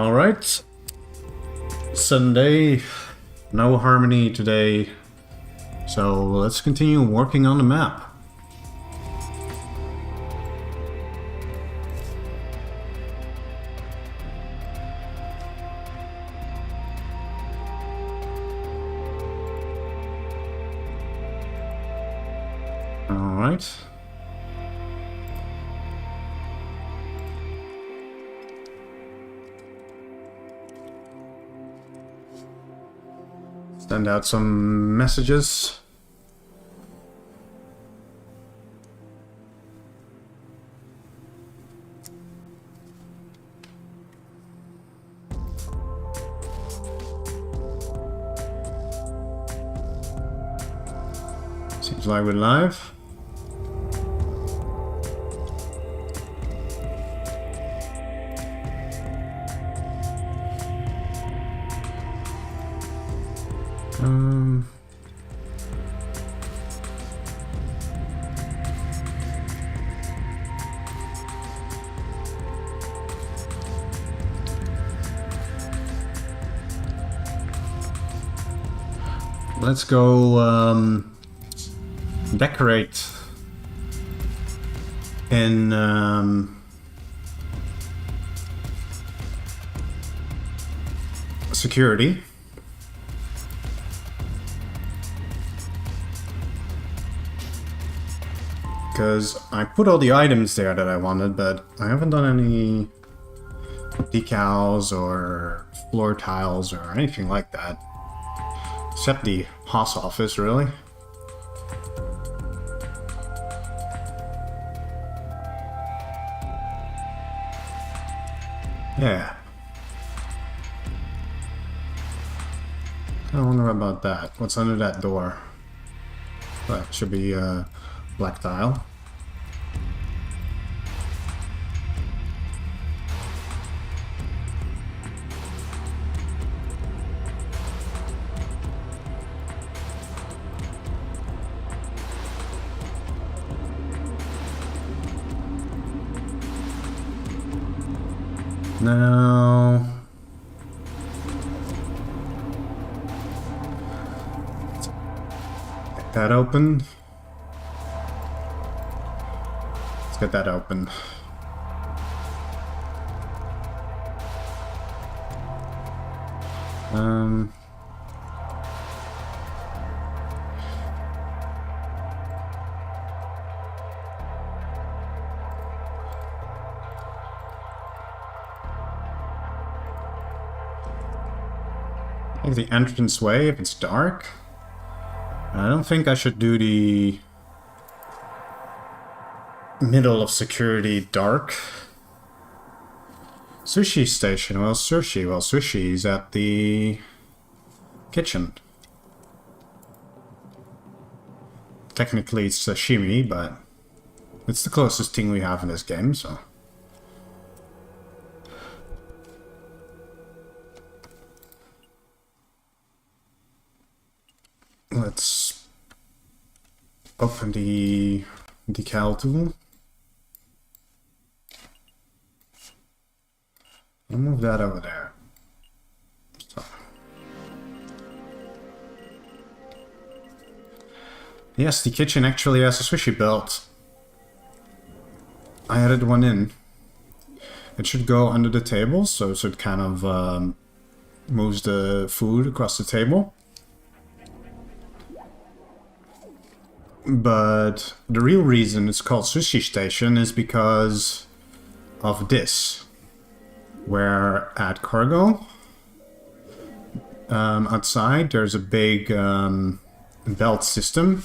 Alright. Sunday. No Harmony today. So let's continue working on the map. Alright. Send out some messages. Seems like we're live. Let's go decorate in security. Because I put all the items there that I wanted, but I haven't done any decals or floor tiles or anything like that. Except the Haas office, really. Yeah. I wonder about that. What's under that door? That should be a black tile. Now, get that open. Let's get that open. Like the entranceway if it's dark. I don't think I should do the middle of security dark. Sushi station. Well, sushi is at the kitchen. Technically it's sashimi, but it's the closest thing we have in this game, so. Let's open the decal tool. I'll move that over there. So. Yes, the kitchen actually has a sushi belt. I added one in. It should go under the table, so it kind of moves the food across the table. But the real reason it's called Sushi Station is because of this. Where at cargo, outside there's a big belt system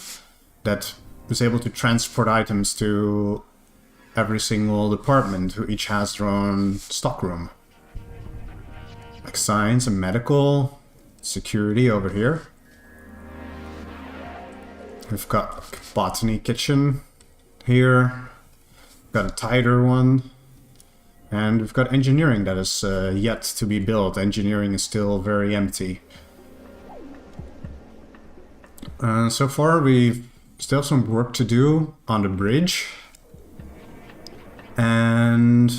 that is able to transport items to every single department who each has their own stockroom. Like science and medical, security over here. We've got botany kitchen here, got a tighter one, and we've got engineering that is yet to be built. Engineering is still very empty. So far we still have some work to do on the bridge, and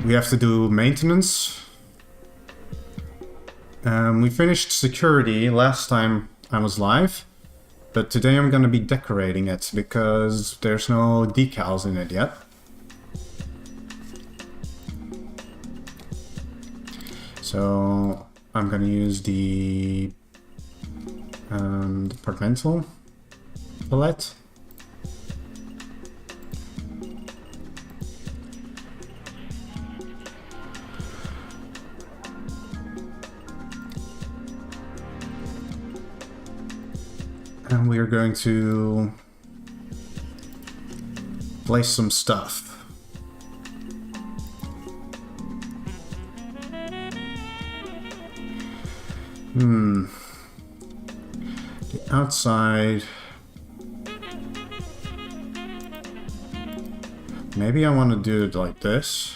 we have to do maintenance. We finished security last time I was live, but today I'm gonna be decorating it because there's no decals in it yet. So I'm gonna use the departmental palette. And we are going to place some stuff. The outside. Maybe I want to do it like this.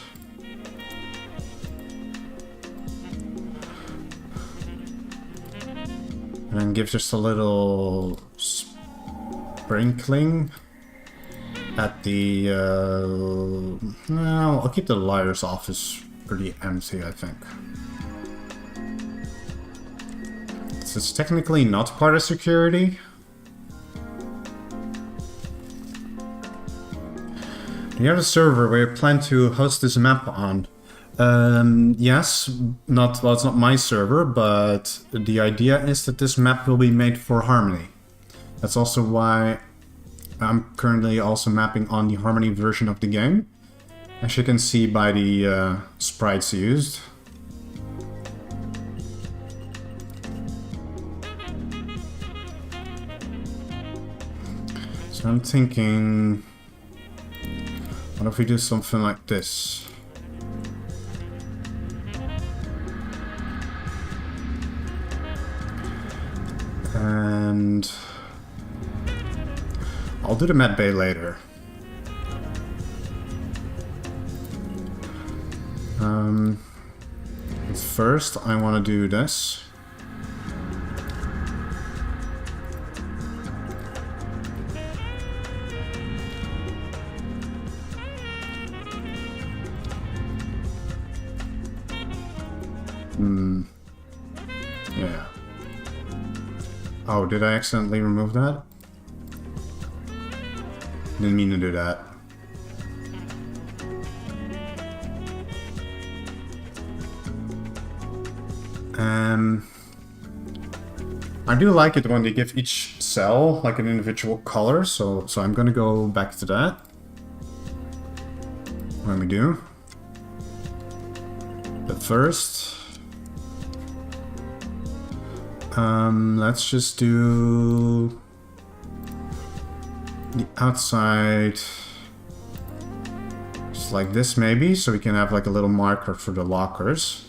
And then give just a little sprinkling at the... well, I'll keep the lighter's office pretty empty, I think. It's technically not part of security. The other server we plan to host this map on. Yes, well, it's not my server, but the idea is that this map will be made for Harmony. That's also why I'm currently also mapping on the Harmony version of the game, as you can see by the sprites used. So I'm thinking, what if we do something like this? And I'll do the med bay later. First, I want to do this. Yeah. Oh, did I accidentally remove that? Didn't mean to do that. I do like it when they give each cell like an individual color, so I'm gonna go back to that when we do. But first, let's just do the outside just like this maybe, so we can have like a little marker for the lockers.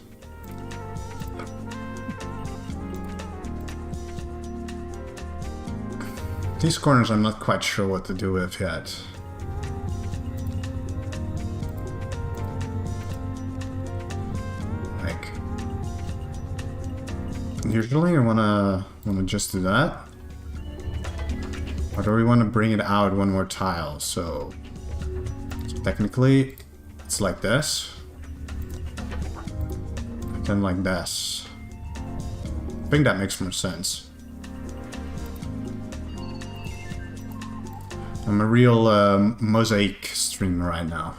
These corners I'm not quite sure what to do with yet. Like, usually I wanna just do that. Or do we want to bring it out one more tile? So technically it's like this. Then like this. I think that makes more sense. I'm a real mosaic streamer right now.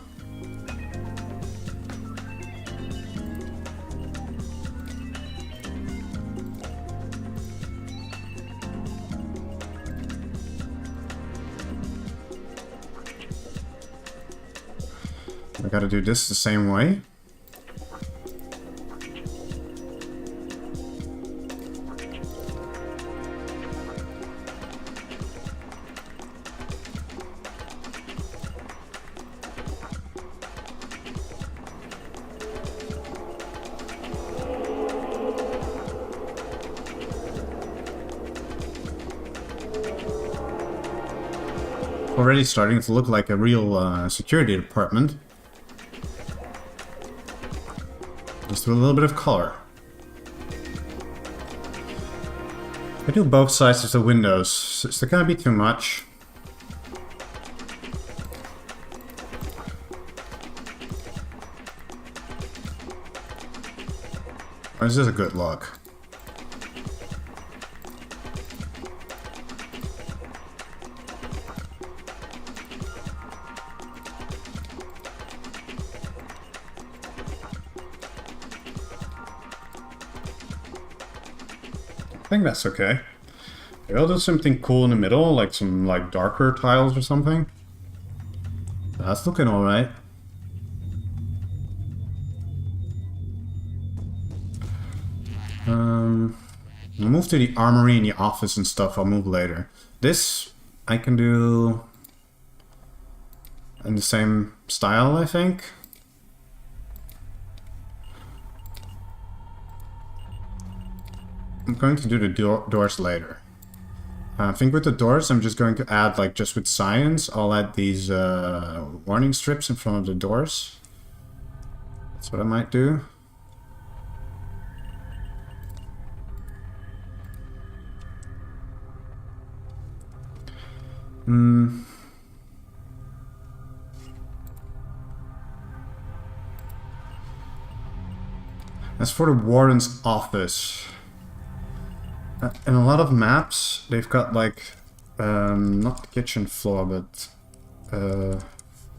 I gotta do this the same way. Already starting to look like a real security department. Just with a little bit of color. I do both sides of the windows. Is there gonna be too much? Or is this a good look? I think that's okay. Maybe I'll do something cool in the middle, like some like darker tiles or something. That's looking alright. I'll move to the armory and the office and stuff. I'll move later. This I can do in the same style, I think. I'm going to do the doors later. I think with the doors, I'm just going to add, like, just with science, I'll add these warning strips in front of the doors. That's what I might do. As for the warden's office, in a lot of maps, they've got like, not the kitchen floor, but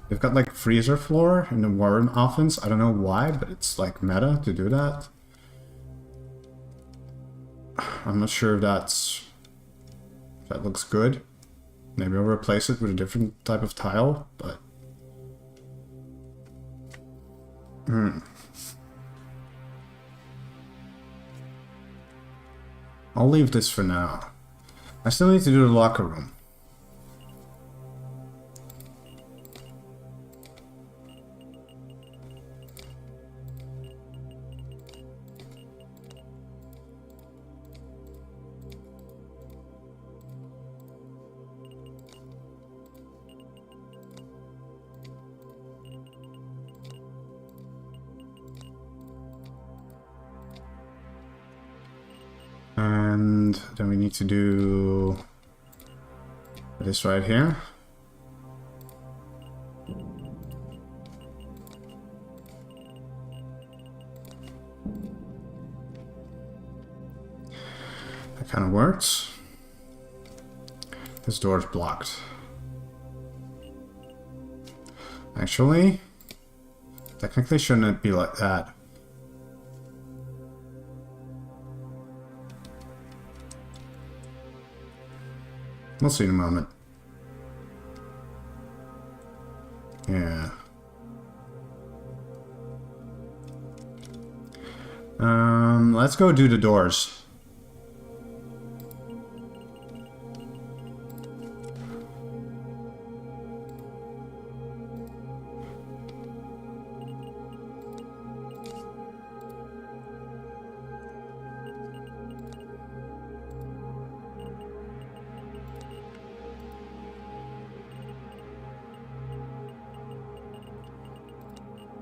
they've got like freezer floor in the warden office. I don't know why, but it's like meta to do that. I'm not sure if that looks good. Maybe I'll replace it with a different type of tile, but... I'll leave this for now. I still need to do the locker room. And then we need to do this right here. That kind of works. This door is blocked. Actually, technically shouldn't it be like that? We'll see in a moment. Yeah. Let's go do the doors.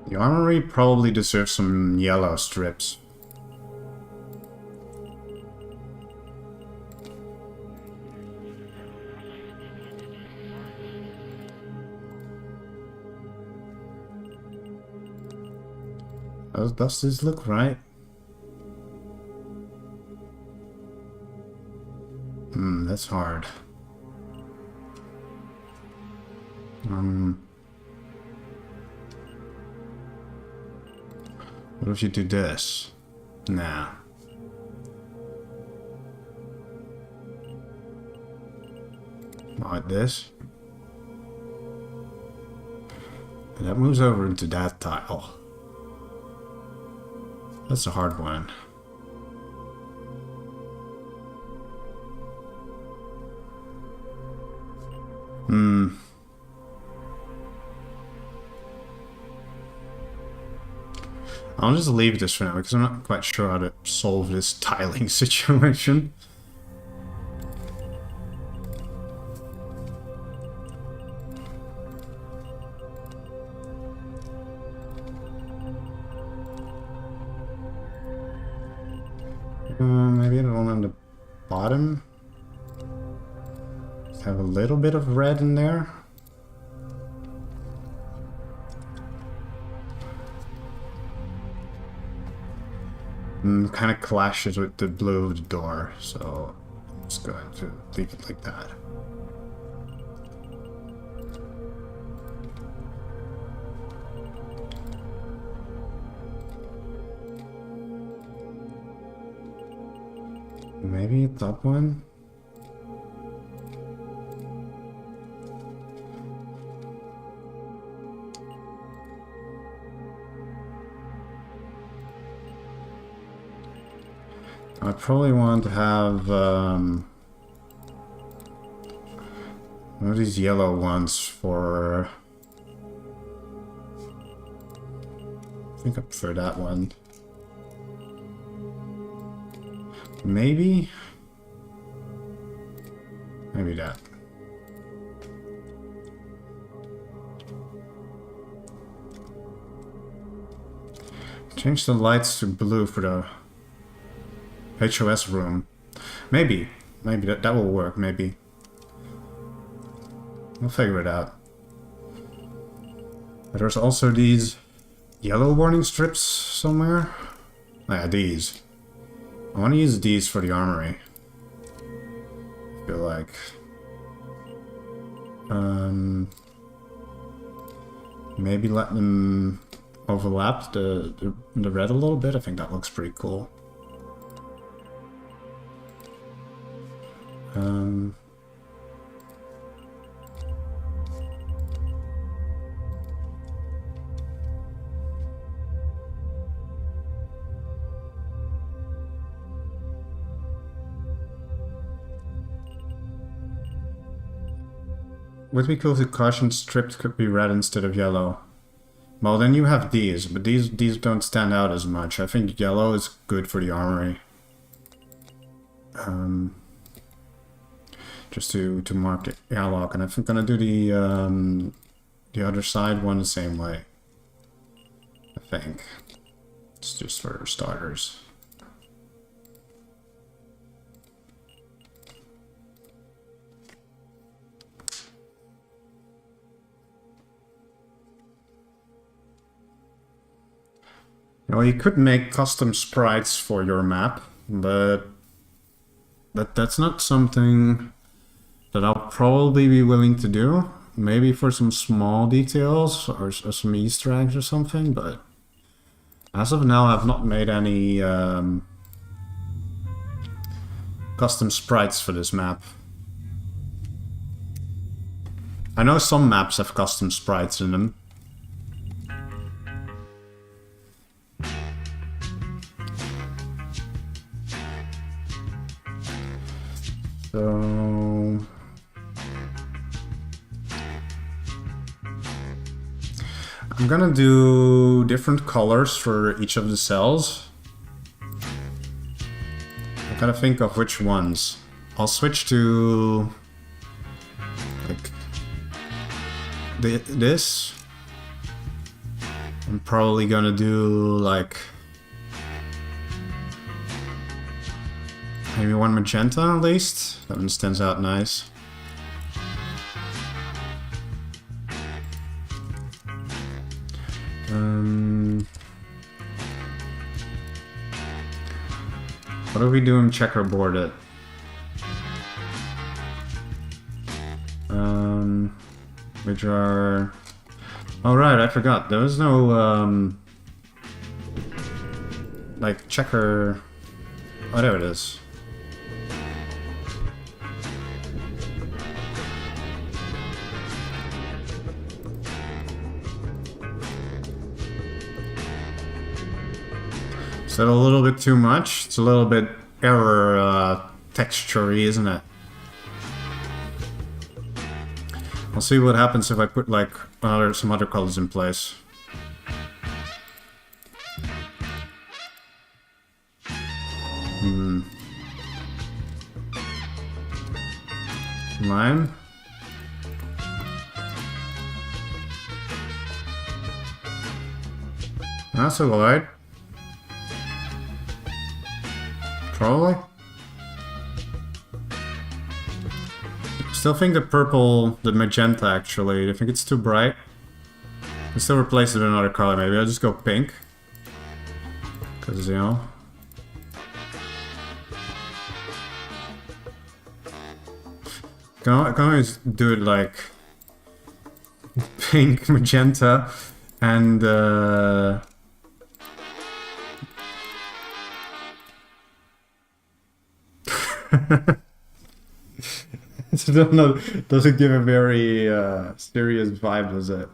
The armory probably deserves some yellow strips. Does this look right? That's hard. What if you do this? Nah. Like this. And that moves over into that tile. That's a hard one. I'll just leave this for now because I'm not quite sure how to solve this tiling situation. Maybe the one on the bottom. Just have a little bit of red in there. Kind of clashes with the blue of the door, so I'm just going to leave it like that. Maybe top one? I probably want to have one of these yellow ones for... I think I prefer that one. Maybe that. Change the lights to blue for the HOS room. Maybe that will work, maybe. We'll figure it out. But there's also these yellow warning strips somewhere. Yeah, these. I want to use these for the armory. I feel like. Maybe let them overlap the red a little bit. I think that looks pretty cool. Would be cool if the caution stripped could be red instead of yellow. Well, then you have these, but these don't stand out as much. I think yellow is good for the armory. Just to mark the airlock, and I'm gonna do the other side one the same way. I think it's just for starters. Well, you could make custom sprites for your map, but that's not something that I'll probably be willing to do. Maybe for some small details or some Easter eggs or something, but as of now I've not made any custom sprites for this map. I know some maps have custom sprites in them. So I'm gonna do different colors for each of the cells. I gotta think of which ones. I'll switch to like this. I'm probably gonna do like maybe one magenta at least. That one stands out nice. What are we doing checkerboarded? Which are... Oh right, I forgot. There was no like checker... Oh, there it is. Is that a little bit too much? It's a little bit error texture-y, isn't it? I'll see what happens if I put like some other colors in place. Lime? That's alright. Probably. Still think the purple, the magenta actually, I think it's too bright. I still replace it with another color, maybe I'll just go pink. Cause, you know, Can always do it like pink, magenta, and I don't know. Does it give a very serious vibe? Does it?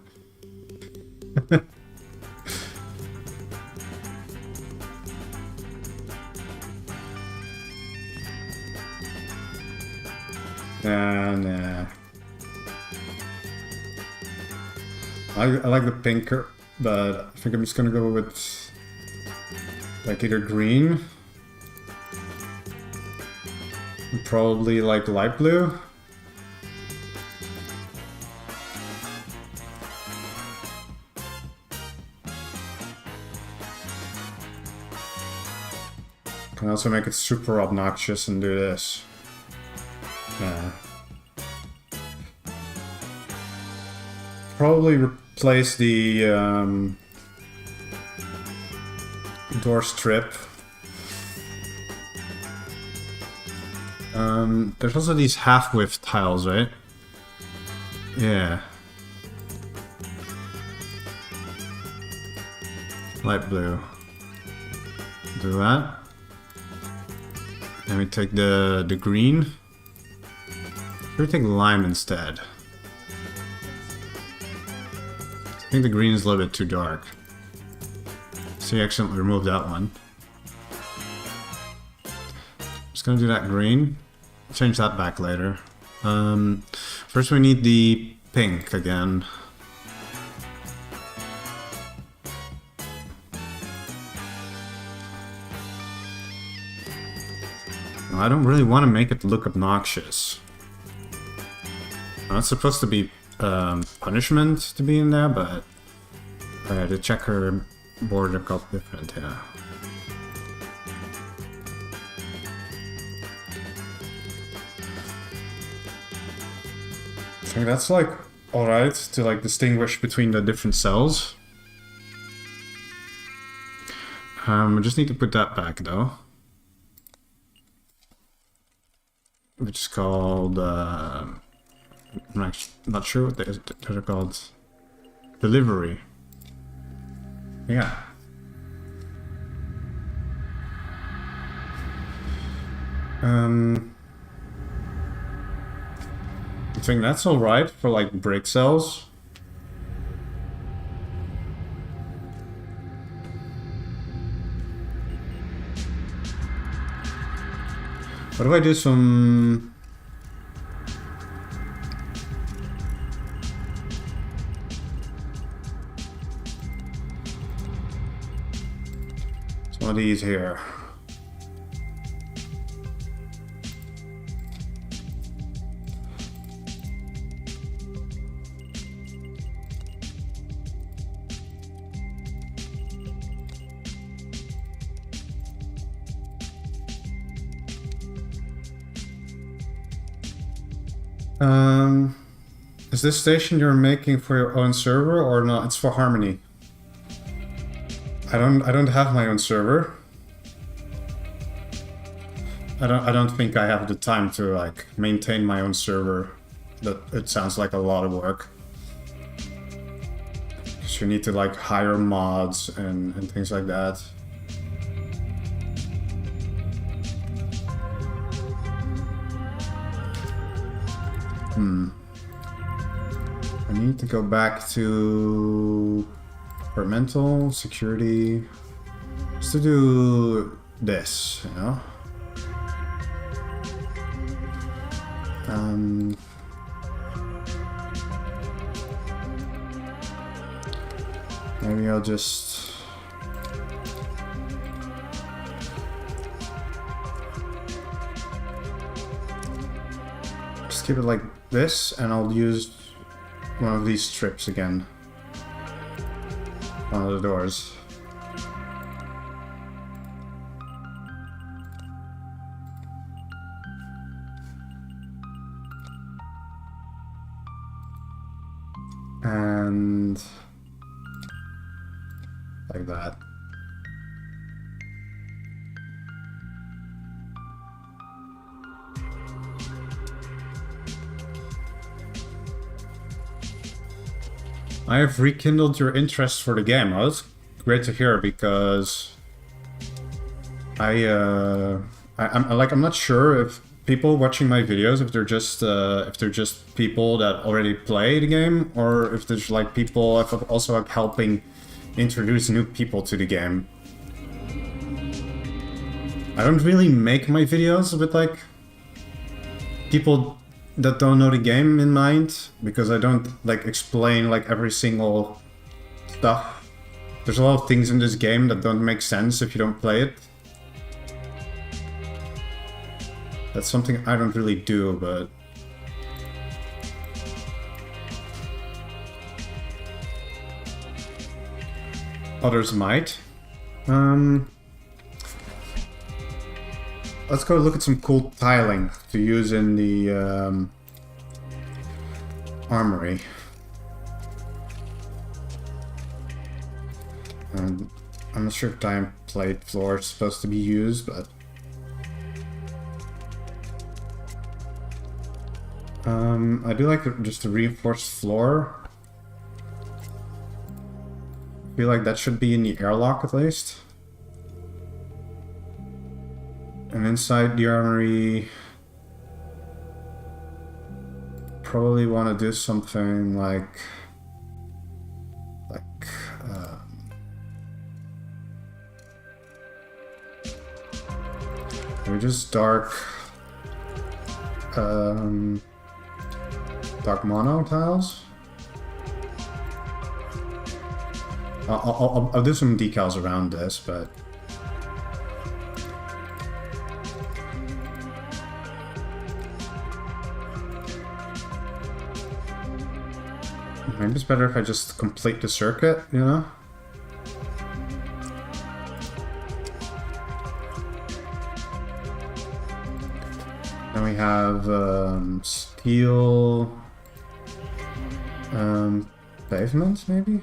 Nah. I like the pinker, but I think I'm just gonna go with like either green, probably like light blue. Can also make it super obnoxious and do this. Yeah. Probably replace the door strip. There's also these half-width tiles, right? Yeah. Light blue. Do that. Then we take the green. Should we take lime instead? I think the green is a little bit too dark. So you accidentally removed that one. Just gonna do that green. Change that back later. First we need the pink again. I don't really want to make it look obnoxious. It's supposed to be punishment to be in there, but the checker border got different, yeah. I think that's like alright to like distinguish between the different cells. We just need to put that back though. Which is called, I'm actually not sure what they're called. Delivery. Yeah. I think that's alright for like brick cells. What if I do some... some of these here. Is this station you're making for your own server or not? It's for Harmony. I don't have my own server. I don't think I have the time to like maintain my own server. That it sounds like a lot of work. Because you need to like hire mods and things like that. I need to go back to departmental security just to do this, you know? Maybe I'll just keep it like this, and I'll use one of these strips again on the doors. And like that. I have rekindled your interest for the game. Oh, that's great to hear because I'm not sure if people watching my videos, if they're just people that already play the game, or if there's like people also like helping introduce new people to the game. I don't really make my videos with like people that don't know the game in mind, because I don't like explain like every single stuff. There's a lot of things in this game that don't make sense if you don't play it. That's something I don't really do, but others might. Let's go look at some cool tiling to use in the Armory. I'm not sure if diamond plate floor is supposed to be used, but I do like just the reinforced floor. I feel like that should be in the airlock at least. And inside the armory, probably want to do something like maybe just dark mono tiles. I'll do some decals around this, but maybe it's better if I just complete the circuit, you know? Then we have steel pavements, maybe?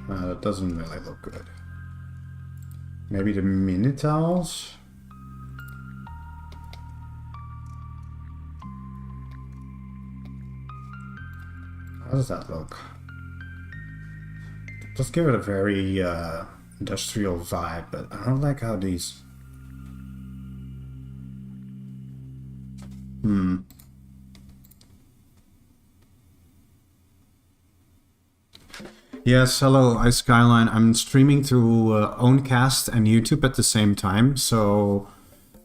That doesn't really look good. Maybe the mini towels? How does that look? Let's give it a very industrial vibe, but I don't like how these... Yes, hello, iSkyline. I'm streaming through Owncast and YouTube at the same time, so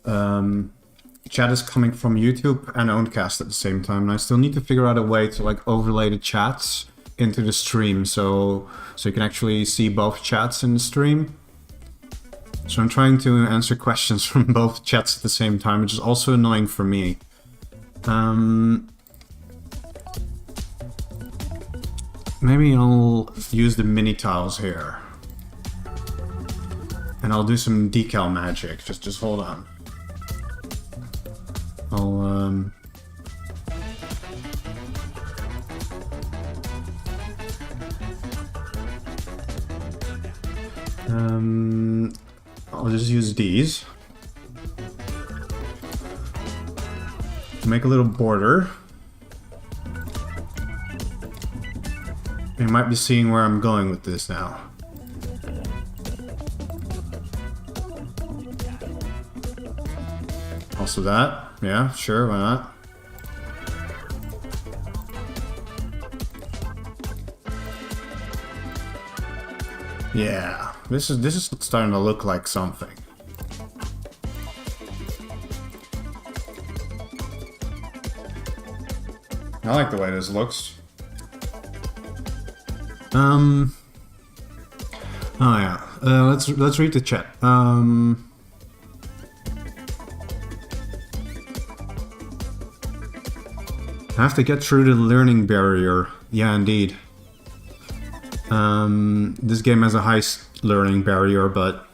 chat is coming from YouTube and Owncast at the same time, and I still need to figure out a way to like overlay the chats into the stream, so you can actually see both chats in the stream. So I'm trying to answer questions from both chats at the same time, which is also annoying for me. Maybe I'll use the mini tiles here. And I'll do some decal magic. Just hold on. I'll just use these to make a little border. You might be seeing where I'm going with this now. Also that, yeah, sure, why not? Yeah, this is starting to look like something. I like the way this looks. Oh yeah. Let's read the chat. I have to get through the learning barrier. Yeah, indeed. This game has a high learning barrier, but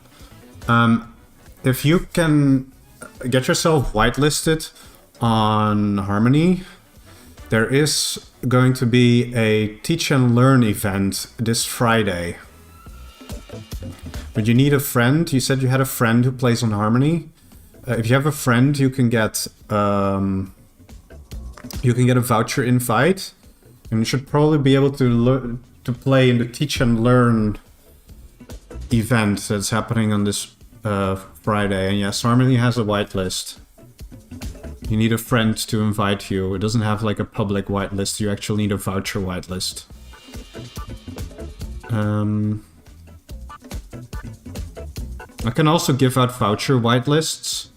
if you can get yourself whitelisted on Harmony, there is going to be a teach and learn event this Friday. But you need a friend. You said you had a friend who plays on Harmony. If you have a friend, you can get a voucher invite And you should probably be able to play in the Teach and Learn event that's happening on this Friday. And yes, Armory has a whitelist. You need a friend to invite you. It doesn't have like a public whitelist. You actually need a voucher whitelist. I can also give out voucher whitelists.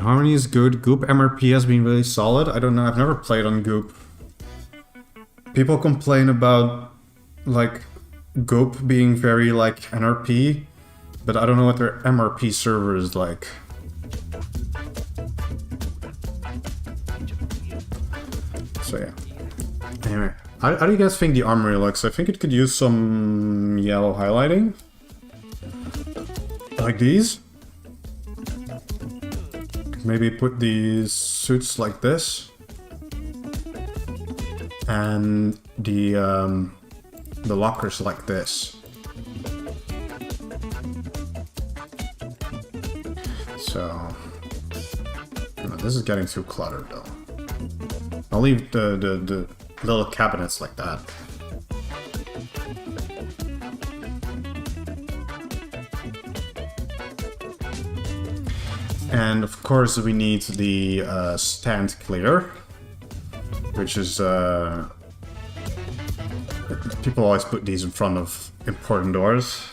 Harmony is good. Goop MRP has been really solid. I don't know, I've never played on Goop. People complain about like Goop being very like NRP, but I don't know what their MRP server is like. So yeah. Anyway, how do you guys think the Armory looks? I think it could use some yellow highlighting. Like these. Maybe put these suits like this. And the lockers like this. So this is getting too cluttered though. I'll leave the little cabinets like that. And of course we need the stand clear, which is people always put these in front of important doors.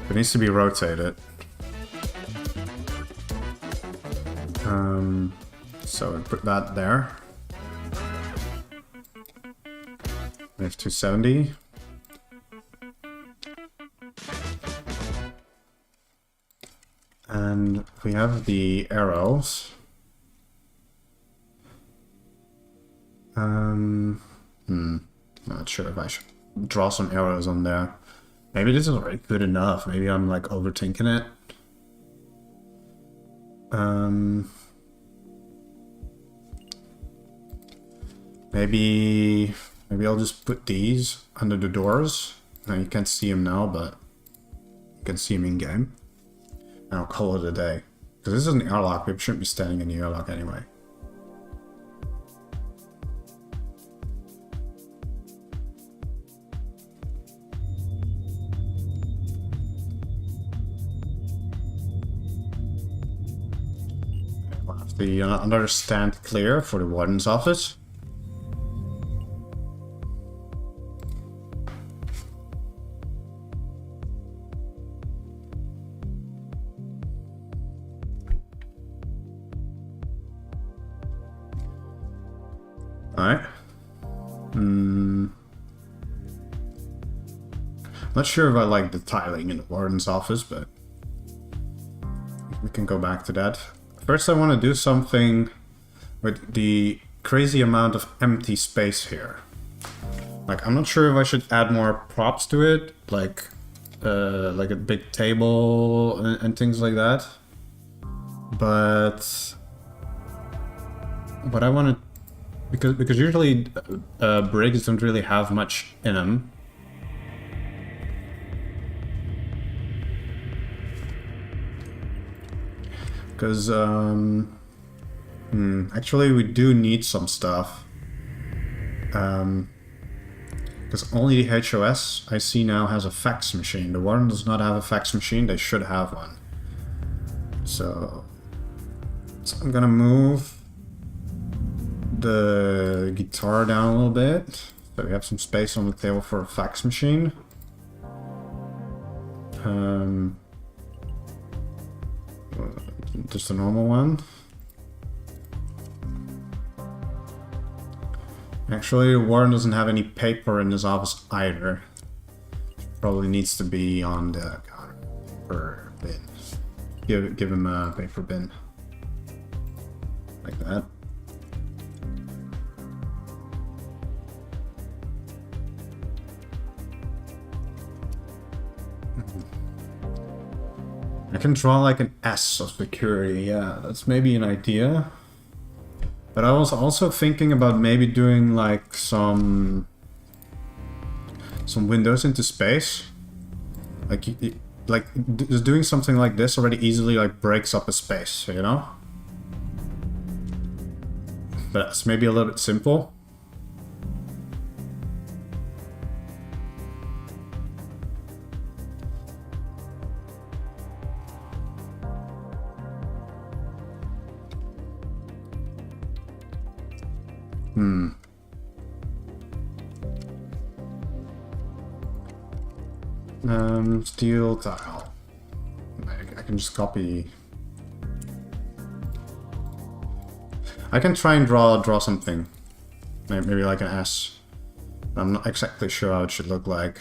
It needs to be rotated. So we put that there. We have 270. And we have the arrows. Not sure if I should draw some arrows on there. Maybe this is already good enough. Maybe I'm like overthinking it. Maybe I'll just put these under the doors. Now you can't see them now, but you can see them in game. And I'll call it a day. Because this is an airlock, we shouldn't be standing in the airlock anyway. We'll have the another stand clear for the warden's office. Alright. Not sure if I like the tiling in the warden's office, but we can go back to that. First I want to do something with the crazy amount of empty space here. Like, I'm not sure if I should add more props to it, like a big table and things like that. But what I want to, because usually brigs don't really have much in them. Because actually we do need some stuff. Because only the HOS I see now has a fax machine. The Warden does not have a fax machine. They should have one. So I'm gonna move the guitar down a little bit, so we have some space on the table for a fax machine. Just a normal one. Actually, the Warden doesn't have any paper in his office either. Probably needs to be on the counter paper bin. Give him a paper bin. Like that. I can draw like an S of security, yeah, that's maybe an idea. But I was also thinking about maybe doing like some some windows into space. Like, just doing something like this already easily like breaks up a space, you know? But it's maybe a little bit simple. Steel tile. I can just copy. I can try and draw something. Maybe like an S. I'm not exactly sure how it should look like.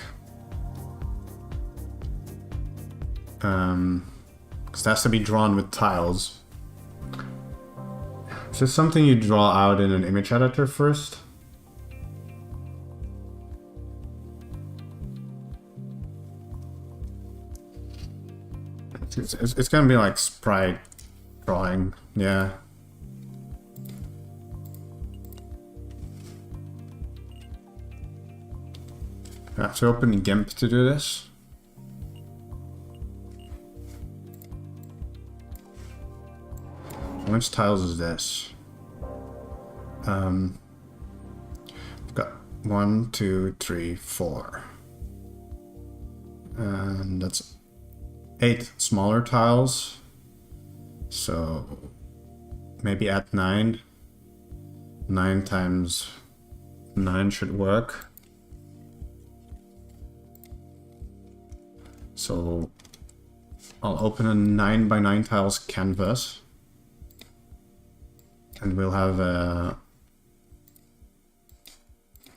Because it has to be drawn with tiles. Is this something you draw out in an image editor first? It's gonna be like sprite drawing, yeah. I have to open GIMP to do this. How much tiles is this? I've got 1, 2, 3, 4. And that's 8 smaller tiles. So maybe add 9. 9 times 9 should work. So I'll open a 9 by 9 tiles canvas. And we'll have a...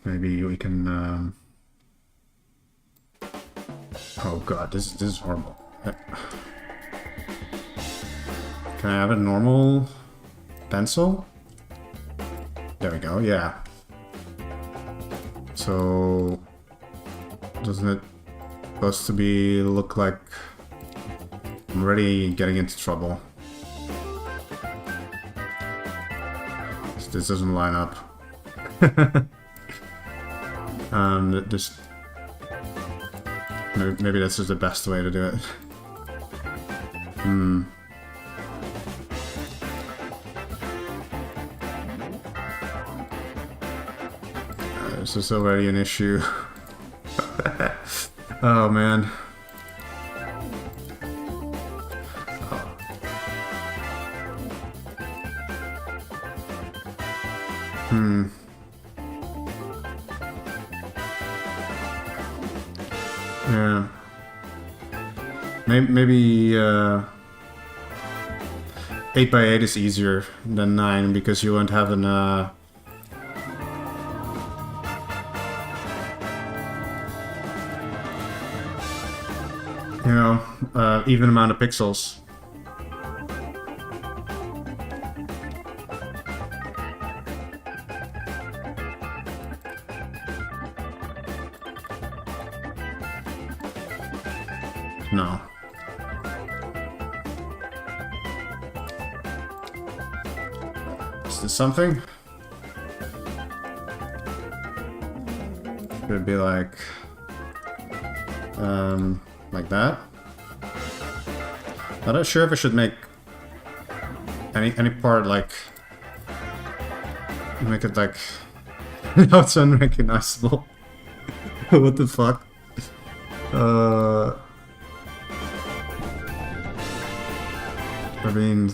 Maybe we can... Oh god, this is horrible. Can I have a normal pencil? There we go, yeah. So... Doesn't it supposed to be look like... I'm already getting into trouble. This doesn't line up. Just maybe this is the best way to do it. This is already an issue. Oh man. Yeah. Maybe 8 by 8 is easier than 9 because you won't have an even amount of pixels. No. Is this something? Should it be like that? I'm not sure if I should make any part like make it like now it's unrecognizable. What the fuck? I mean,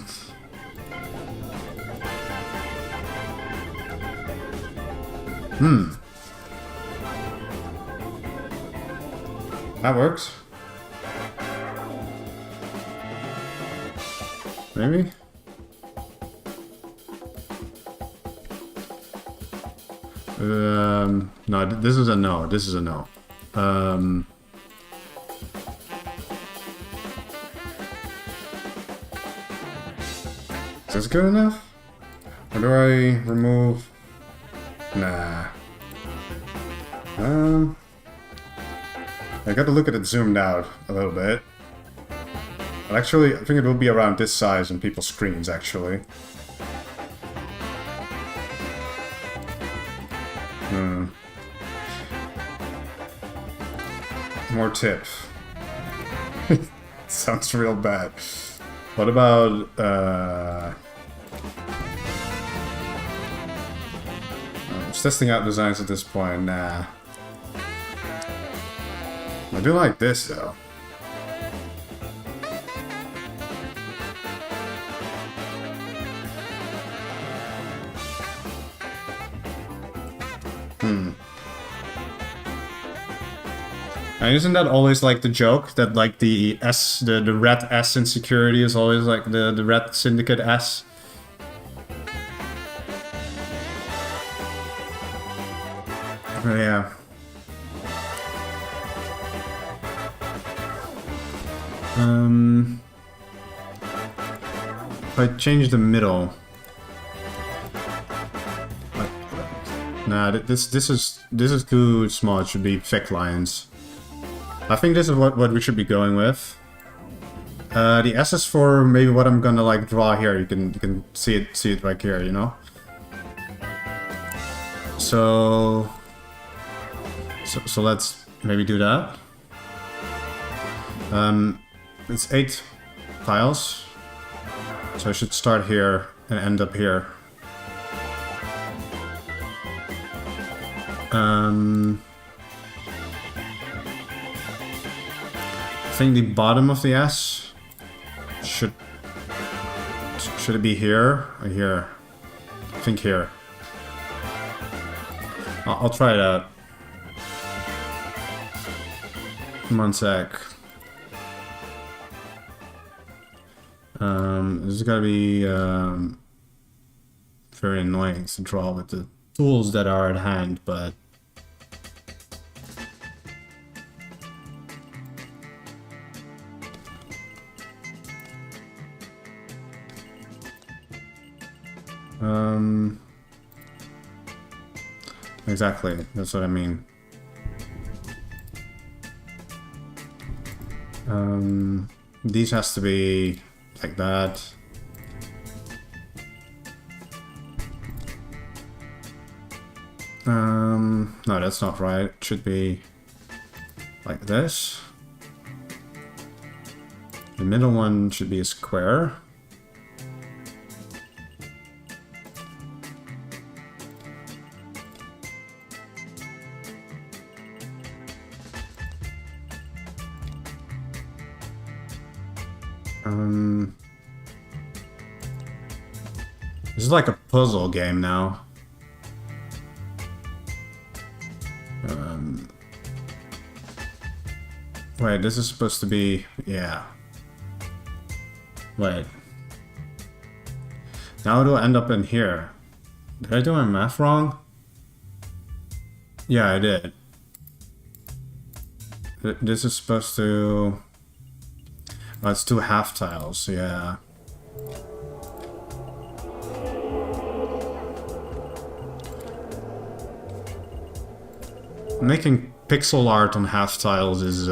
that works. Maybe? No, this is a no. This is a no. Is this good enough? Or do I remove... Nah. I gotta look at it zoomed out a little bit. But actually, I think it will be around this size on people's screens, actually. more tip. Sounds real bad. What about I was testing out designs at this point. Nah. I do like this though. And isn't that always like the joke that like the S, the red S in security is always like the red syndicate S? Yeah. If I change the middle. Nah, this is too small. It should be thick lines. I think this is what we should be going with. The S is for maybe what I'm gonna like draw here. You can see it right here, you know. So let's maybe do that. It's 8 tiles, so I should start here and end up here. I think the bottom of the S should it be here or here? I think here. I'll try it out. One sec. This is gonna be very annoying to draw with the tools that are at hand, but exactly, that's what I mean. These has to be like that. No, that's not right. It should be like this. The middle one should be a square. This is like a puzzle game now. Wait, this is supposed to be... yeah. Wait. Now it'll end up in here. Did I do my math wrong? Yeah, I did. This is supposed to... oh, it's 2 half tiles, yeah. Making pixel art on half tiles is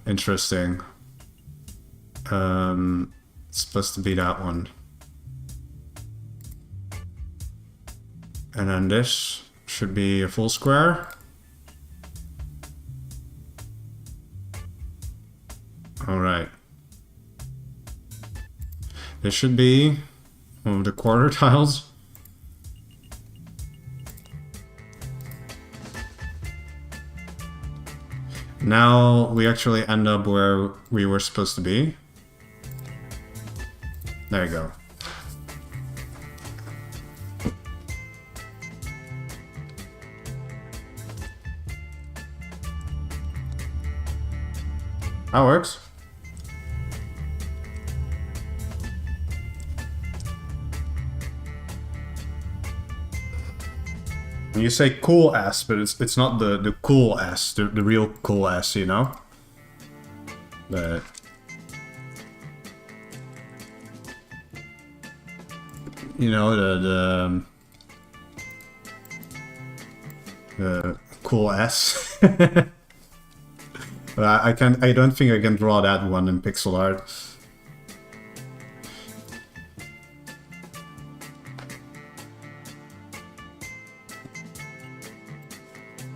interesting. It's supposed to be that one. And then this should be a full square. Alright. This should be one of the quarter tiles. Now we actually end up where we were supposed to be. There you go. That works. You say cool S, but it's not the cool S, the real cool S, you know? But you know, the cool S. But I don't think I can draw that one in pixel art.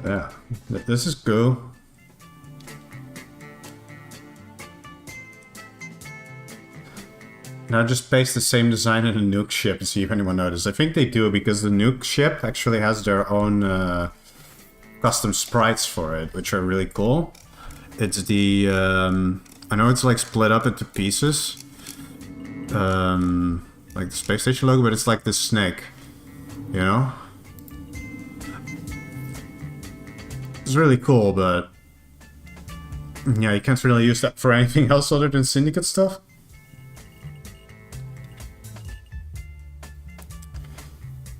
Yeah, this is cool. Now just paste the same design in a nuke ship and see if anyone noticed. I think they do because the nuke ship actually has their own custom sprites for it, which are really cool. It's the... I know it's like split up into pieces. Like the space station logo, but it's like this snake. You know? It's really cool, but... yeah, you can't really use that for anything else other than Syndicate stuff.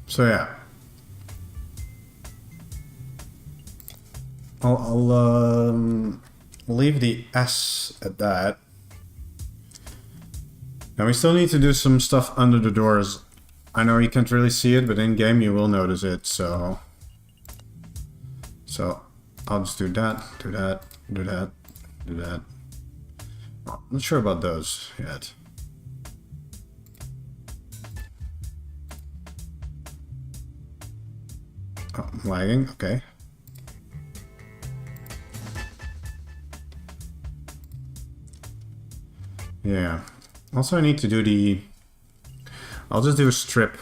So yeah. I'll leave the S at that. Now we still need to do some stuff under the doors. I know you can't really see it, but in game you will notice it, so I'll just do that, do that, do that, do that. Oh, I'm not sure about those yet. Oh, I'm lagging, okay. Yeah. Also I need to do the... I'll just do a strip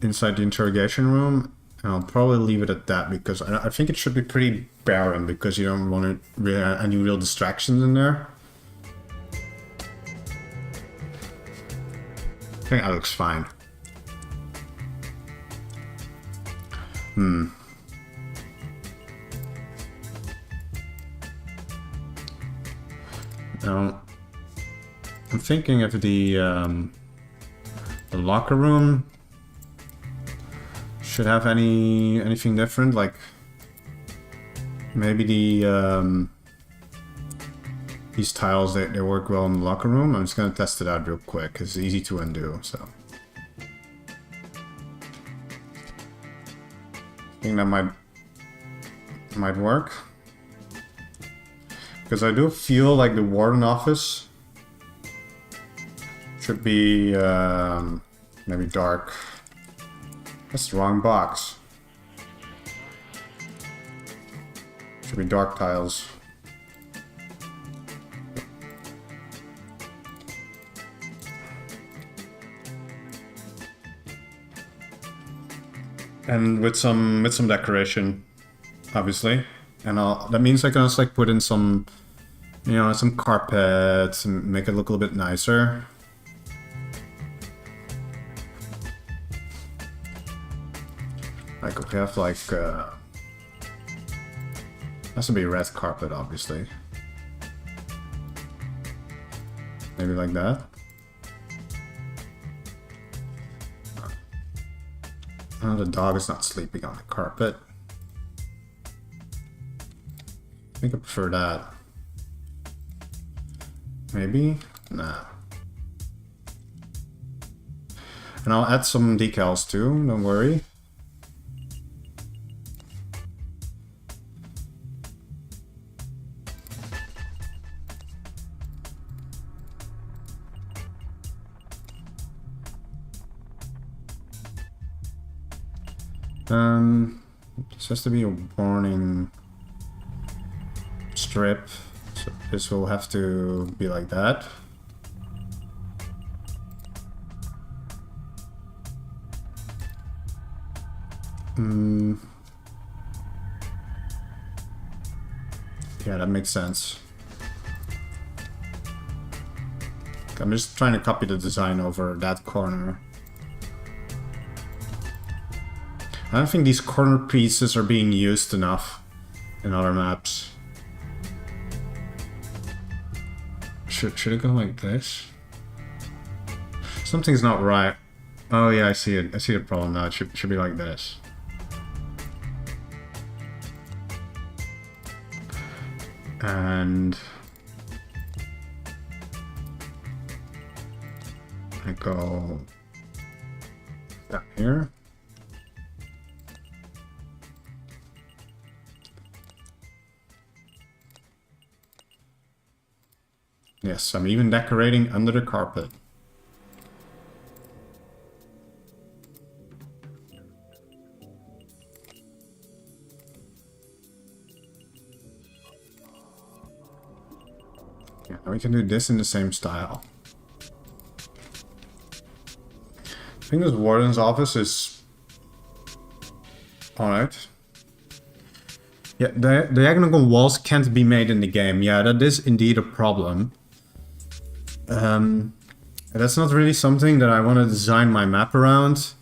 inside the interrogation room, and I'll probably leave it at that because I think it should be pretty barren because you don't want any real distractions in there. I think that looks fine. Now, I'm thinking of the locker room should have anything different, like maybe the these tiles they work well in the locker room. I'm just gonna test it out real quick because it's easy to undo. So I think that might work. Because I do feel like the warden office should be maybe dark. That's the wrong box. Should be dark tiles. And with some decoration, obviously. And that means I can also like put in some, you know, some carpets and make it look a little bit nicer. Like we have like, has to be red carpet, obviously. Maybe like that. Oh, the dog is not sleeping on the carpet. I think I prefer that. Maybe? Nah. And I'll add some decals too, don't worry. This has to be a warning strip, so this will have to be like that. Yeah, that makes sense. I'm just trying to copy the design over that corner. I don't think these corner pieces are being used enough in other maps. Should it go like this? Something's not right. Oh yeah, I see it. I see the problem now. It should be like this. And I go down here. Yes, I'm even decorating under the carpet. Yeah, we can do this in the same style. I think this warden's office is alright. Yeah, the diagonal walls can't be made in the game. Yeah, that is indeed a problem. That's not really something that I want to design my map around.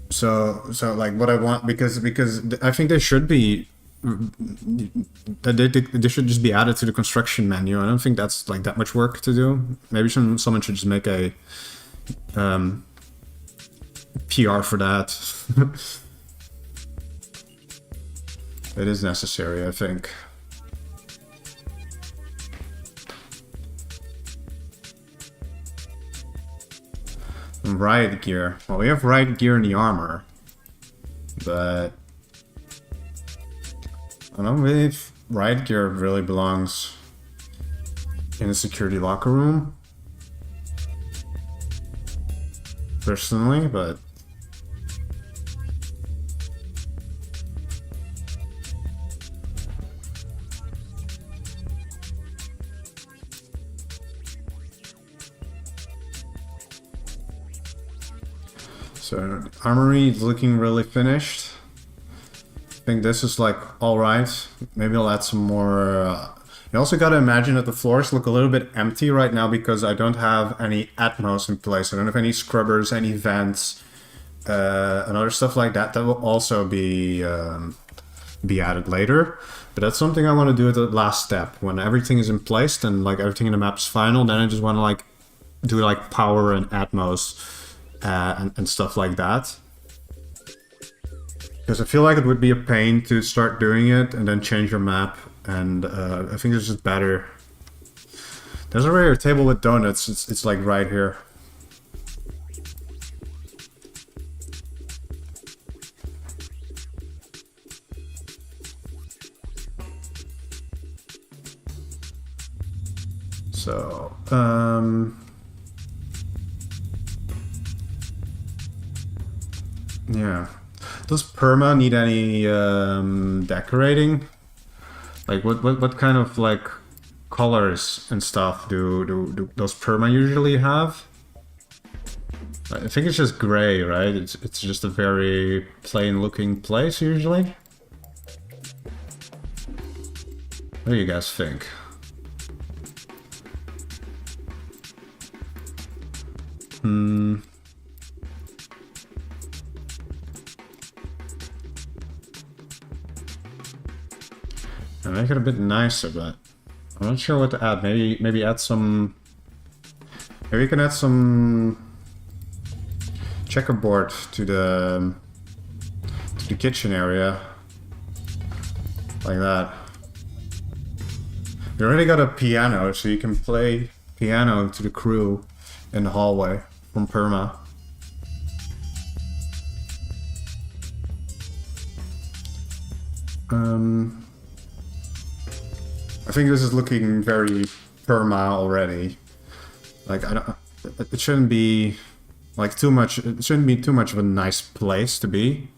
So like what I want, because I think they should be, they should just be added to the construction menu. I don't think that's like that much work to do. Maybe someone should just make a PR for that. It is necessary, I think. Riot gear. Well, we have riot gear in the armor, but I don't know if riot gear really belongs in a security locker room, personally, but so Armory is looking really finished. I think this is like alright. Maybe I'll add some more. You also gotta imagine that the floors look a little bit empty right now because I don't have any Atmos in place. I don't have any scrubbers, any vents, and other stuff like that. That will also be added later. But that's something I want to do at the last step. When everything is in place and like everything in the map's final, then I just want to like do like power and Atmos. And stuff like that. Because I feel like it would be a pain to start doing it and then change your map, and I think it's just better. There's already a table with donuts, it's like right here. So, yeah. Does perma need any decorating? Like what kind of like colors and stuff do those perma usually have? I think it's just gray, right? It's just a very plain looking place usually. What do you guys think? I make it a bit nicer, but I'm not sure what to add. Maybe add some. Maybe you can add some checkerboard to the kitchen area, like that. We already got a piano, so you can play piano to the crew in the hallway from perma. I think this is looking very perma already. Like it shouldn't be like too much. It shouldn't be too much of a nice place to be.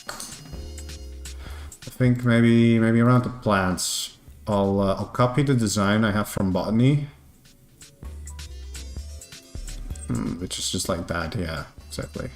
I think maybe around the plants, I'll copy the design I have from Botany, which is just like that. Yeah, exactly.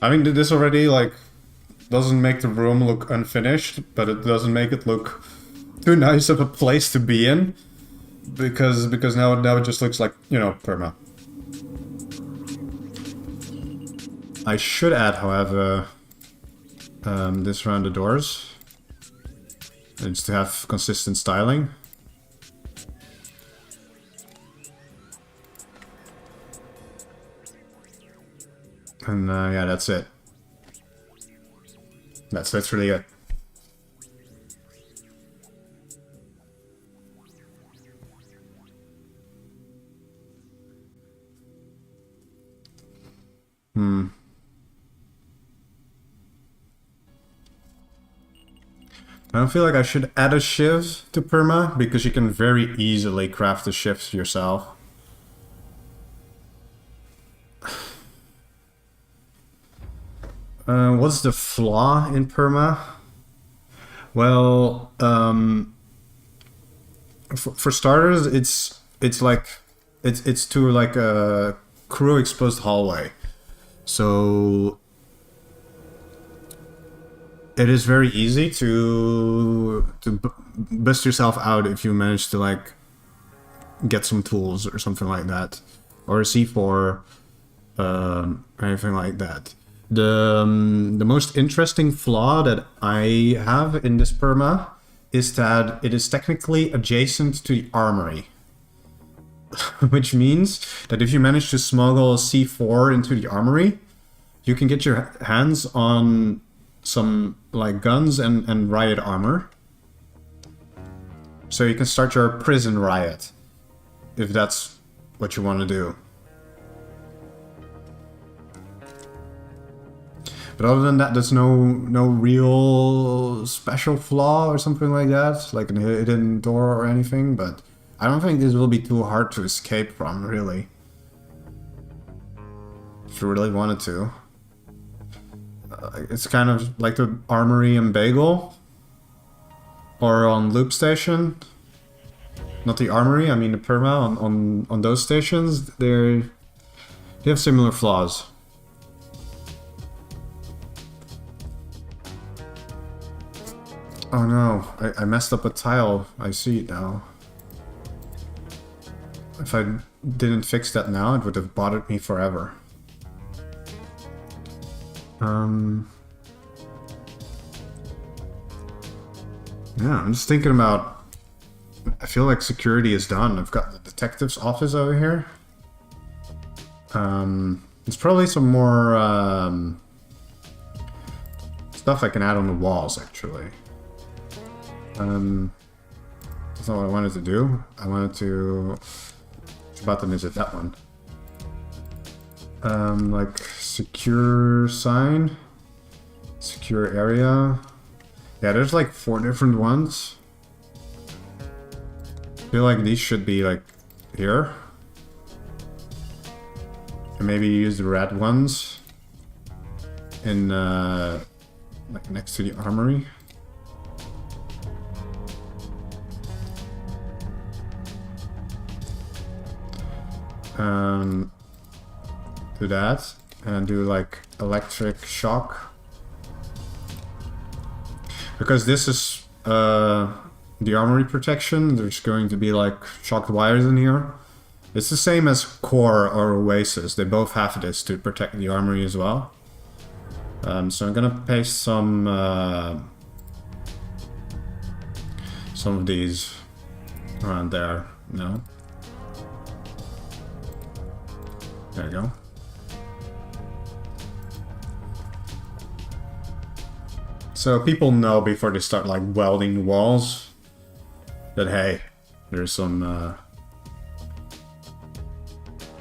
I mean, this already, like, doesn't make the room look unfinished, but it doesn't make it look too nice of a place to be in, because now it just looks like, you know, perma. I should add, however, this around the doors, just to have consistent styling. And yeah, that's it. That's really it. I don't feel like I should add a shiv to perma, because you can very easily craft the shifts yourself. What's the flaw in perma? Well, for starters, it's like it's to like a crew exposed hallway, so it is very easy to bust yourself out if you manage to like get some tools or something like that, or a C4, anything like that. The most interesting flaw that I have in this perma is that it is technically adjacent to the Armory. Which means that if you manage to smuggle a C4 into the Armory, you can get your hands on some like guns and riot armor. So you can start your prison riot, if that's what you want to do. But other than that, there's no real special flaw or something like that, like a hidden door or anything, but I don't think this will be too hard to escape from, really. If you really wanted to. It's kind of like the Armory and Bagel. Or on Loop Station. Not the Armory, I mean the Perma. On those stations, they have similar flaws. Oh no, I messed up a tile. I see it now. If I didn't fix that now, it would have bothered me forever. Yeah, I'm just thinking about... I feel like security is done. I've got the detective's office over here. There's probably some more stuff I can add on the walls, actually. That's not what I wanted to do. I wanted to... Which button is it? That one. Like secure sign, secure area. Yeah, there's like 4 different ones. I feel like these should be like here. And maybe use the red ones in like next to the Armory. Do that and do like electric shock, because this is the Armory protection. There's going to be like shocked wires in here. It's the same as Core or Oasis. They both have this to protect the Armory as well. So I'm gonna paste some of these around there. No. There you go. So people know before they start like welding walls that hey, there's some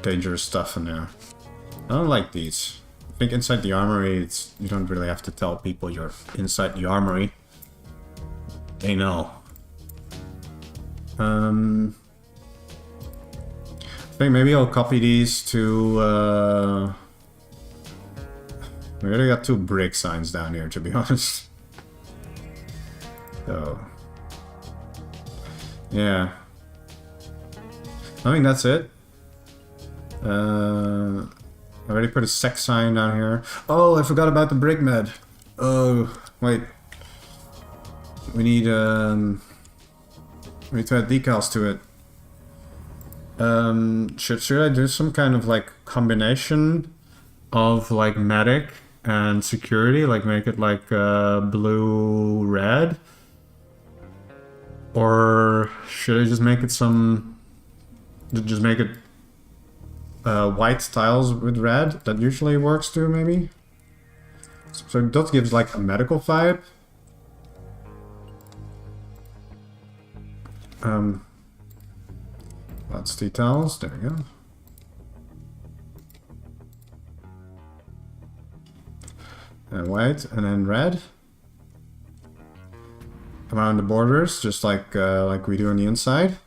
dangerous stuff in there. I don't like these. I think inside the Armory, you don't really have to tell people you're inside the Armory. They know. I think maybe I'll copy these to... We already got 2 break signs down here, to be honest. So... Yeah. I think that's it. I already put a sex sign down here. Oh, I forgot about the brick med. Oh, wait. We need to add decals to it. Should I do some kind of like combination of like medic and security, like make it like blue red, or should I just make it white tiles with red? That usually works too, maybe. So that gives like a medical vibe. That's details. There we go. and white, and then red. Around the borders, just like we do on the inside.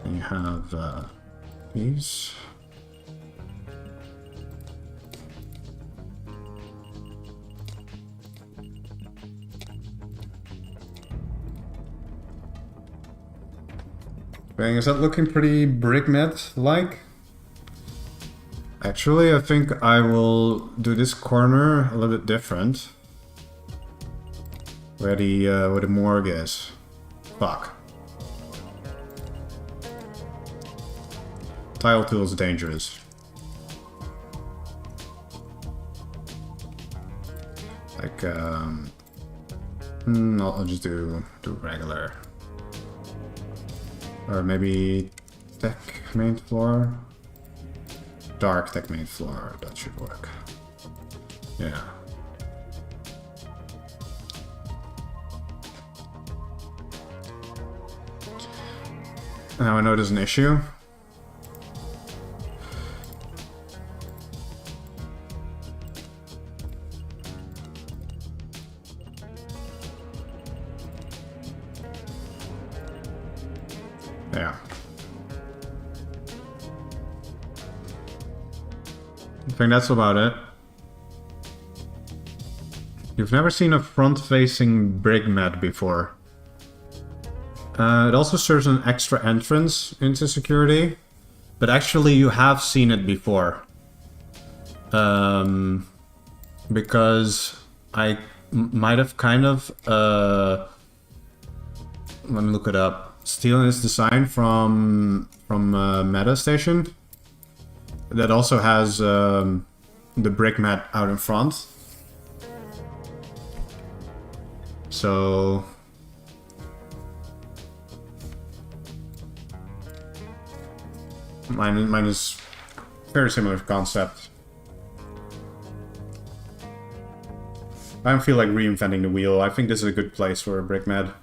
You have these. Bang, is that looking pretty brickmat-like? Actually, I think I will do this corner a little bit different. Where the morgue is. Fuck. Tile tool is dangerous. Like, I'll just do regular. Or maybe tech main floor? Dark tech main floor, that should work. Yeah. Now I know there's an issue. Yeah. I think that's about it. You've never seen a front-facing brick mat before. It also serves an extra entrance into security, but actually you have seen it before. Because I might have kind of... let me look it up. Stealing this design from Meta Station. That also has the brick mat out in front. So... Mine is very similar concept. I don't feel like reinventing the wheel. I think this is a good place for a brick mat.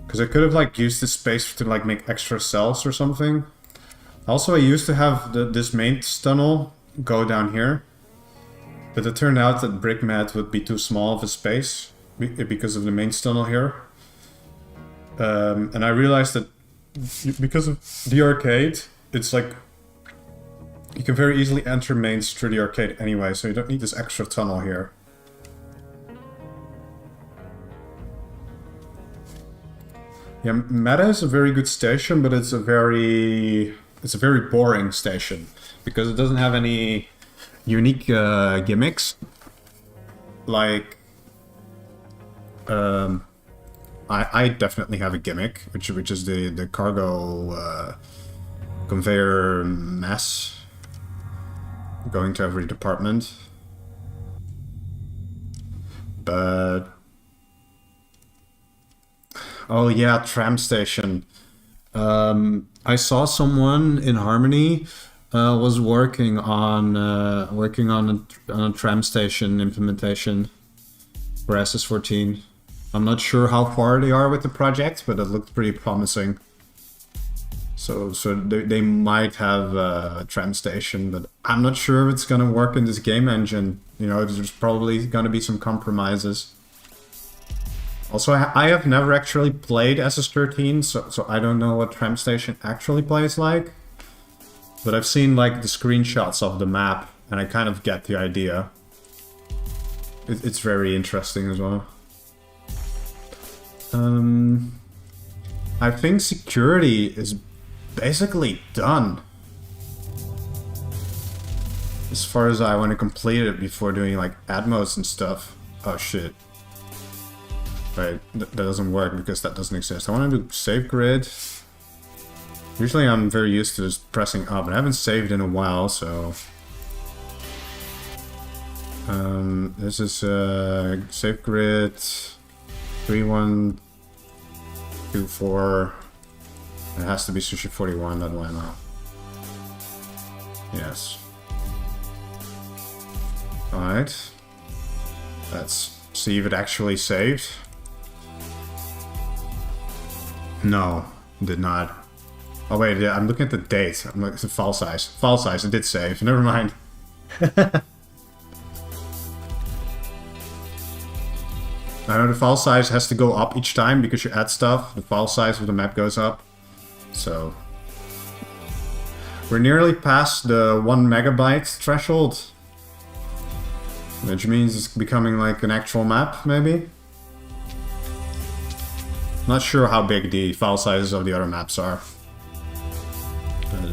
Because I could have like used this space to like make extra cells or something. Also, I used to have this main tunnel go down here. But it turned out that brick mat would be too small of a space because of the main tunnel here. And I realized that because of the arcade, it's like you can very easily enter mains through the arcade anyway, so you don't need this extra tunnel here. Yeah, Meta is a very good station, but it's a very boring station because it doesn't have any unique gimmicks. Like, I definitely have a gimmick, which is the cargo conveyor mess going to every department. But oh yeah, tram station. I saw someone in Harmony was working on a tram station implementation for SS14. I'm not sure how far they are with the project, but it looked pretty promising. So they might have a tram station, but I'm not sure if it's gonna work in this game engine. You know, there's probably gonna be some compromises. Also, I have never actually played SS13, so I don't know what tram station actually plays like. But I've seen like the screenshots of the map, and I kind of get the idea. It's very interesting as well. I think security is basically done. As far as I want to complete it before doing like Atmos and stuff. Oh shit. Right, that doesn't work because that doesn't exist. I want to do save grid. Usually I'm very used to just pressing up, but I haven't saved in a while, so... this is save grid 3124. It has to be Sushi 41, that why not? Yes. Alright. Let's see if it actually saved. No, it did not. Oh wait, yeah, I'm looking at the date. I'm looking at the file size. File size, it did save. Never mind. I know the file size has to go up each time because you add stuff. The file size of the map goes up. So we're nearly past the 1 megabyte threshold. Which means it's becoming like an actual map, maybe? Not sure how big the file sizes of the other maps are. But,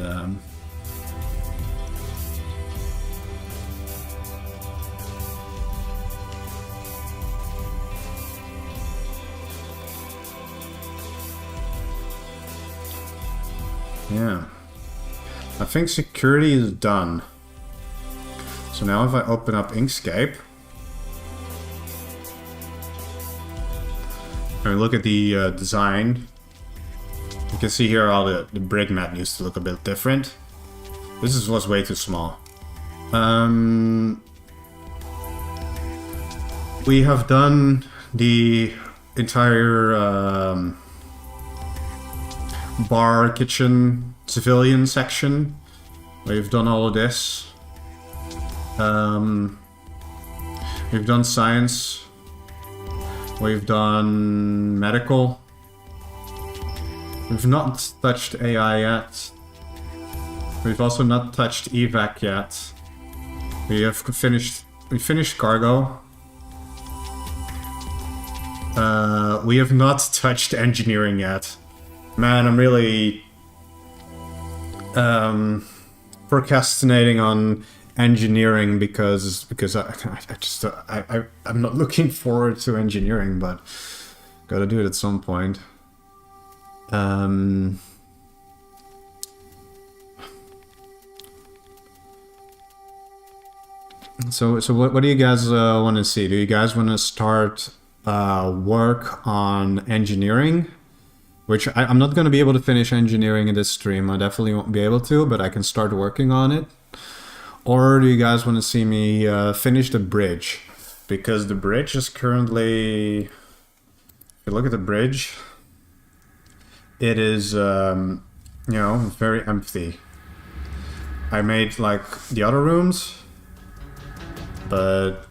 yeah. I think security is done. So now if I open up Inkscape and look at the design, you can see here how the brick map used to look a bit different. This was way too small. We have done the entire bar, kitchen, civilian section. We've done all of this. We've done science. We've done medical. We've not touched AI yet. We've also not touched evac yet. We finished cargo. We have not touched engineering yet. Man, I'm really procrastinating on engineering because I'm not looking forward to engineering, but gotta do it at some point. So what do you guys want to see? Do you guys want to start work on engineering? Which I'm not going to be able to finish engineering in this stream. I definitely won't be able to, but I can start working on it. Or do you guys want to see me finish the bridge? Because the bridge is currently... If you look at the bridge, it is, you know, very empty. I made, like, the other rooms, but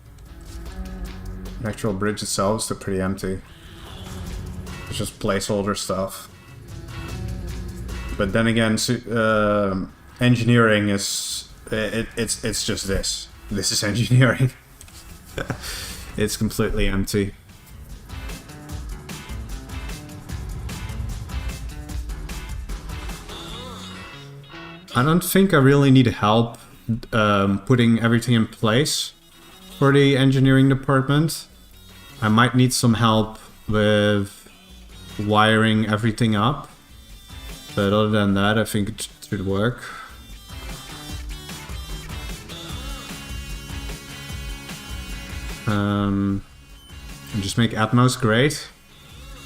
the actual bridge itself is still pretty empty. It's just placeholder stuff. But then again, engineering is... It's just this. This is engineering. It's completely empty. I don't think I really need help putting everything in place for the engineering department. I might need some help with wiring everything up, but other than that, I think it should work. And just make Atmos great.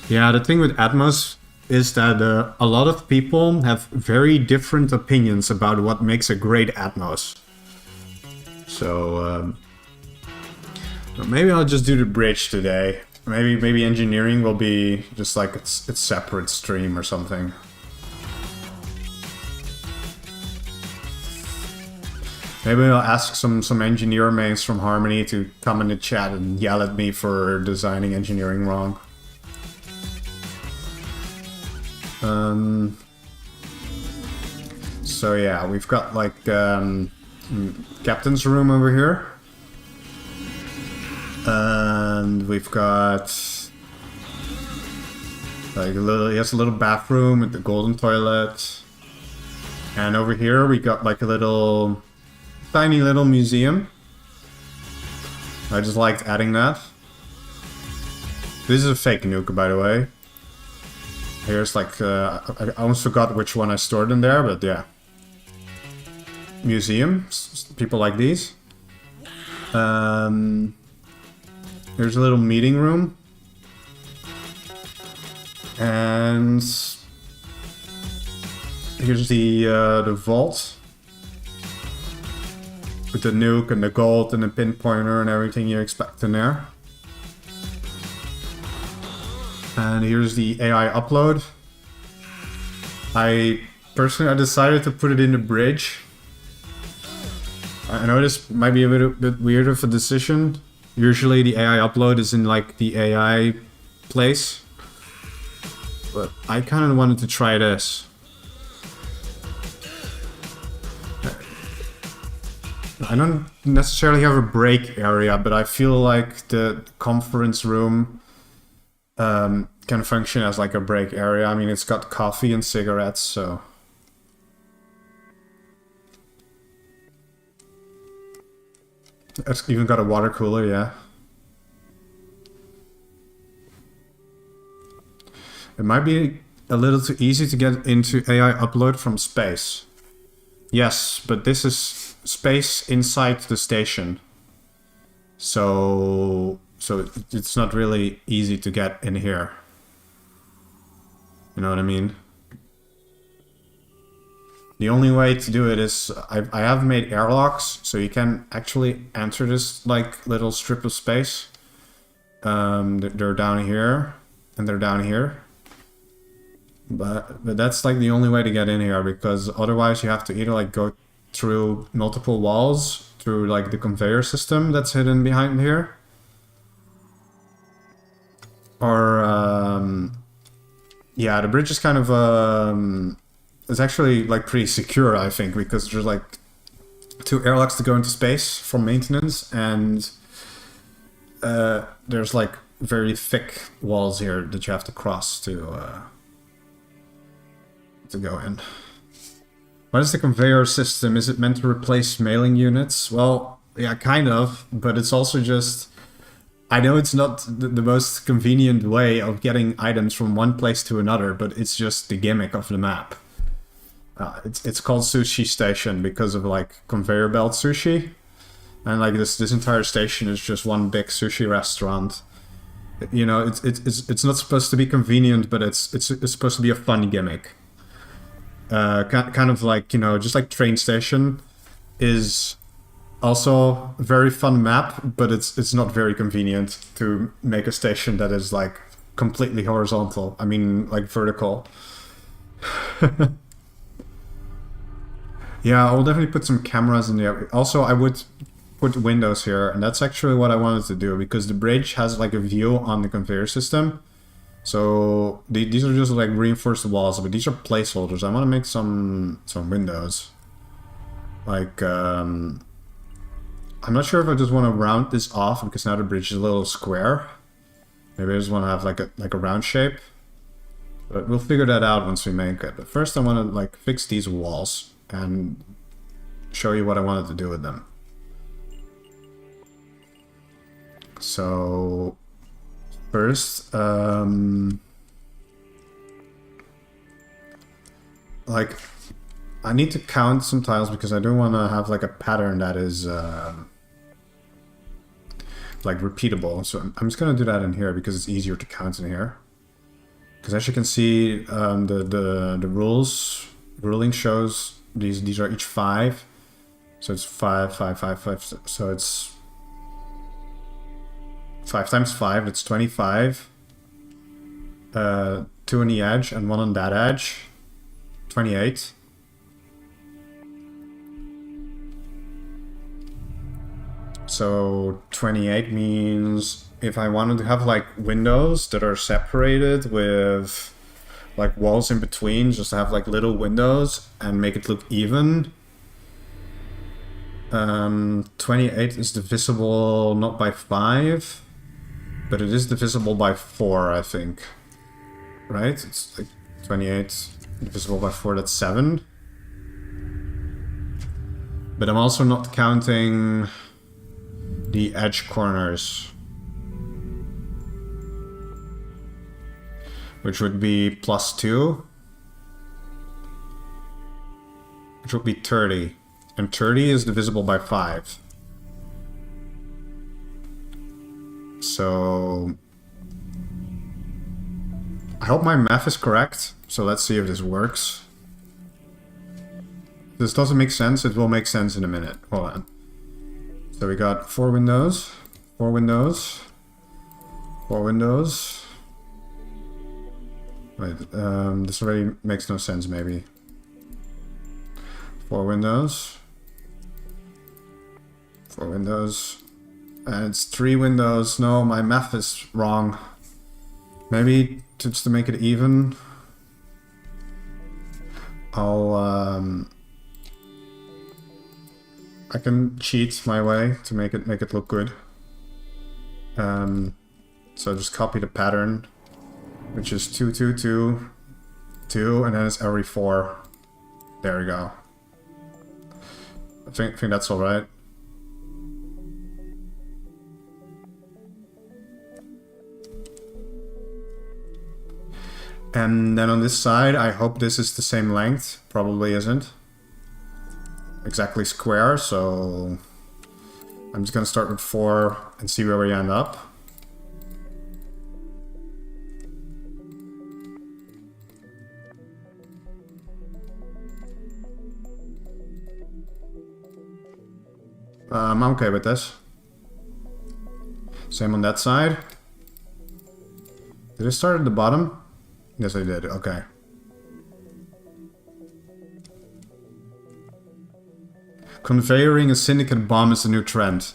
Yeah, the thing with Atmos is that a lot of people have very different opinions about what makes a great Atmos. So maybe I'll just do the bridge today. Maybe engineering will be just like its separate stream or something. Maybe I'll ask some engineer mates from Harmony to come in the chat and yell at me for designing engineering wrong. So yeah, we've got like captain's room over here. And we've got like he has a little bathroom with the golden toilet. And over here we got like a tiny little museum. I just liked adding that. This is a fake nuke, by the way. Here's like, I almost forgot which one I stored in there, but yeah. Museum, people like these. Here's a little meeting room. And here's the vault. with the nuke and the gold and the pinpointer and everything you expect in there. And here's the AI upload. I decided to put it in the bridge. I know this might be a bit weird of a decision. Usually the AI upload is in like the AI place. But I kind of wanted to try this. I don't necessarily have a break area, but I feel like the conference room can function as like a break area. I mean, it's got coffee and cigarettes, so... It's even got a water cooler, yeah. It might be a little too easy to get into AI upload from space. Yes, but this is space inside the station. So it's not really easy to get in here. You know what I mean? The only way to do it is I have made airlocks, so you can actually enter this like little strip of space. They're down here and they're down here. But that's like the only way to get in here, because otherwise you have to either like go through multiple walls through like the conveyor system that's hidden behind here, or yeah, the bridge is kind of it's actually like pretty secure, I think, because there's like 2 airlocks to go into space for maintenance, and there's like very thick walls here that you have to cross to go in. What is the conveyor system? Is it meant to replace mailing units? Well, yeah, kind of, but it's also just... I know it's not the most convenient way of getting items from one place to another, but it's just the gimmick of the map. It's called Sushi Station because of like conveyor belt sushi, and like this entire station is just one big sushi restaurant. You know, it's not supposed to be convenient, but it's supposed to be a fun gimmick. Kind of like, you know, just like train station is also a very fun map, but it's not very convenient to make a station that is like completely horizontal. I mean, like vertical. Yeah, I will definitely put some cameras in there. Also, I would put windows here, and that's actually what I wanted to do, because the bridge has like a view on the conveyor system. So these are just like reinforced walls, but these are placeholders. I want to make some windows. Like, I'm not sure if I just want to round this off, because now the bridge is a little square. Maybe I just want to have like a round shape. But we'll figure that out once we make it. But first I want to like fix these walls and show you what I wanted to do with them. So first, like, I need to count some tiles because I don't want to have like a pattern that is like repeatable. So I'm just gonna do that in here because it's easier to count in here. Because as you can see, the ruling shows these are each 5. So it's 5, 5, 5, 5. So it's 5 times 5, that's 25. 2 on the edge and 1 on that edge. 28. So 28 means if I wanted to have like windows that are separated with like walls in between, just to have like little windows and make it look even. 28 is divisible not by 5, but it is divisible by 4, I think. Right? It's like 28 divisible by 4, that's 7. But I'm also not counting the edge corners, which would be +2, which would be 30. And 30 is divisible by 5. So I hope my math is correct. So let's see if this works. If this doesn't make sense, it will make sense in a minute. Hold on. So we got 4 windows, 4 windows, 4 windows. Wait, this already makes no sense, maybe. 4 windows. 4 windows. And it's 3 windows. No, my math is wrong. Maybe just to make it even, I can cheat my way to make it look good. So just copy the pattern, which is 2, 2, 2, 2, and then it's every 4. There we go. I think that's all right. And then on this side, I hope this is the same length. Probably isn't. Exactly square, so I'm just gonna start with 4 and see where we end up. I'm okay with this. Same on that side. Did I start at the bottom? Yes, I did. Okay. Conveyoring a syndicate bomb is a new trend.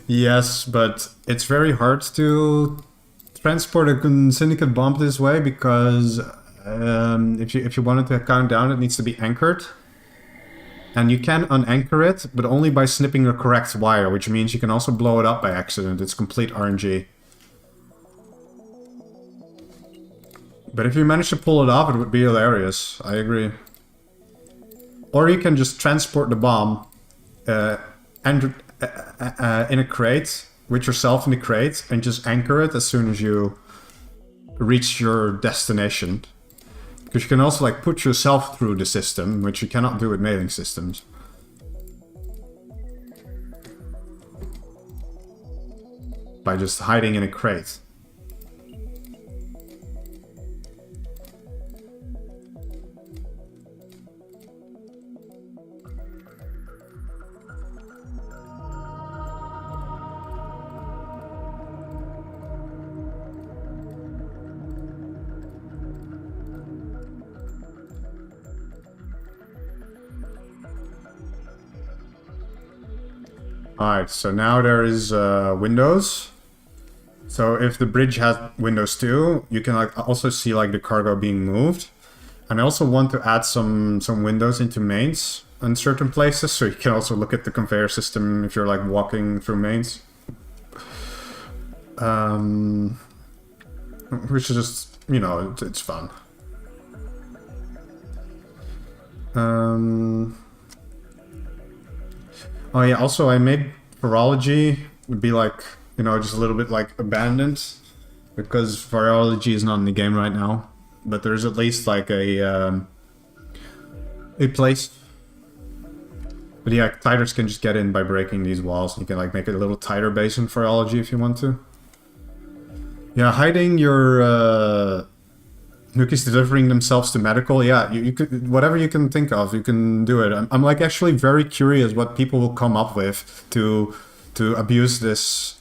Yes, but it's very hard to transport a syndicate bomb this way because if you want it to count down, it needs to be anchored. And you can unanchor it, but only by snipping the correct wire, which means you can also blow it up by accident. It's complete RNG. But if you manage to pull it off, it would be hilarious. I agree. Or you can just transport the bomb in a crate, with yourself in the crate, and just anchor it as soon as you reach your destination. Because you can also like put yourself through the system, which you cannot do with mailing systems. By just hiding in a crate. Alright, so now there is windows. So if the bridge has windows too, you can like also see like the cargo being moved. And I also want to add some windows into mains in certain places, so you can also look at the conveyor system if you're like walking through mains. Which is just, you know, it's fun. Oh yeah, also I made virology would be like, you know, just a little bit like abandoned because virology is not in the game right now, but there's at least like a place. But yeah, titers can just get in by breaking these walls. You can like make it a little tighter base in virology if you want to. Yeah, hiding your Nukies delivering themselves to medical, yeah, you could, whatever you can think of, you can do it. I'm like actually very curious what people will come up with to abuse this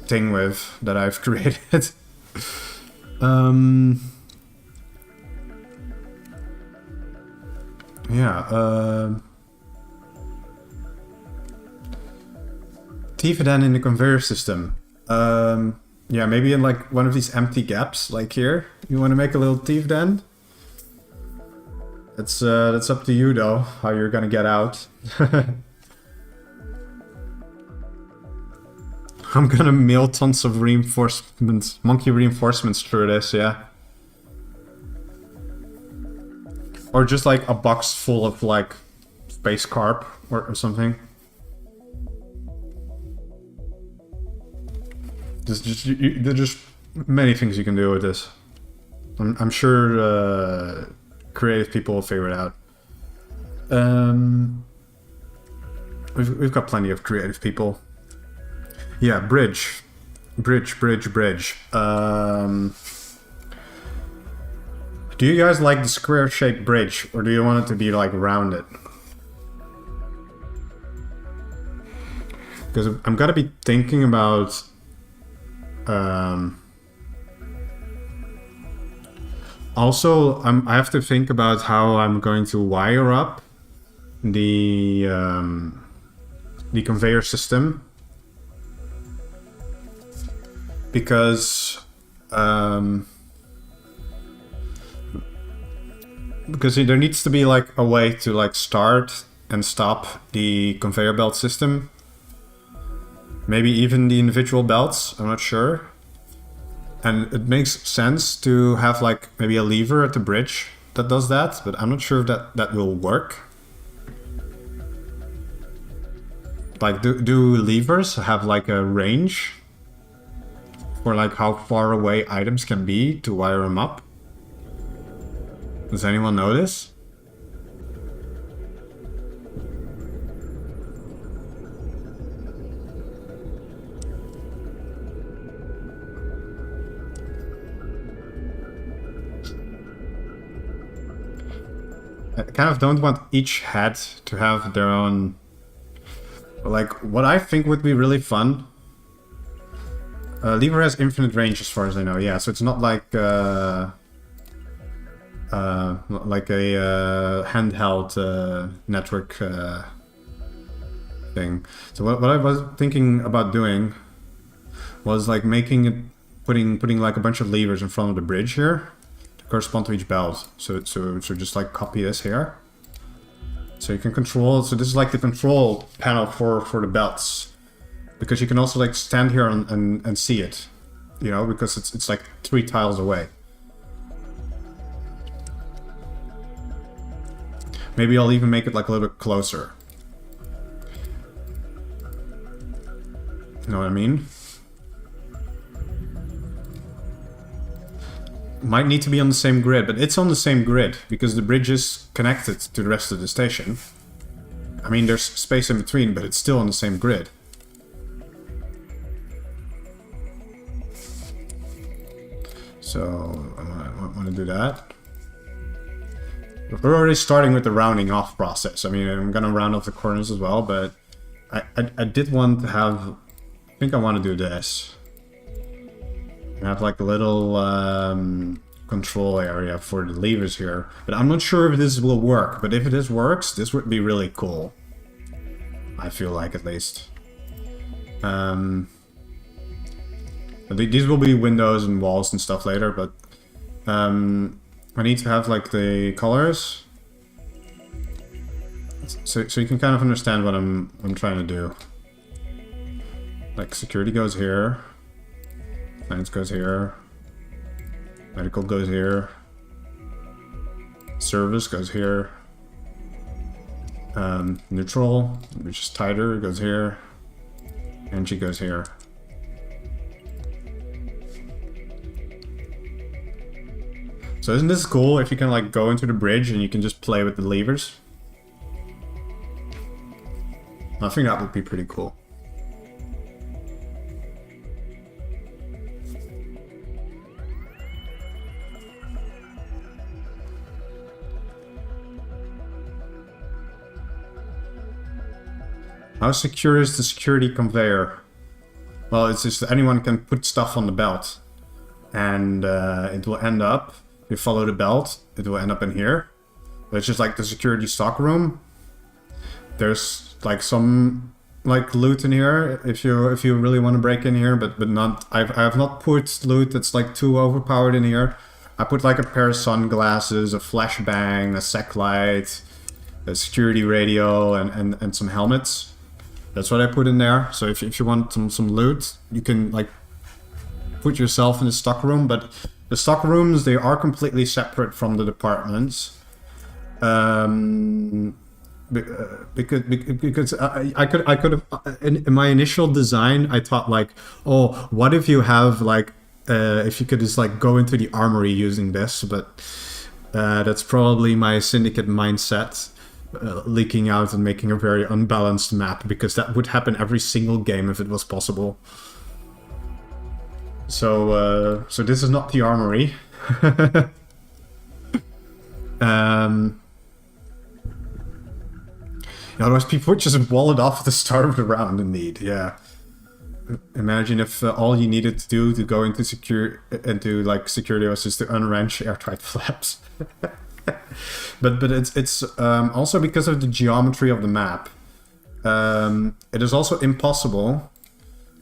thing with that I've created. Yeah. Tifadan in the conveyor system. Yeah, maybe in like one of these empty gaps, like here. You want to make a little teeth den? That's up to you though, how you're gonna get out. I'm gonna mail tons of reinforcements, monkey reinforcements through this, yeah. Or just like a box full of like space carp or something. There's just many things you can do with this. I'm sure creative people will figure it out. We've got plenty of creative people. Yeah, bridge. Do you guys like the square-shaped bridge, or do you want it to be like rounded? Because I'm gonna be thinking about also I have to think about how I'm going to wire up the conveyor system, because there needs to be like a way to like start and stop the conveyor belt system. Maybe even the individual belts, I'm not sure. And it makes sense to have like maybe a lever at the bridge that does that, but I'm not sure if that will work. Like, do levers have like a range for like how far away items can be to wire them up? Does anyone know this? I kind of don't want each head to have their own... Like, what I think would be really fun... lever has infinite range as far as I know, yeah, so it's not like... like a handheld network thing. So what I was thinking about doing was like making it... Putting like a bunch of levers in front of the bridge here. Correspond to each belt. So just like copy this here. So you can control, so this is like the control panel for the belts. Because you can also like stand here and see it. You know, because it's like 3 tiles away. Maybe I'll even make it like a little bit closer. You know what I mean? Might need to be on the same grid, but it's on the same grid because the bridge is connected to the rest of the station. I mean, there's space in between, but it's still on the same grid. So I want to do that. We're already starting with the rounding off process. I mean, I'm gonna round off the corners as well, but I did want to have... I think I want to do this. And have like a little control area for the levers here. But I'm not sure if this will work. But if this works, this would be really cool. I feel like, at least. These will be windows and walls and stuff later, but I need to have like the colors. So you can kind of understand what I'm trying to do. Like security goes here. Science goes here. Medical goes here. Service goes here. Neutral, which is tighter, goes here. Energy goes here. So isn't this cool if you can like go into the bridge and you can just play with the levers? I think that would be pretty cool. How secure is the security conveyor? Well, it's just anyone can put stuff on the belt. And it will end up, if you follow the belt, it will end up in here. But it's just like the security stock room. There's like some like loot in here if you really want to break in here, but not... I have not put loot that's like too overpowered in here. I put like a pair of sunglasses, a flashbang, a sec light, a security radio, and some helmets. That's what I put in there. So if you want some loot, you can like put yourself in the stock room. But the stock rooms, they are completely separate from the departments. Because I could have in my initial design, I thought like, oh, what if you have like if you could just like go into the armory using this, but that's probably my syndicate mindset. Leaking out and making a very unbalanced map, because that would happen every single game if it was possible. So this is not the armory. Otherwise, people would just wall it off at the start of the round. Indeed, yeah. Imagine if all you needed to do to go into security was just to unwrench airtight flaps. but it's also because of the geometry of the map. It is also impossible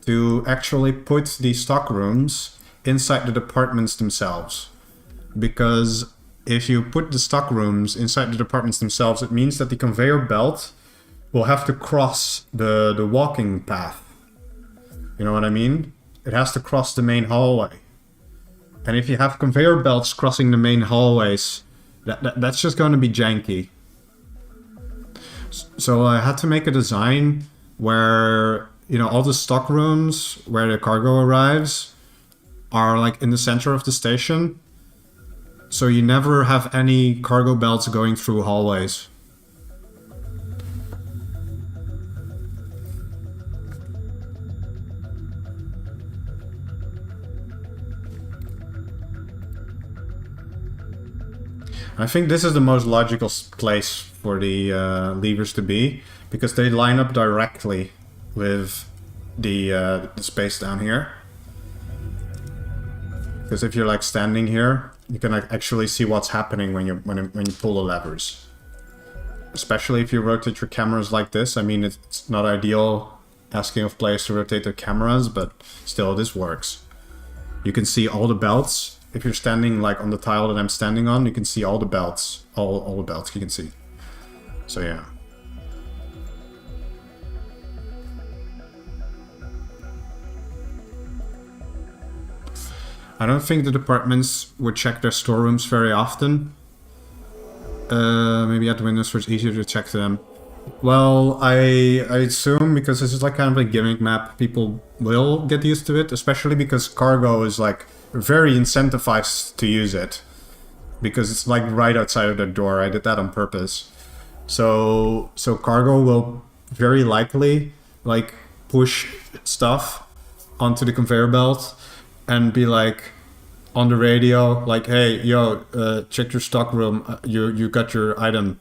to actually put the stock rooms inside the departments themselves, because if you put the stock rooms inside the departments themselves, it means that the conveyor belt will have to cross the walking path. You know what I mean? It has to cross the main hallway. And if you have conveyor belts crossing the main hallways, that's just going to be janky. So I had to make a design where, you know, all the stock rooms where the cargo arrives are like in the center of the station. So you never have any cargo belts going through hallways. I think this is the most logical place for the levers to be, because they line up directly with the space down here. Because if you're like standing here, you can actually see what's happening when you pull the levers. Especially if you rotate your cameras like this. I mean, it's not ideal asking of players to rotate their cameras, but still, this works. You can see all the belts. If you're standing like on the tile that I'm standing on, you can see all the belts. All the belts you can see. So yeah. I don't think the departments would check their storerooms very often. Maybe at the windows where it's easier to check them. Well, I assume because this is like kind of a gimmick map, people will get used to it, especially because cargo is like very incentivized to use it. Because it's like right outside of their door. I did that on purpose. So cargo will very likely like push stuff onto the conveyor belt and be like on the radio, like, hey, yo, check your stock room, you got your item.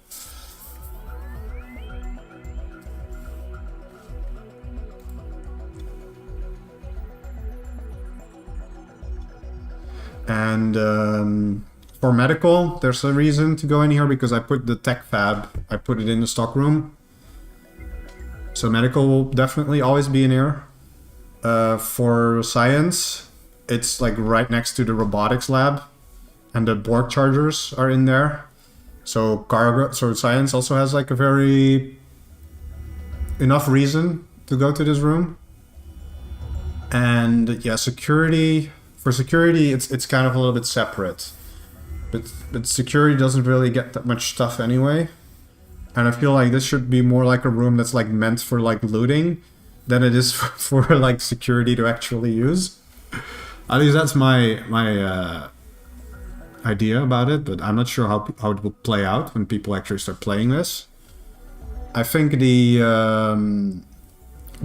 And for medical, there's a reason to go in here because I put the tech fab, I put it in the stock room. So medical will definitely always be in here. For science, it's like right next to the robotics lab, and the Borg chargers are in there. So science also has like a very enough reason to go to this room. And yeah, security. For security, it's kind of a little bit separate, but security doesn't really get that much stuff anyway. And I feel like this should be more like a room that's like meant for like looting than it is for like security to actually use. At least that's my idea about it, but I'm not sure how it will play out when people actually start playing this. I think the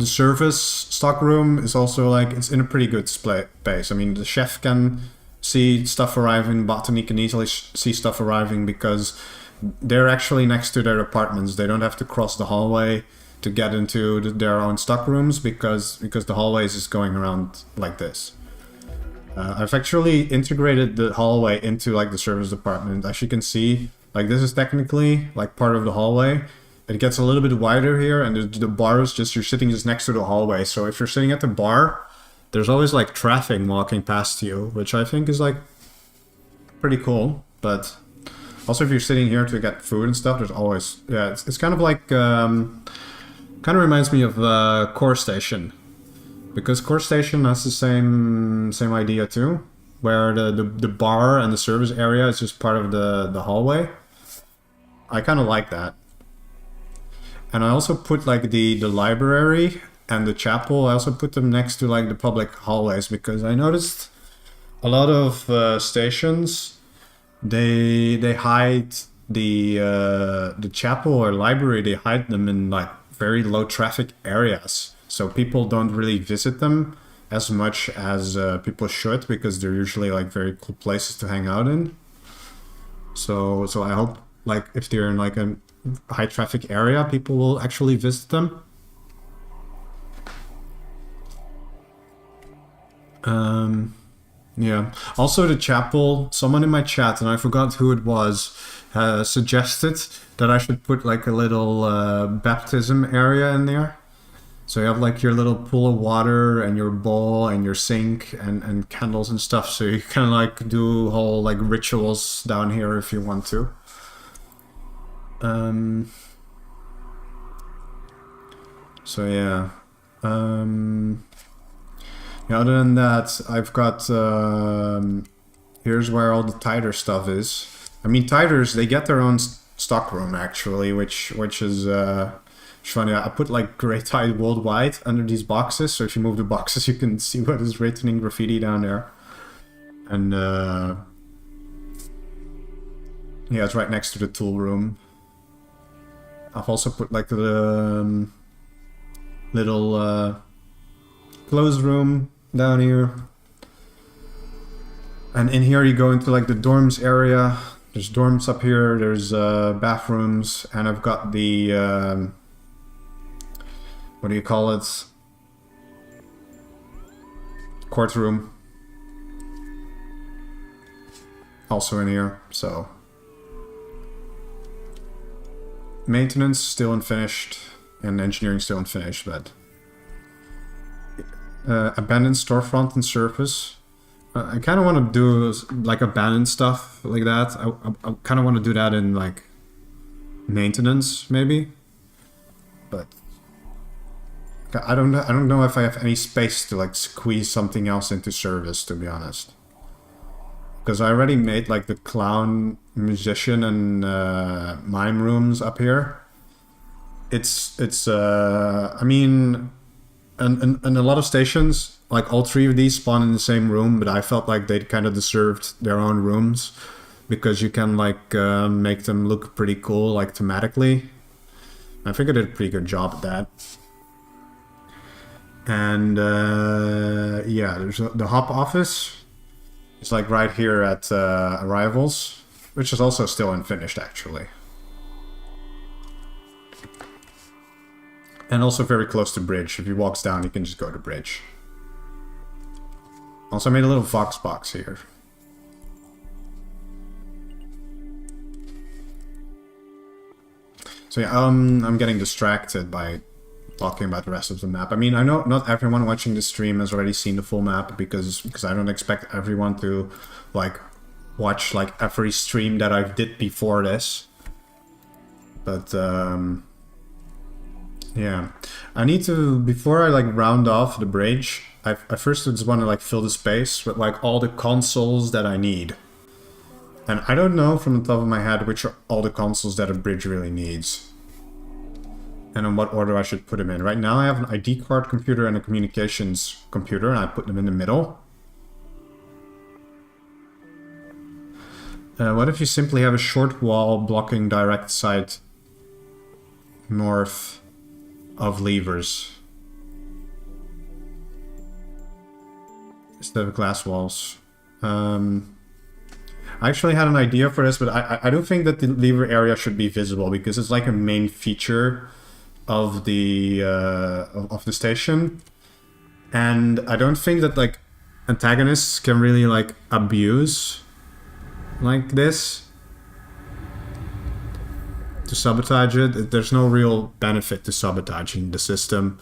service stockroom is also like, it's in a pretty good space. I mean, the chef can see stuff arriving, botany can easily see stuff arriving because they're actually next to their apartments. They don't have to cross the hallway to get into their own stockrooms because the hallways is going around like this. I've actually integrated the hallway into like the service department. As you can see, like this is technically like part of the hallway. It gets a little bit wider here, and the bar is just, you're sitting just next to the hallway. So if you're sitting at the bar, there's always like traffic walking past you, which I think is like pretty cool. But also if you're sitting here to get food and stuff, there's always, yeah, it's kind of like, kind of reminds me of Core Station. Because Core Station has the same idea too, where the bar and the service area is just part of the hallway. I kind of like that. And I also put like the library and the chapel, I also put them next to like the public hallways, because I noticed a lot of stations, they hide the chapel or library, they hide them in like very low traffic areas. So people don't really visit them as much as people should, because they're usually like very cool places to hang out in. So I hope like if they're in like a high traffic area, people will actually visit them. Yeah. Also the chapel, someone in my chat, and I forgot who it was, suggested that I should put like a little baptism area in there. So you have like your little pool of water and your bowl and your sink and candles and stuff. So you can like do whole like rituals down here if you want to. So yeah. Yeah, other than that, I've got, here's where all the titer stuff is. I mean, titers, they get their own stockroom actually, which is funny. I put like Great Tide Worldwide under these boxes, so if you move the boxes, you can see what is written in graffiti down there. And yeah, it's right next to the tool room. I've also put like the little closed room down here, and in here you go into like the dorms area. There's dorms up here, there's bathrooms, and I've got the what do you call it, courtroom also in here. So maintenance still unfinished and engineering still unfinished, but abandoned storefront and surface. I kind of want to do like abandoned stuff like that. I kind of want to do that in like maintenance maybe, but I don't know if I have any space to like squeeze something else into service, to be honest. Because I already made like the clown, musician, and mime rooms up here. It's I mean. And a lot of stations, like all three of these spawn in the same room, but I felt like they kind of deserved their own rooms because you can like make them look pretty cool, like thematically. I think I did a pretty good job at that. And yeah, there's the hop office. It's like right here at Arrivals, which is also still unfinished actually. And also very close to bridge. If he walks down, he can just go to bridge. Also made a little Vox box here. So yeah, I'm getting distracted by talking about the rest of the map. I mean, I know not everyone watching the stream has already seen the full map because I don't expect everyone to like watch like every stream that I did before this. But yeah, I need to, before I like round off the bridge, I first just want to like fill the space with like all the consoles that I need. And I don't know from the top of my head which are all the consoles that a bridge really needs. And in what order I should put them in. Right now I have an ID card computer and a communications computer, and I put them in the middle. What if you simply have a short wall blocking direct sight north of levers instead of glass walls? I actually had an idea for this, but I don't think that the lever area should be visible because it's like a main feature of the station, and I don't think that like antagonists can really like abuse like this to sabotage it. There's no real benefit to sabotaging the system.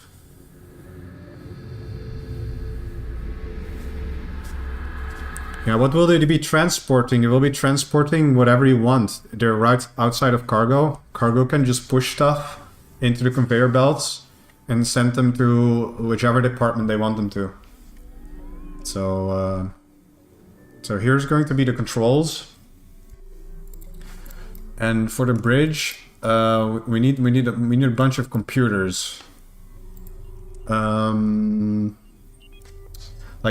Yeah, what will they be transporting? They will be transporting whatever you want. They're right outside of cargo. Cargo can just push stuff into the conveyor belts and send them to whichever department they want them to. So, so here's going to be the controls. And for the bridge, we need a bunch of computers. Like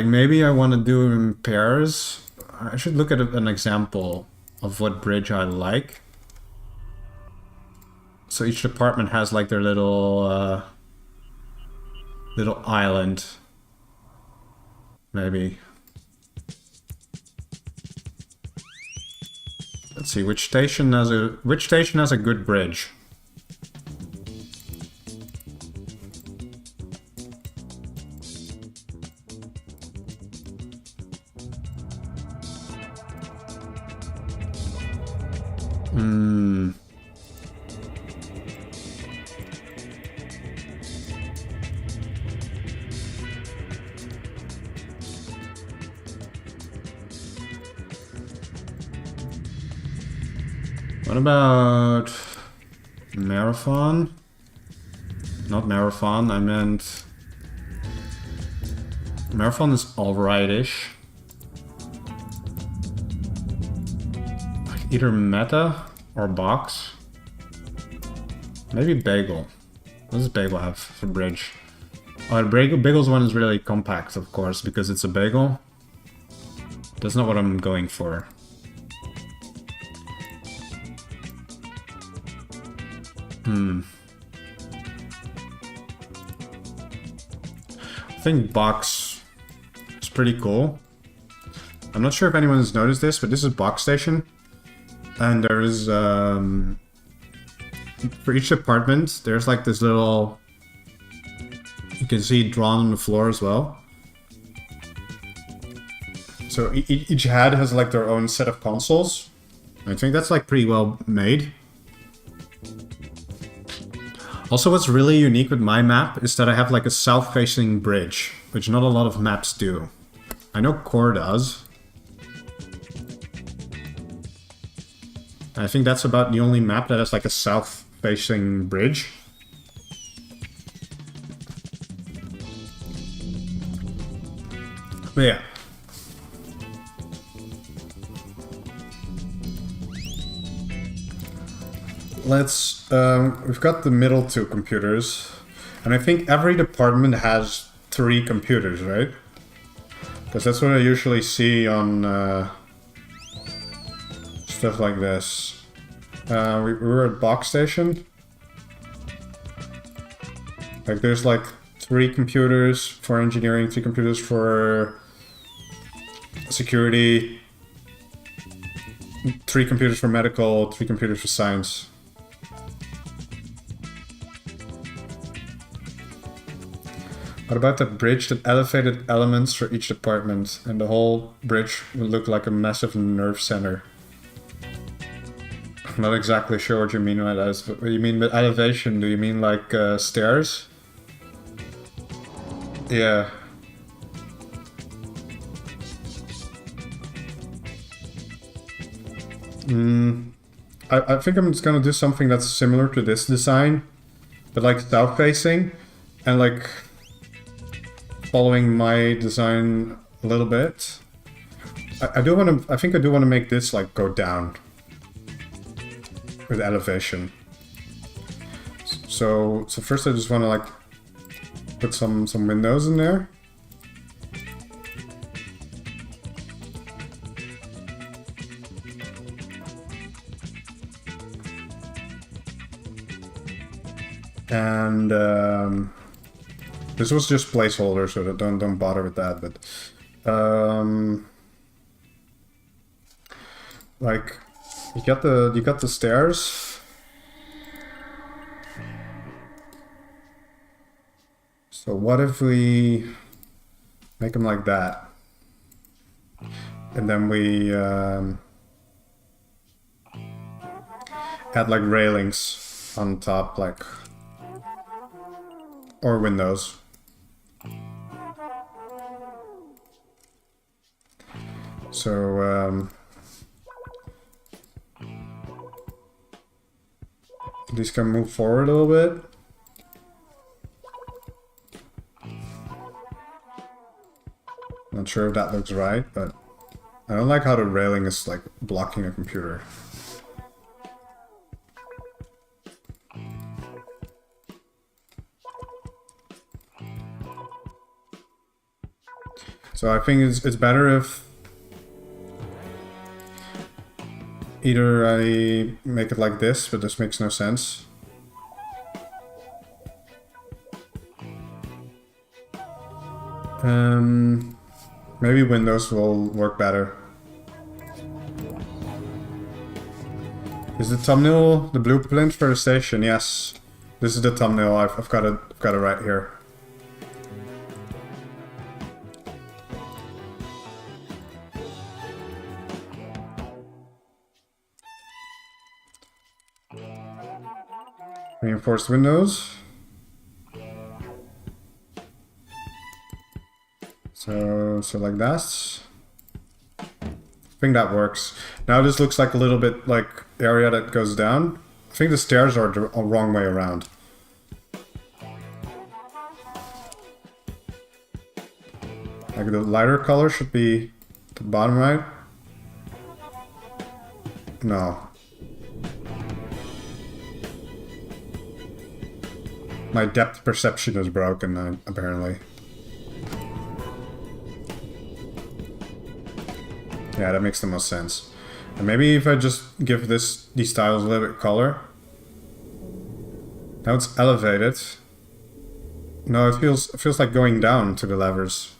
maybe I want to do in pairs. I should look at an example of what bridge I like. So each department has like their little little island. Maybe. Let's see which station has a good bridge. What about marathon? Not marathon, I meant... Marathon is alright-ish. Either meta or box. Maybe bagel. What does bagel have for bridge? Oh, the bagel's one is really compact, of course, because it's a bagel. That's not what I'm going for. I think box is pretty cool. I'm not sure if anyone's noticed this, but this is box station. And there is, for each apartment, there's like this little, you can see it drawn on the floor as well. So each head has like their own set of consoles. I think that's like pretty well made. Also, what's really unique with my map is that I have like a south-facing bridge, which not a lot of maps do. I know Core does. I think that's about the only map that has like a south-facing bridge. But yeah. Let's, we've got the middle two computers, and I think every department has 3 computers, right? Because that's what I usually see on stuff like this. We were at box station. Like there's like 3 computers for engineering, 3 computers for security, 3 computers for medical, 3 computers for science. What about the bridge that elevated elements for each department, and the whole bridge would look like a massive nerve center? I'm not exactly sure what you mean by that. What do you mean with elevation? Do you mean like stairs? Yeah. I think I'm just gonna do something that's similar to this design, but like south facing, and like following my design a little bit. I think I do want to make this like go down with elevation. So first I just want to like put some windows in there. And this was just placeholder, so don't bother with that. But like you got the stairs. So what if we make them like that, and then we add like railings on top, like, or windows. So these can move forward a little bit. Not sure if that looks right, but I don't like how the railing is like blocking a computer. So I think it's better if either I make it like this, but this makes no sense. Maybe windows will work better. Is the thumbnail the blueprint for the station? Yes, this is the thumbnail. I've got it right here. Reinforced windows. So like that. I think that works. Now this looks like a little bit like area that goes down. I think the stairs are the wrong way around. Like the lighter color should be the bottom right. No. My depth perception is broken, apparently. Yeah, that makes the most sense. And maybe if I just give these tiles a little bit color. Now it's elevated. No, it feels like going down to the levers.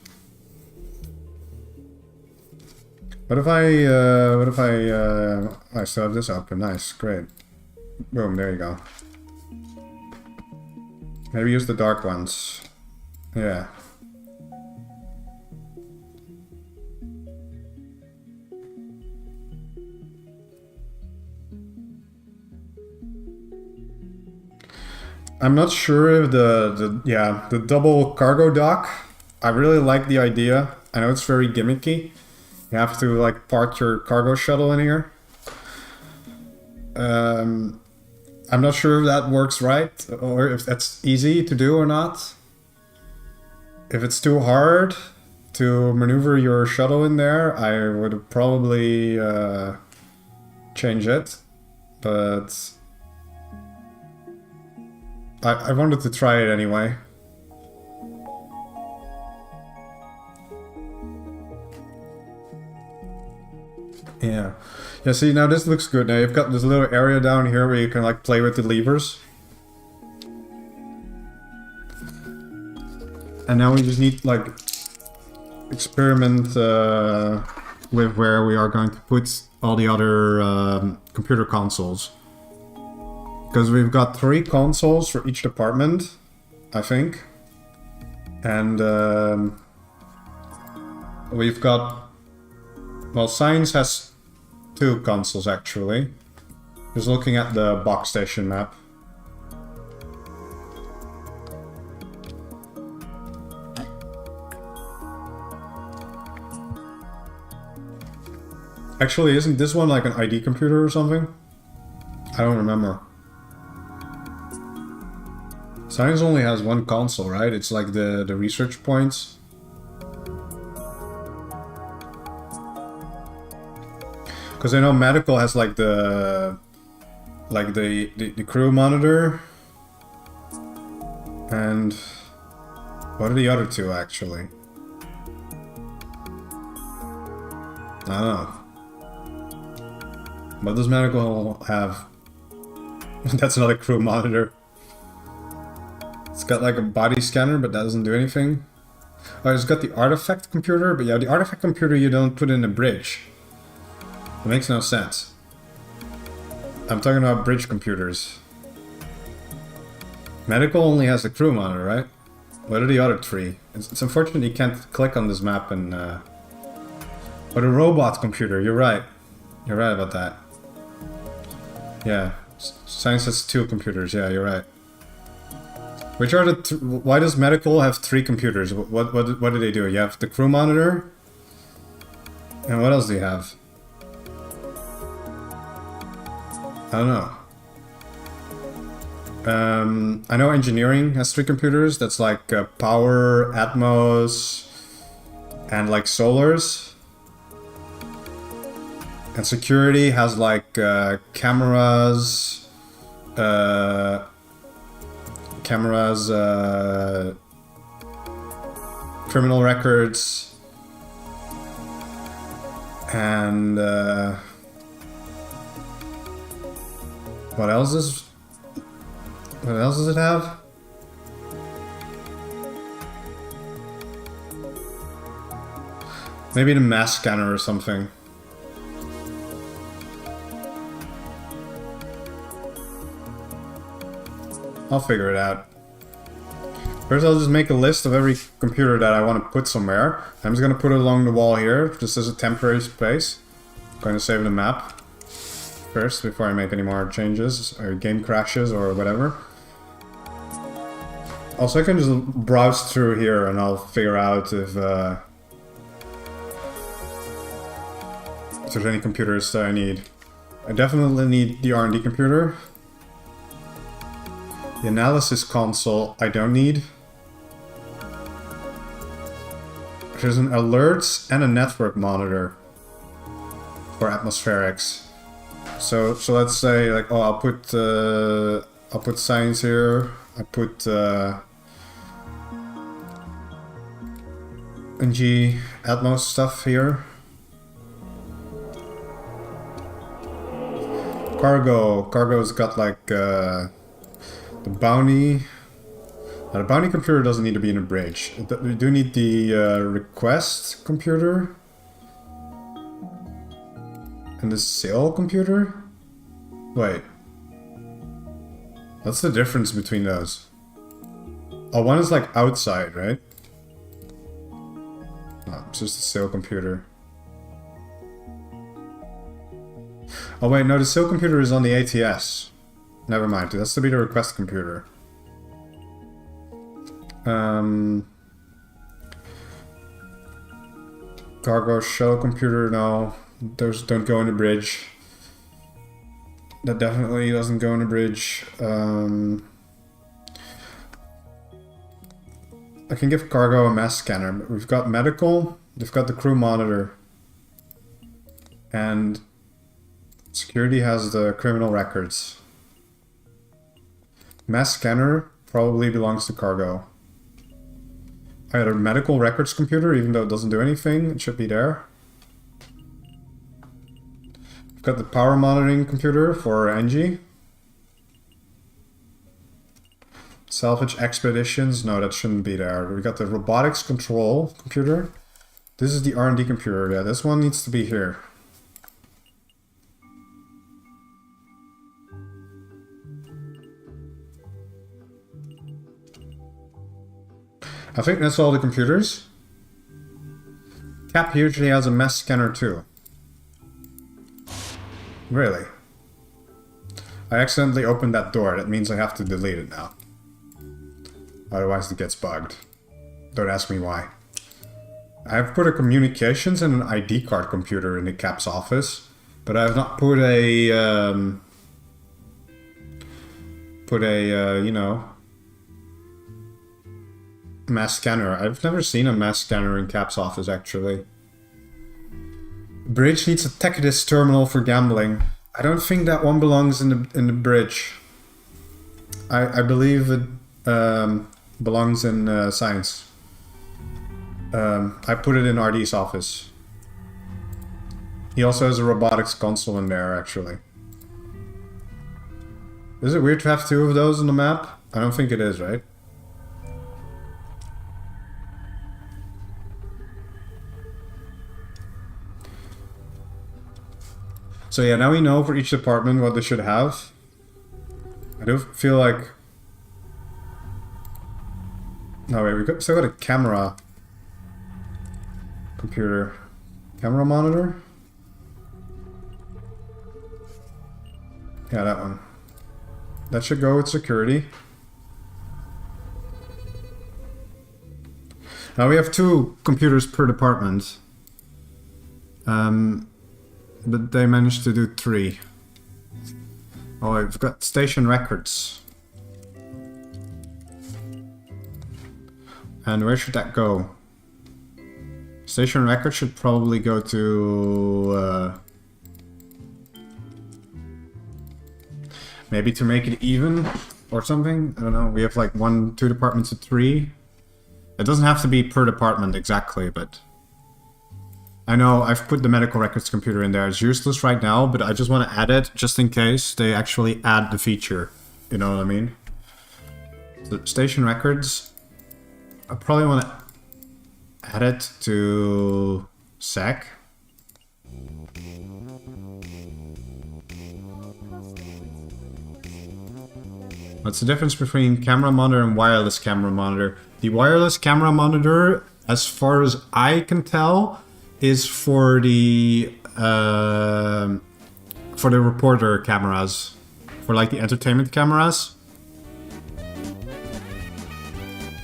What if I still have this open? Nice, great. Boom, there you go. Maybe use the dark ones. Yeah. I'm not sure if the double cargo dock. I really like the idea. I know it's very gimmicky. You have to like park your cargo shuttle in here. I'm not sure if that works right or if that's easy to do or not. If it's too hard to maneuver your shuttle in there, I would probably change it. But I wanted to try it anyway. Yeah. Yeah, see, now this looks good. Now you've got this little area down here where you can like play with the levers. And now we just need like experiment with where we are going to put all the other computer consoles. Because we've got 3 consoles for each department, I think. And we've got... Well, science has 2 consoles, actually. Just looking at the box station map. Actually, isn't this one like an ID computer or something? I don't remember. Science only has 1 console, right? It's like the research points. Because I know medical has like the crew monitor. And what are the other 2 actually? I don't know. What does medical have? That's another crew monitor. It's got like a body scanner, but that doesn't do anything. Oh, it's got the artifact computer, but yeah, the artifact computer you don't put in a bridge. It makes no sense. I'm talking about bridge computers. Medical only has the crew monitor, right? What are the other 3? It's unfortunate you can't click on this map and... Or the robot computer, you're right. You're right about that. Yeah, science has 2 computers, yeah, you're right. Which are the... Why does medical have 3 computers? What do they do? You have the crew monitor? And what else do you have? I don't know. I know engineering has 3 computers. That's like power, Atmos, and like solars. And security has like cameras, criminal records, and what else does it have? Maybe the mass scanner or something. I'll figure it out. First I'll just make a list of every computer that I want to put somewhere. I'm just going to put it along the wall here, just as a temporary space. I'm going to save the map first before I make any more changes, or game crashes, or whatever. Also, I can just browse through here and I'll figure out if there's any computers that I need. I definitely need the R&D computer. The analysis console I don't need. There's an alerts and a network monitor for atmospherics. So let's say like, oh, I'll put science here. I put NG Atmos stuff here. Cargo's got like the bounty. Now, the bounty computer doesn't need to be in a bridge. We do need the request computer and the sale computer. Wait, what's the difference between those? Oh, one is like outside, right? Oh, it's just the sale computer. Oh wait, no, the sale computer is on the ATS. Never mind, it has to be the request computer. Cargo shuttle computer, no. Those don't go in the bridge. That definitely doesn't go in the bridge. I can give cargo a mass scanner, but we've got medical, we've got the crew monitor, and security has the criminal records. Mass scanner probably belongs to cargo. I had a medical records computer, even though it doesn't do anything, it should be there. We've got the power monitoring computer for NG. Salvage expeditions, no, that shouldn't be there. We got the robotics control computer. This is the R&D computer, yeah, this one needs to be here. I think that's all the computers. Cap usually has a mass scanner too. Really? I accidentally opened that door, that means I have to delete it now. Otherwise it gets bugged. Don't ask me why. I have put a communications and an ID card computer in the Cap's office, but I have not put a, you know, mass scanner. I've never seen a mass scanner in Cap's office, actually. Bridge needs a Techidus terminal for gambling. I don't think that one belongs in the bridge. I believe it belongs in science. I put it in RD's office. He also has a robotics console in there, actually. Is it weird to have two of those on the map? I don't think it is, right? So yeah, now we know for each department what they should have. I do feel like... No wait, we still got a camera computer. Camera monitor? Yeah, that one. That should go with security. Now we have 2 computers per department. But they managed to do 3. Oh, I've got station records. And where should that go? Station records should probably go to... maybe to make it even or something? I don't know. We have like 1, 2 departments of 3. It doesn't have to be per department exactly, but... I know I've put the medical records computer in there. It's useless right now, but I just want to add it just in case they actually add the feature. You know what I mean? So station records, I probably want to add it to SEC. What's the difference between camera monitor and wireless camera monitor? The wireless camera monitor, as far as I can tell, is for the reporter cameras, for like the entertainment cameras.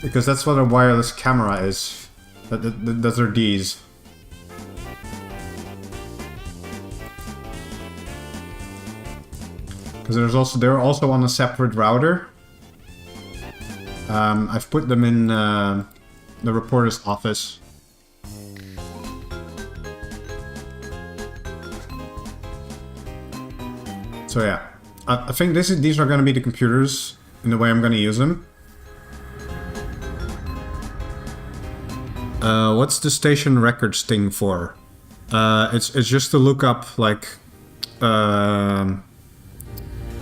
Because that's what a wireless camera is. Those are these. Because they're also on a separate router. I've put them in the reporter's office. So yeah, I think these are going to be the computers in the way I'm going to use them. What's the station records thing for? It's just to look up like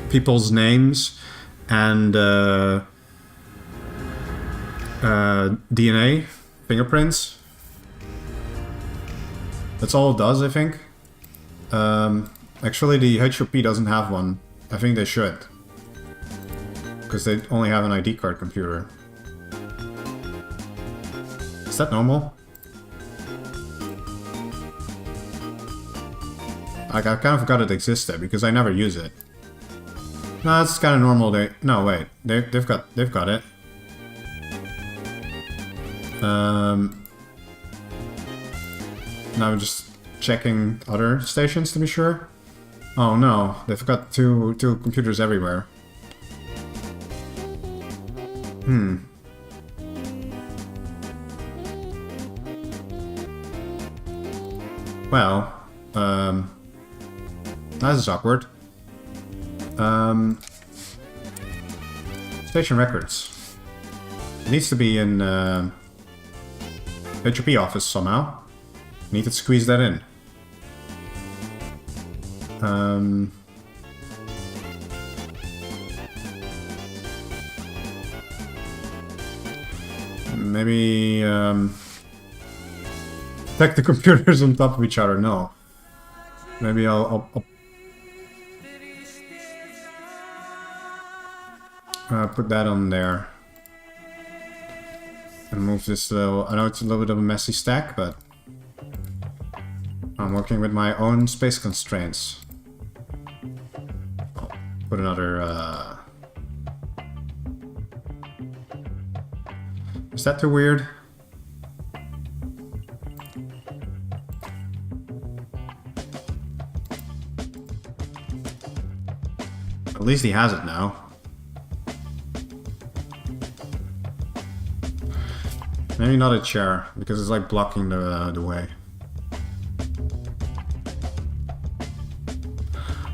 people's names and DNA, fingerprints. That's all it does, I think. Actually, the HOP doesn't have one. I think they should. Because they only have an ID card computer. Is that normal? I kind of forgot it existed because I never use it. No, it's kind of normal. No, wait. They've got it. Now I'm just checking other stations to be sure. Oh no, they've got two computers everywhere. Well, this is awkward. Station records. It needs to be in HOP office somehow. Need to squeeze that in. Maybe stack the computers on top of each other. No. Maybe I'll put that on there. And move this little... I know it's a little bit of a messy stack, but I'm working with my own space constraints. I'll put another... Is that too weird? At least he has it now. Maybe not a chair, because it's like blocking the way.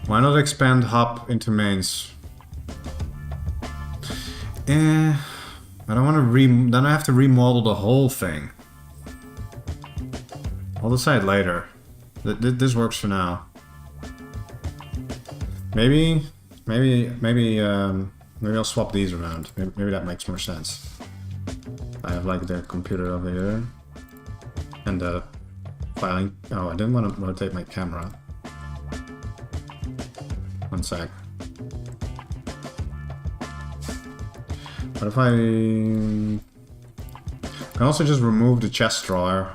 Why not expand hop into mains? I don't want to then I have to remodel the whole thing. I'll decide later. This works for now. Maybe I'll swap these around. Maybe that makes more sense. I have like the computer over here. And the filing. Oh, I didn't want to rotate my camera. One sec. What if I can also just remove the chest drawer?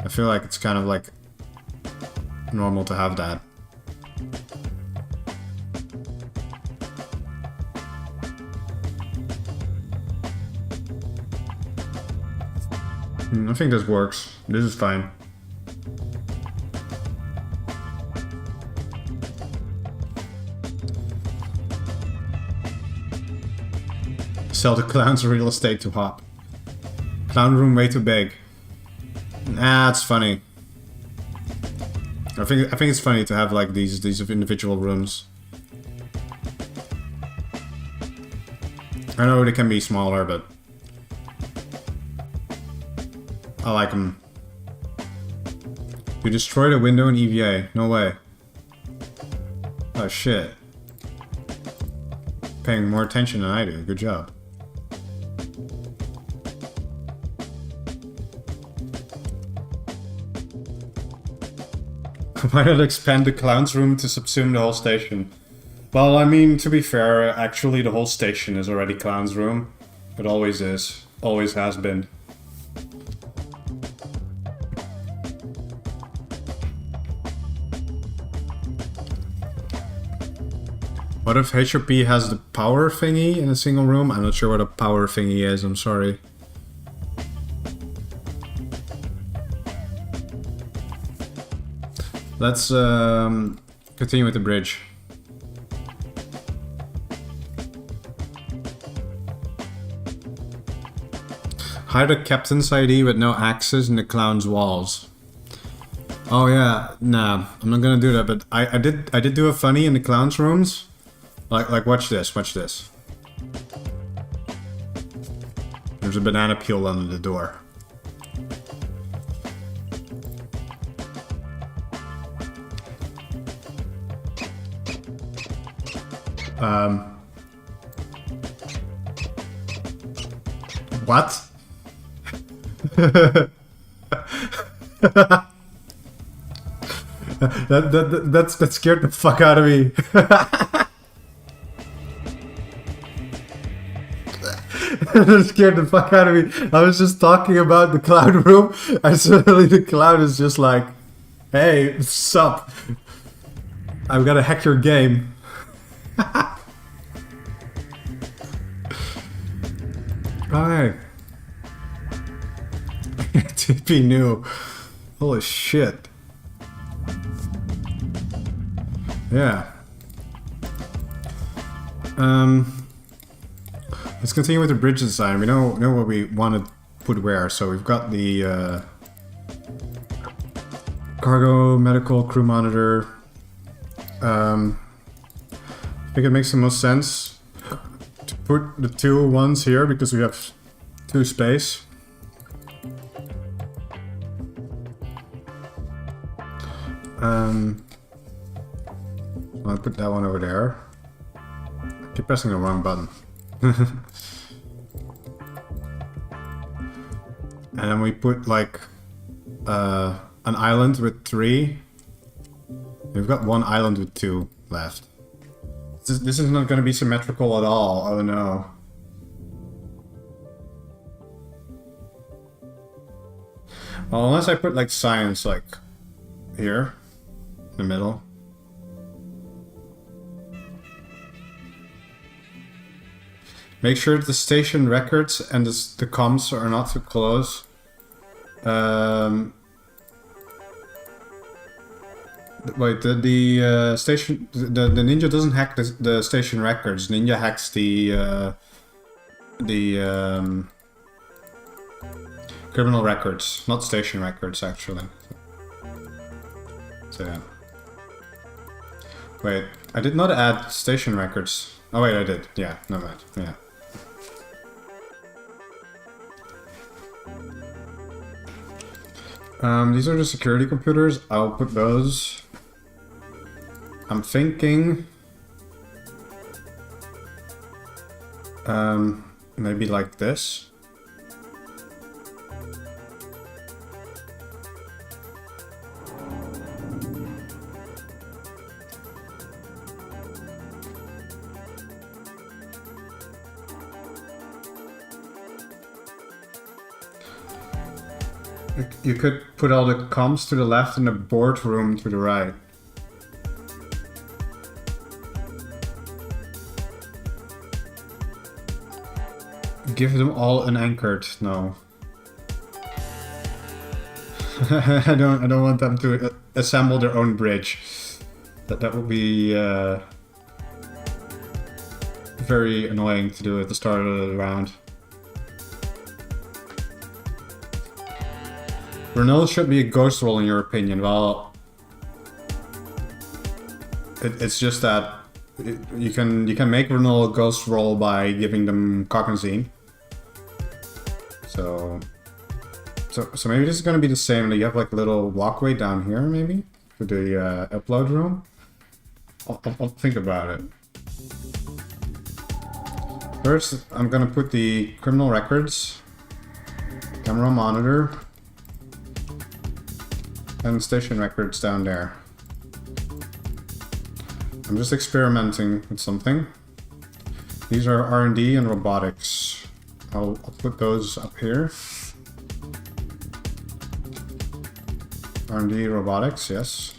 I feel like it's kind of like normal to have that. I think this works. This is fine. Sell the clown's real estate to Hop. Clown room way too big. Nah, it's funny. I think it's funny to have like these individual rooms. I know they can be smaller, but I like them. You destroyed a window in EVA. No way. Oh shit. Paying more attention than I do. Good job. Why not expand the clown's room to subsume the whole station? Well, I mean, to be fair, actually the whole station is already clown's room. It always is. Always has been. What if HOP has the power thingy in a single room? I'm not sure what a power thingy is, I'm sorry. Let's continue with the bridge. Hide a captain's ID with no access in the clown's walls. Oh yeah, nah, I'm not gonna do that. But I did do a funny in the clown's rooms. Like watch this, watch this. There's a banana peel under the door. What? that scared the fuck out of me. That scared the fuck out of me. I was just talking about the clown room, and suddenly the clown is just like, "Hey, sup? I've got to hack your game." Alright. TP new. Holy shit. Yeah. Let's continue with the bridge design. We know what we want to put where. So we've got the cargo, medical, crew monitor. I think it makes the most sense to put the two ones here because we have two space. I'll put that one over there. I keep pressing the wrong button. And then we put like an island with 3. We've got one island with 2 left. This is not going to be symmetrical at all. Oh no. Well, unless I put like science like here in the middle. Make sure the station records and the comms are not too close. Wait, the station, the ninja doesn't hack the station records. Ninja hacks the criminal records, not station records actually. So yeah. Wait, I did not add station records. Oh wait, I did. Yeah, no bad. Yeah. These are the security computers. I'll put those. I'm thinking maybe like this. You could put all the comms to the left and the boardroom to the right. Give them all an anchored. No. I don't want them to assemble their own bridge. That would be very annoying to do at the start of the round. Renault should be a ghost roll in your opinion. Well, it's just that you can make Renault a ghost roll by giving them cognizine. So maybe this is gonna be the same. You have like a little walkway down here, maybe for the upload room. I'll think about it. First, I'm gonna put the criminal records, camera monitor, and station records down there. I'm just experimenting with something. These are R&D and robotics. I'll put those up here. R&D robotics, yes.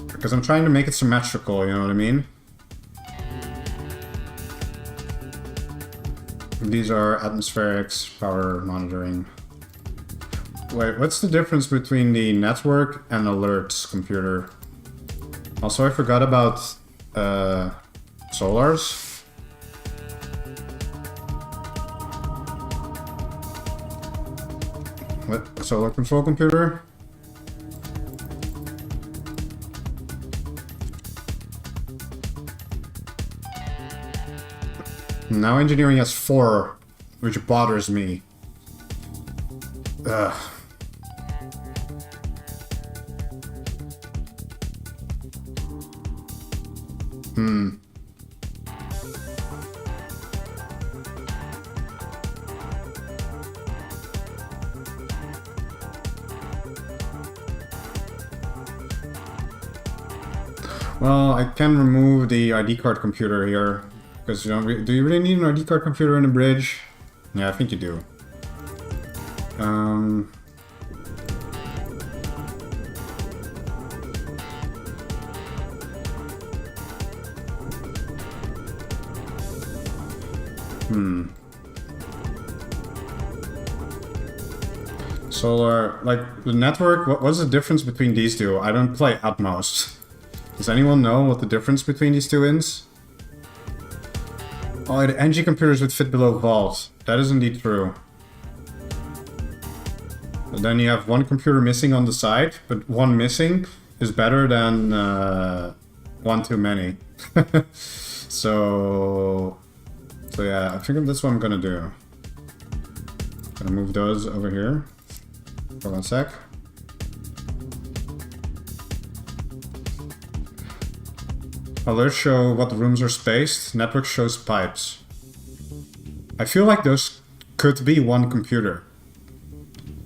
Because I'm trying to make it symmetrical, you know what I mean? These are atmospherics, power monitoring. Wait, what's the difference between the network and alerts computer? Also, I forgot about solars. What? Solar control computer? Now engineering has 4, which bothers me. Ugh. Well, I can remove the ID card computer here. Because, you know, do you really need an ID card computer in a bridge? Yeah, I think you do. Solar, like, the network, what's the difference between these two? I don't play Atmos. Does anyone know what the difference between these two is? Oh, the NG computers would fit below vault. That is indeed true. But then you have one computer missing on the side, but one missing is better than one too many. So yeah, I think that's what I'm gonna do. Gonna move those over here. For 1 sec. Alerts show what rooms are spaced. Network shows pipes. I feel like those could be one computer.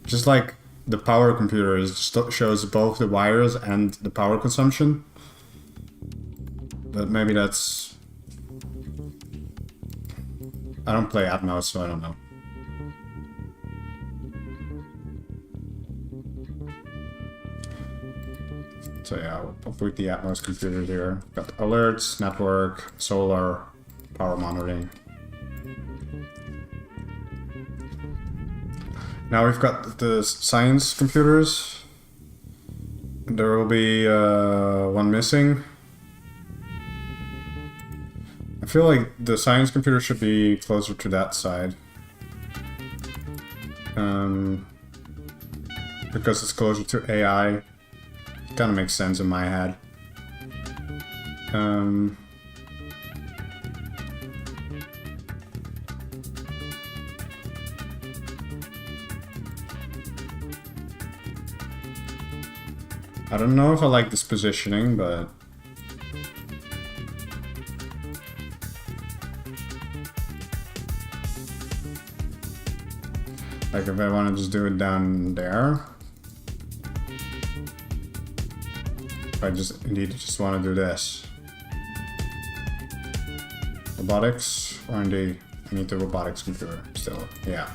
Just like the power computer shows both the wires and the power consumption. But maybe that's... I don't play Atmos, so I don't know. So yeah, we'll put the Atmos computer here. Got alerts, network, solar, power monitoring. Now we've got the science computers. There will be one missing. I feel like the science computer should be closer to that side. Because it's closer to AI. Kind of makes sense in my head. I don't know if I like this positioning, but... like if I want to just do it down there. I just indeed just want to do this. Robotics, R&D. I need the robotics computer still. Yeah.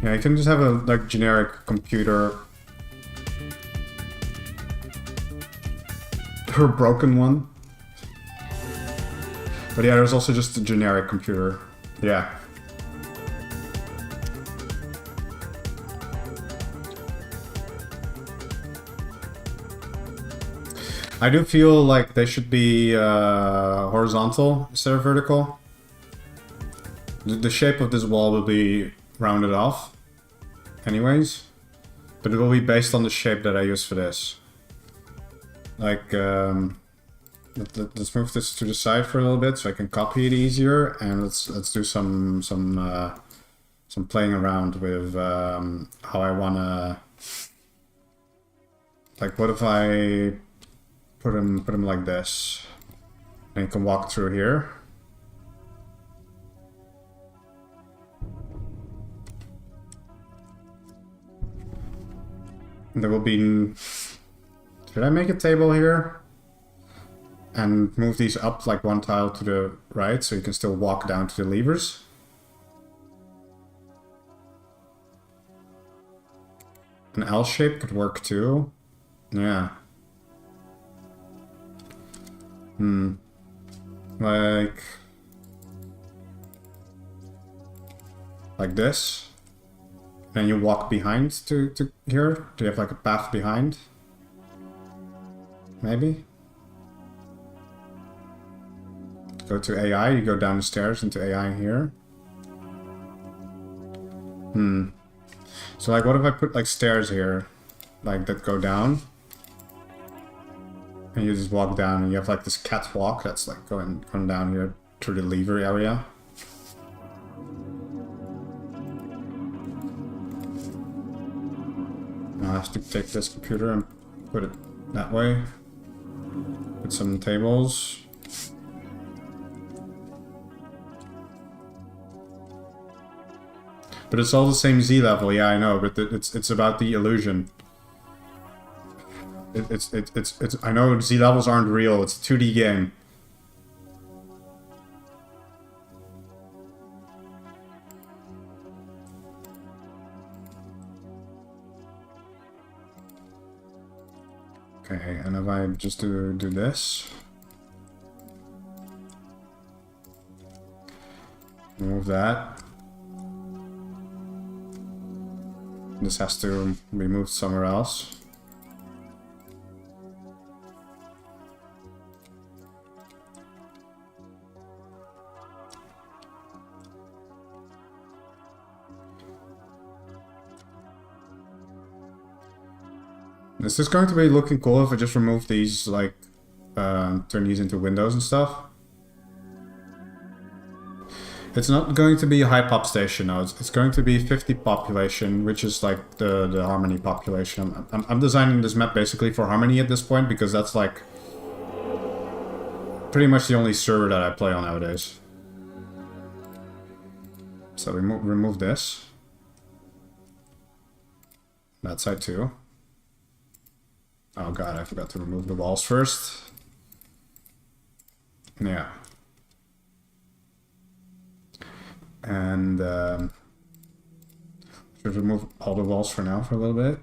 Yeah, you can just have a like generic computer. Or a broken one. But yeah, there's also just a generic computer. Yeah. I do feel like they should be horizontal instead of vertical. The shape of this wall will be rounded off anyways, but it will be based on the shape that I use for this. Like, let's move this to the side for a little bit so I can copy it easier, and let's do some playing around with how I wanna. Like, what if I put him like this, and you can walk through here. And there will be. Should I make a table here? And move these up like one tile to the right so you can still walk down to the levers. An L shape could work too. Yeah. Like this. Then you walk behind to here. Do you have like a path behind? Maybe? Go to AI, you go down the stairs into AI here. So like what if I put like stairs here? Like that go down? And you just walk down and you have like this catwalk that's like going down here through the lever area. I have to take this computer and put it that way. Put some tables. But it's all the same Z level, yeah, I know, but it's about the illusion. I know Z levels aren't real, it's a 2D game. Okay, and if I just do this. Remove that. This has to be moved somewhere else. Is this going to be looking cool if I just remove these, like, turn these into windows and stuff? It's not going to be a high pop station, no. It's going to be 50 population, which is like the Harmony population. I'm designing this map basically for Harmony at this point, because that's like pretty much the only server that I play on nowadays. So remove this. That side too. Oh god, I forgot to remove the walls first. Yeah. And should remove all the walls for now for a little bit.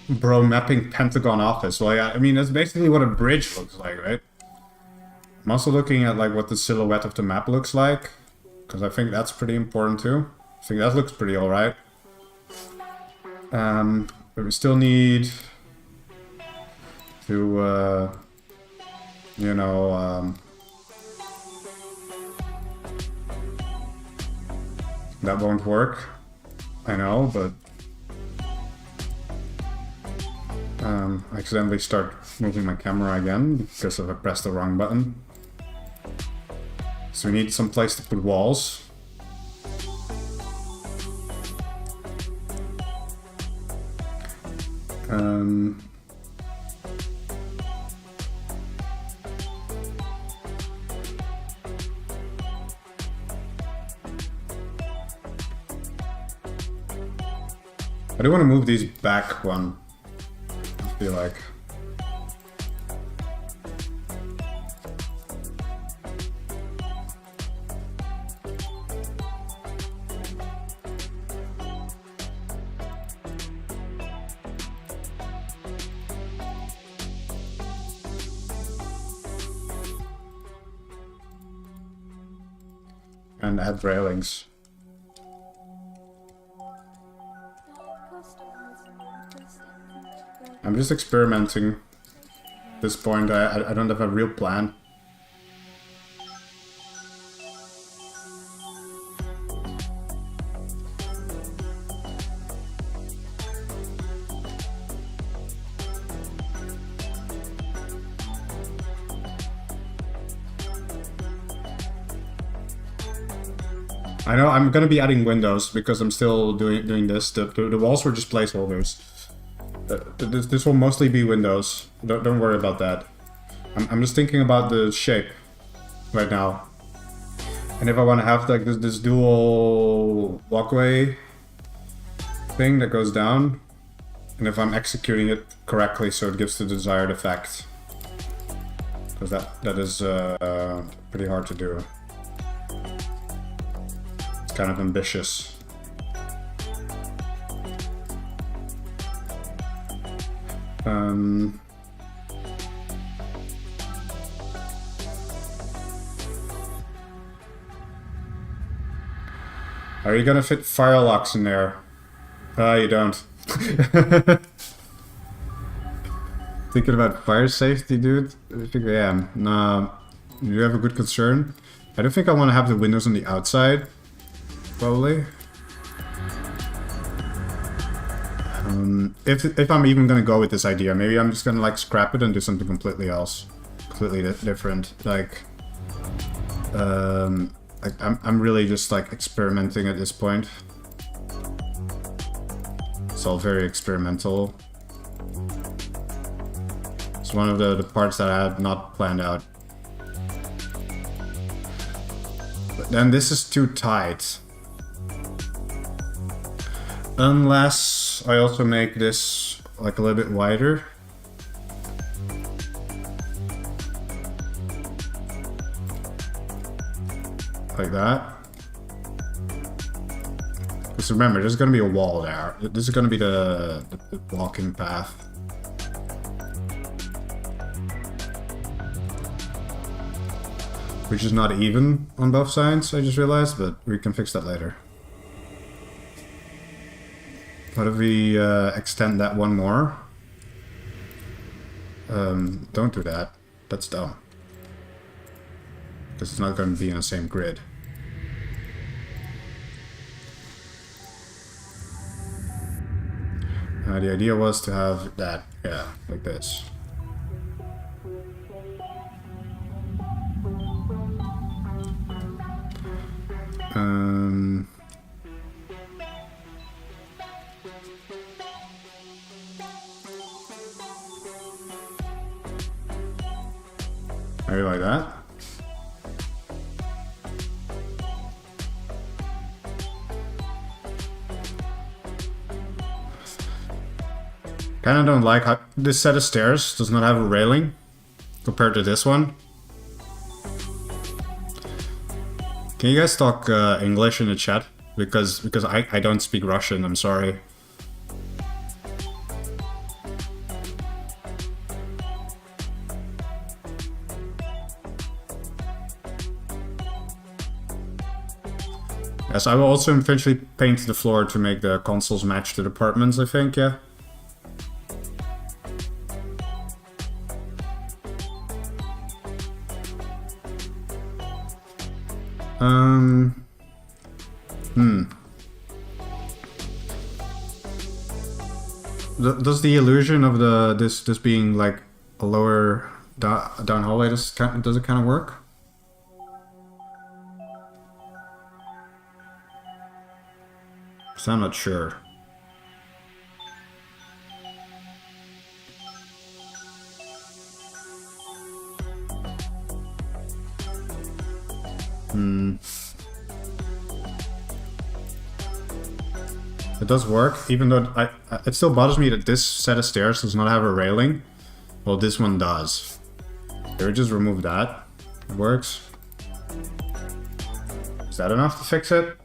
Bro, mapping Pentagon office. Well, yeah, I mean, that's basically what a bridge looks like, right? I'm also looking at like what the silhouette of the map looks like, because I think that's pretty important too. I think that looks pretty alright. But we still need to, you know, that won't work. I know, but I accidentally start moving my camera again because I pressed the wrong button. So we need some place to put walls. I do want to move these back one, I feel like. And add railings. I'm just experimenting at this point. I don't have a real plan. I know I'm gonna be adding windows because I'm still doing this. The walls were just placeholders. This will mostly be windows. Don't worry about that. I'm just thinking about the shape right now. And if I want to have like this dual walkway thing that goes down, and if I'm executing it correctly so it gives the desired effect. Because that is pretty hard to do. It's kind of ambitious. Are you gonna fit fire locks in there? You don't. Thinking about fire safety, dude? I think I am. Nah, you have a good concern. I don't think I want to have the windows on the outside. Probably. If I'm even gonna go with this idea, maybe I'm just gonna like scrap it and do something completely else, completely different. Like, I'm really just like experimenting at this point. It's all very experimental. It's one of the parts that I had not planned out. But then this is too tight. Unless I also make this like a little bit wider. Like that. Because remember, there's going to be a wall there. This is going to be the walking path. Which is not even on both sides, I just realized, but we can fix that later. What if we extend that one more? Don't do that. That's dumb. Because it's not going to be in the same grid. The idea was to have that, yeah, like this. Maybe like that. Kinda don't like how this set of stairs does not have a railing compared to this one. Can you guys talk English in the chat? Because I don't speak Russian, I'm sorry. Yes, I will also eventually paint the floor to make the consoles match the apartments, I think, yeah. Does the illusion of this being like a lower down hallway does it kind of work? So I'm not sure. It does work, even though it still bothers me that this set of stairs does not have a railing. Well, this one does. Can we just remove that? It works. Is that enough to fix it?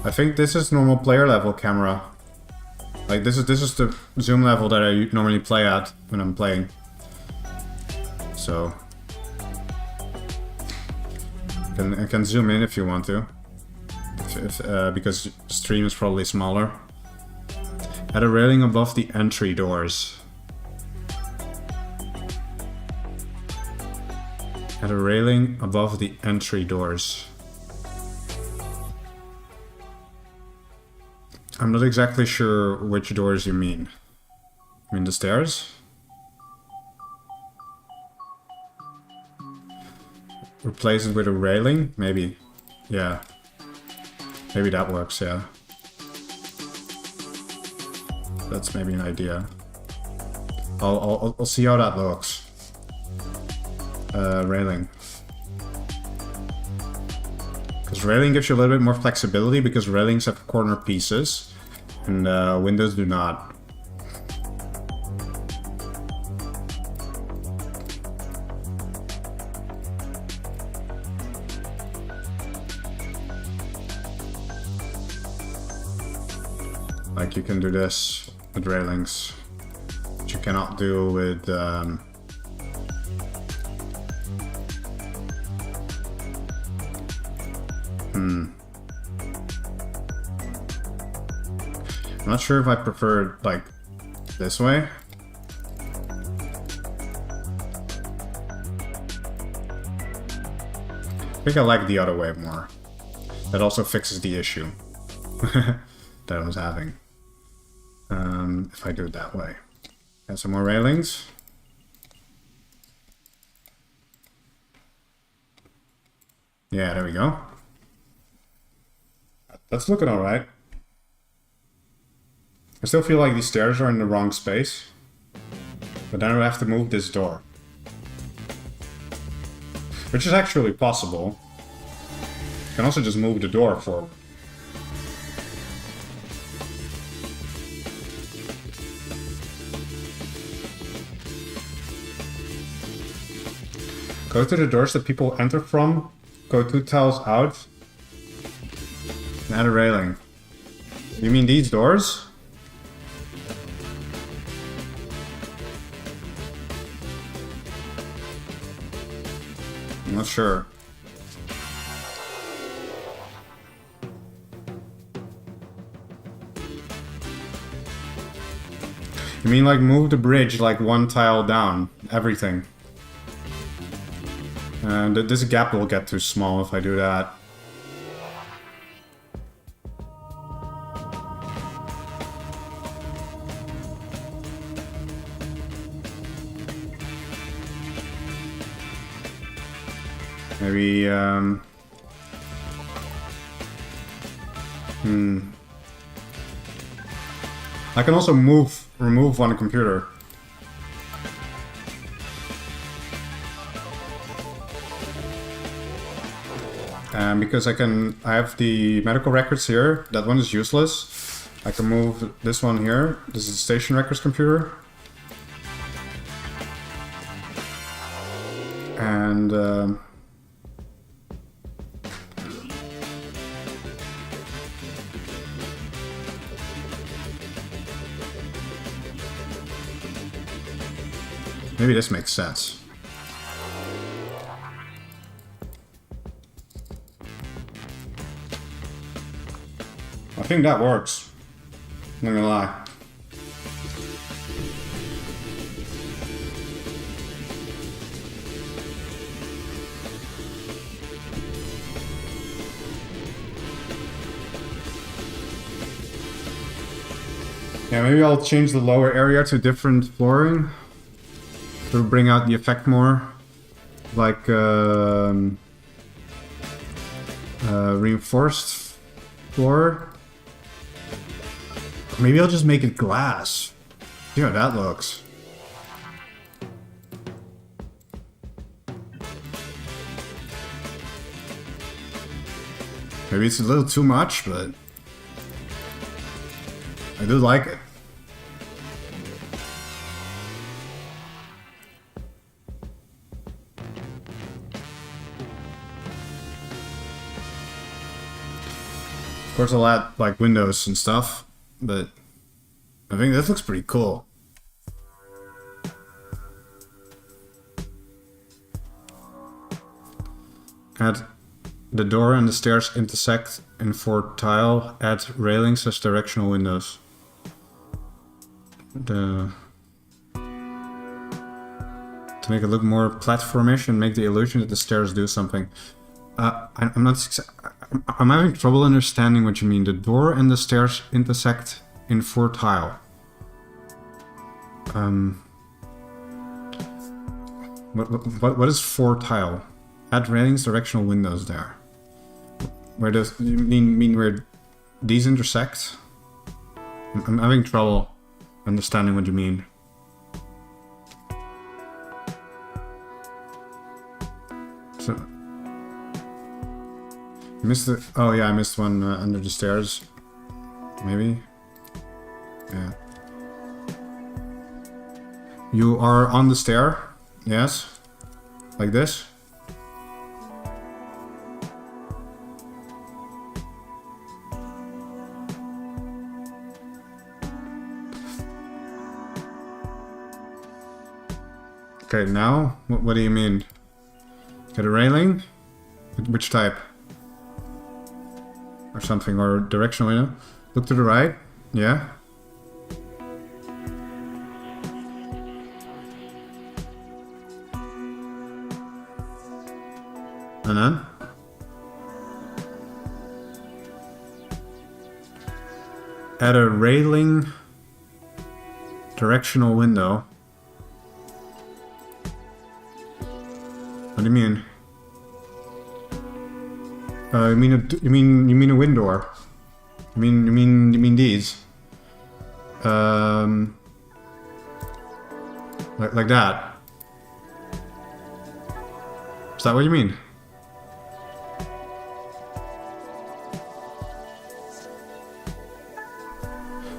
I think this is normal player level camera. Like this is the zoom level that I normally play at when I'm playing. So I can zoom in if you want to, because stream is probably smaller. Add a railing above the entry doors. Add a railing above the entry doors. I'm not exactly sure which doors you mean. You mean the stairs? Replace it with a railing? Maybe. Yeah. Maybe that works, yeah. That's maybe an idea. I'll see how that looks. Railing. Because railing gives you a little bit more flexibility, because railings have corner pieces and windows do not. Like you can do this with railings, which you cannot do with I'm not sure if I prefer like this way. I think I like the other way more. That also fixes the issue that I was having. If I do it that way. Add some more railings. Yeah, there we go. That's looking alright. I still feel like these stairs are in the wrong space. But then I have to move this door. Which is actually possible. You can also just move the door forward. Go to the doors that people enter from. Go 2 tiles out. And add a railing. You mean these doors? I'm not sure. You mean like move the bridge like 1 tile down, everything. And this gap will get too small if I do that. Maybe, I can also remove one computer. Because I have the medical records here. That one is useless. I can move this one here. This is the station records computer. And, maybe this makes sense. I think that works. I'm not gonna lie. Yeah, maybe I'll change the lower area to different flooring to bring out the effect more. Like reinforced floor. Maybe I'll just make it glass. See how that looks. Maybe it's a little too much, but I do like it. Of course I'll add like windows and stuff, but I think this looks pretty cool. Add the door and the stairs intersect in 4 tile. Add railings as directional windows. To make it look more platformish and make the illusion that the stairs do something. I'm having trouble understanding what you mean. The door and the stairs intersect in 4 tile. What is 4 tile? Add railings, directional windows there. Where does you mean where these intersect? I'm having trouble understanding what you mean. So you missed the. Oh yeah, I missed one under the stairs. Maybe. Yeah. You are on the stair. Yes. Like this. Okay, now? What do you mean? Get a railing? Which type? Or something, or directional window? Look to the right? Yeah? And then? Add a railing directional window. What do you mean? You mean a window? You mean these? Like that. Is that what you mean?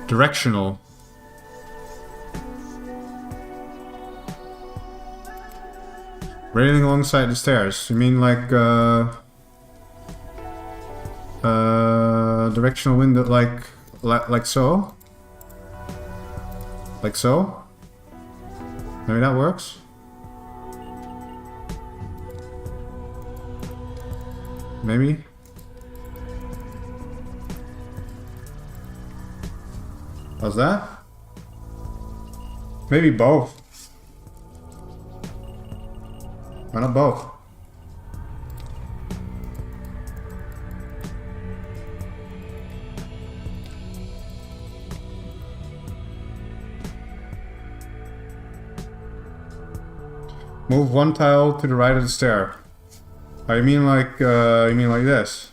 Directional. Railing alongside the stairs. You mean like directional window, like so? Like so? Maybe that works. Maybe. How's that? Maybe both. Why not both? Move one tile to the right of the stair. Oh, you mean like this?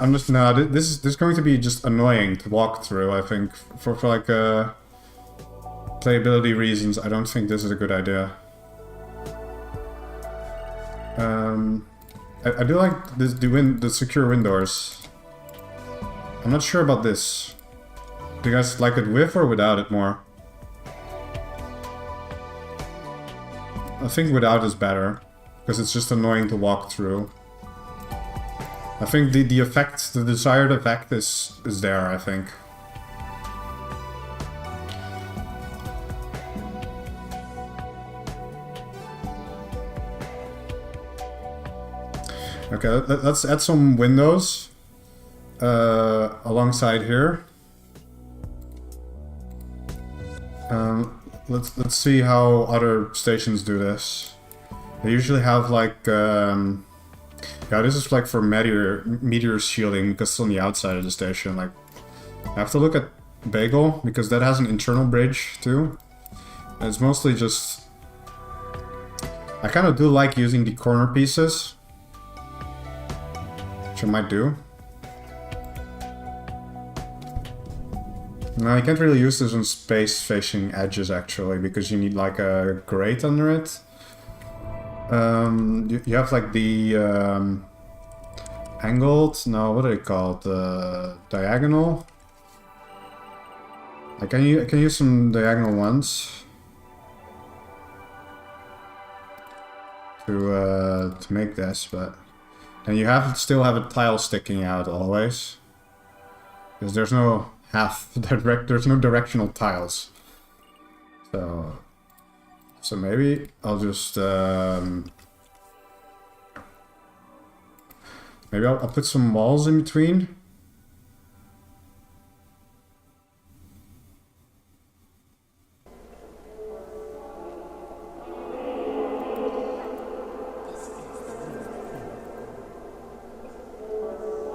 I'm just this is going to be just annoying to walk through. I think for like playability reasons, I don't think this is a good idea. I do like this the secure windows. I'm not sure about this. Do you guys like it with or without it more? I think without is better, because it's just annoying to walk through. I think the effect, the desired effect is there, I think. Okay, let's add some windows alongside here. Let's see how other stations do this. They usually have like yeah, this is like for meteor shielding because it's on the outside of the station. Like, I have to look at Bagel because that has an internal bridge too. And it's mostly just, I kind of do like using the corner pieces, which I might do. No, you can't really use this on space-facing edges actually, because you need like a grate under it. You have like the angled, no, what are they called? Diagonal. I can use some diagonal ones to make this, but then you still have a tile sticking out always, because there's no there's no directional tiles. So maybe I'll just maybe I'll put some walls in between.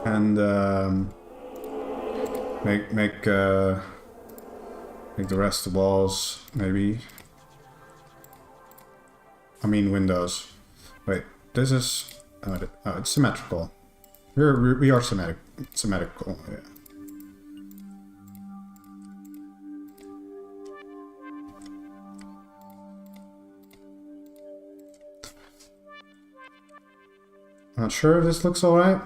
And make the rest of the walls maybe. I mean windows. Wait, this is oh, it's symmetrical. We are symmetrical. Yeah. Not sure if this looks alright.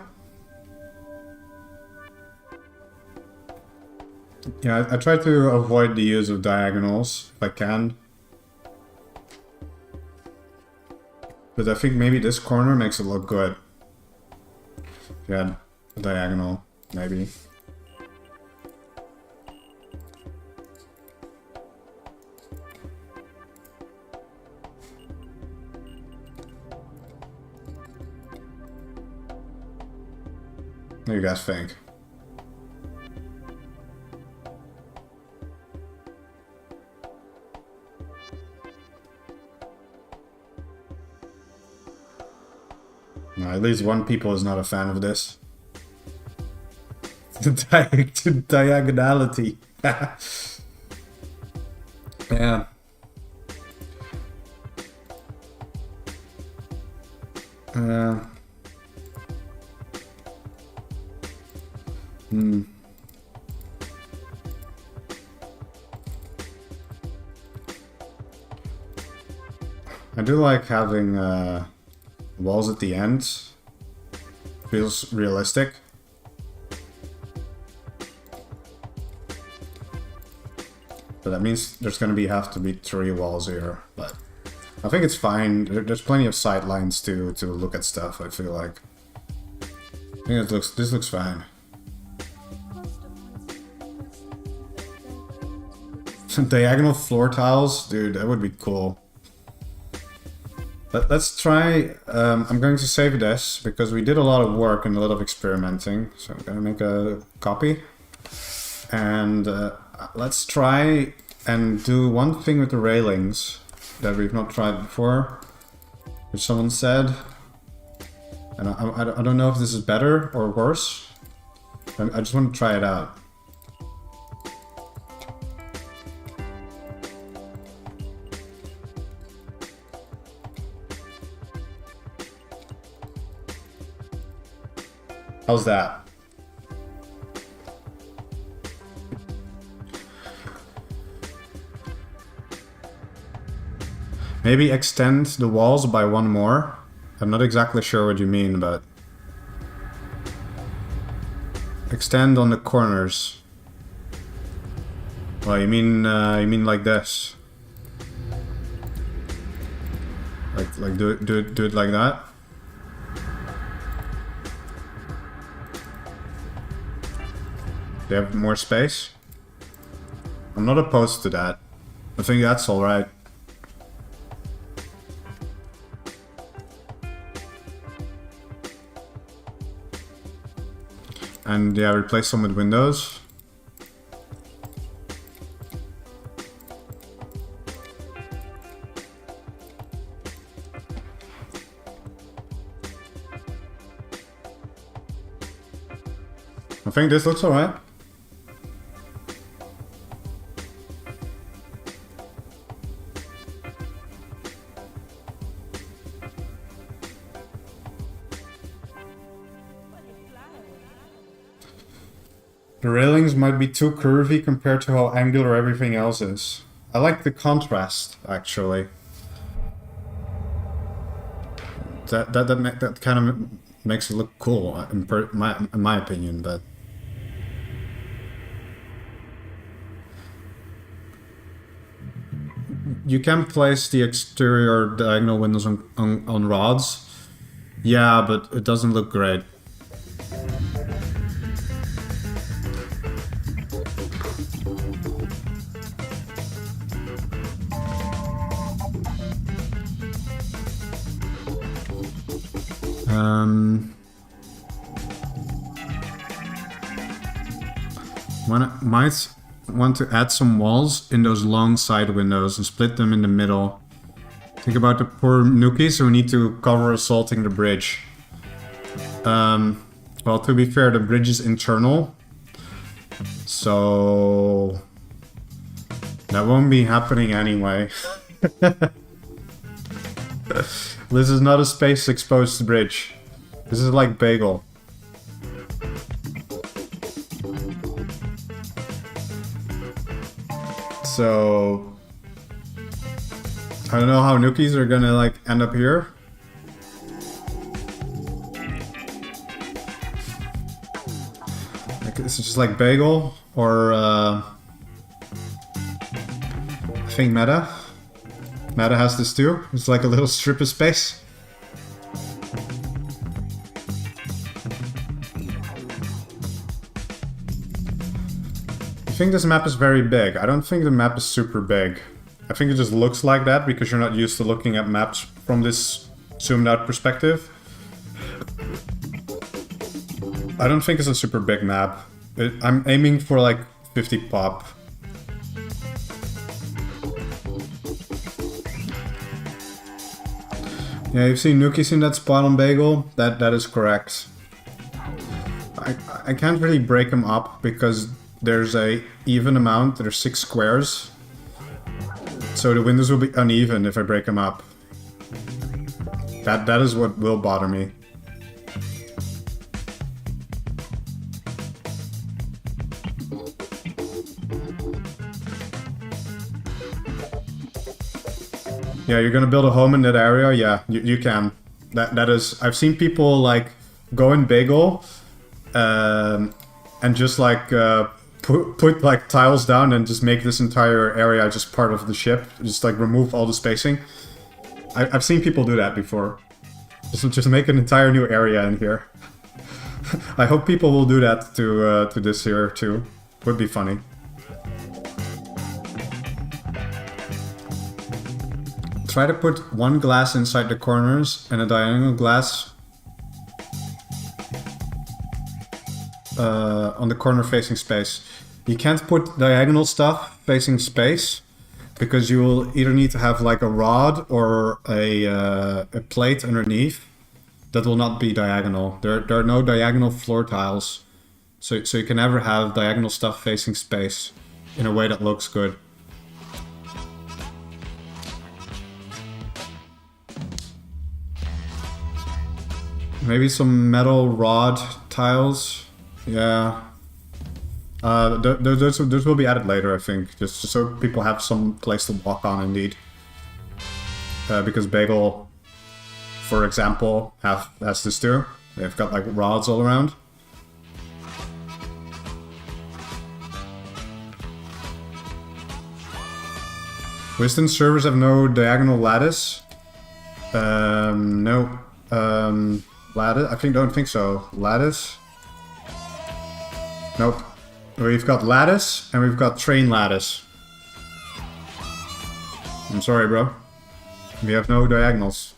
Yeah, I try to avoid the use of diagonals if I can. But I think maybe this corner makes it look good. Yeah, diagonal, maybe. What do you guys think? No, at least one people is not a fan of this. The diagonality. Yeah. I do like having walls at the end. Feels realistic. But that means there's gonna have to be 3 walls here. But I think it's fine. There's plenty of sight lines to look at stuff, I feel like. I think this looks fine. Diagonal floor tiles? Dude, that would be cool. Let's try, I'm going to save this, because we did a lot of work and a lot of experimenting. So I'm gonna make a copy. And let's try and do one thing with the railings that we've not tried before, which someone said. And I don't know if this is better or worse. I just want to try it out. How's that? Maybe extend the walls by 1 more. I'm not exactly sure what you mean, but extend on the corners. Well, you mean like this? Like do it like that? Do you have more space? I'm not opposed to that. I think that's alright. And yeah, replace them with windows. I think this looks alright. The railings might be too curvy compared to how angular everything else is. I like the contrast, actually. That kind of makes it look cool, in my opinion, but... You can place the exterior diagonal windows on rods. Yeah, but it doesn't look great. Might want to add some walls in those long side windows and split them in the middle. Think about the poor nookies who need to cover assaulting the bridge. Well, to be fair, the bridge is internal, so that won't be happening anyway. This is not a space exposed bridge. This is like Bagel. So I don't know how nookies are gonna like end up here. Like, this is just like Bagel or I think Meta. Meta has this too. It's like a little strip of space. think this map is very big. I don't think the map is super big. I think it just looks like that because you're not used to looking at maps from this zoomed out perspective. I don't think it's a super big map. I'm aiming for like 50 pop. Yeah, you've seen Nukies in that spot on Bagel? That is correct. I can't really break them up because there's a even amount. There's 6 squares. So the windows will be uneven if I break them up. That is what will bother me. Yeah, you're gonna build a home in that area? Yeah, you can. That is... I've seen people, like, go in Bagel, and just, like, put, like, tiles down and just make this entire area just part of the ship. Just, like, remove all the spacing. I've seen people do that before. Just make an entire new area in here. I hope people will do that to this here, too. Would be funny. Try to put one glass inside the corners and a diagonal glass on the corner facing space. You can't put diagonal stuff facing space because you will either need to have like a rod or a plate underneath that will not be diagonal. There are no diagonal floor tiles, so you can never have diagonal stuff facing space in a way that looks good. Maybe some metal rod tiles. Yeah. Those will be added later, I think. Just so people have some place to walk on, indeed. Because Bagel, for example, has this too. They've got like rods all around. Wisdom servers have no diagonal lattice. No. Lattice? Don't think so. Lattice? Nope. We've got lattice and we've got train lattice. I'm sorry, bro. We have no diagonals.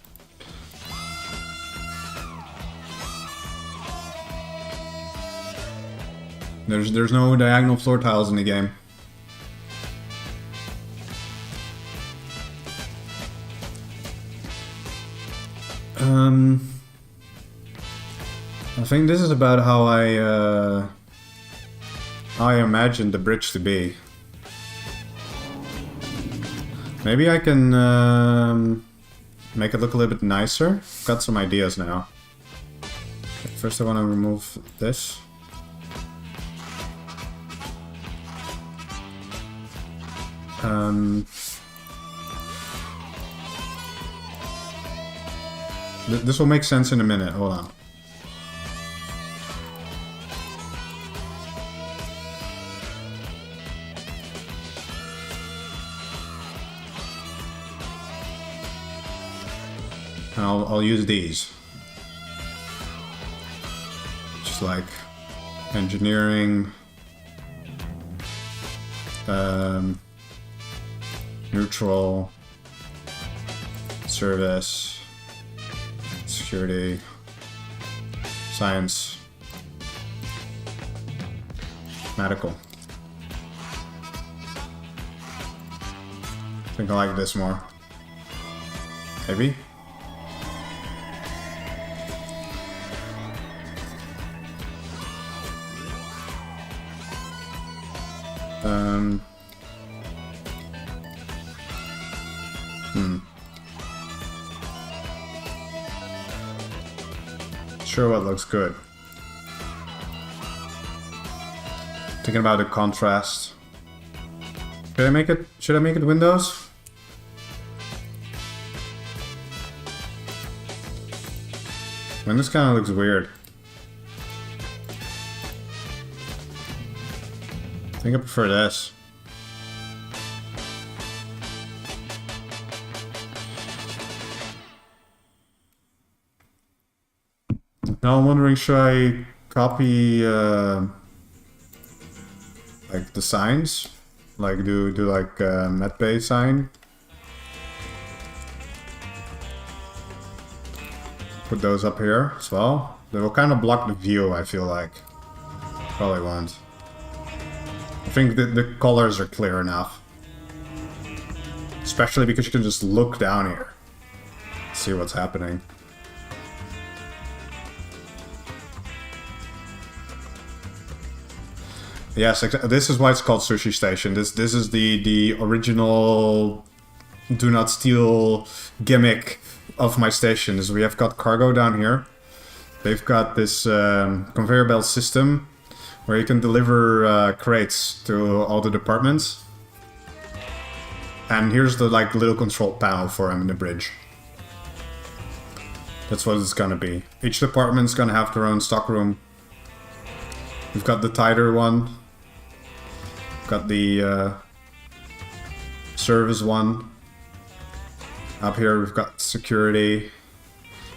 There's no diagonal floor tiles in the game. I think this is about how I imagined the bridge to be. Maybe I can make it look a little bit nicer. I've got some ideas now. Okay, first I want to remove this. This will make sense in a minute, hold on. And I'll use these. Just like engineering, neutral, service, security, science, medical. I think I like this more. Maybe? Sure what looks good. Thinking about the contrast. Should I make it windows? Windows kind of looks weird. I think I prefer this. Now I'm wondering, should I copy like the signs, like do like medbay sign. Put those up here as well. They will kind of block the view, I feel like. Probably won't. I think the colors are clear enough. Especially because you can just look down here. See what's happening. Yes, this is why it's called Sushi Station. This is the original do not steal gimmick of my stations. We have got cargo down here. They've got this conveyor belt system where you can deliver crates to all the departments. And here's the like little control panel for them in the bridge. That's what it's gonna be. Each department's gonna have their own stockroom. We've got the tighter one. We've got the service one. Up here we've got security.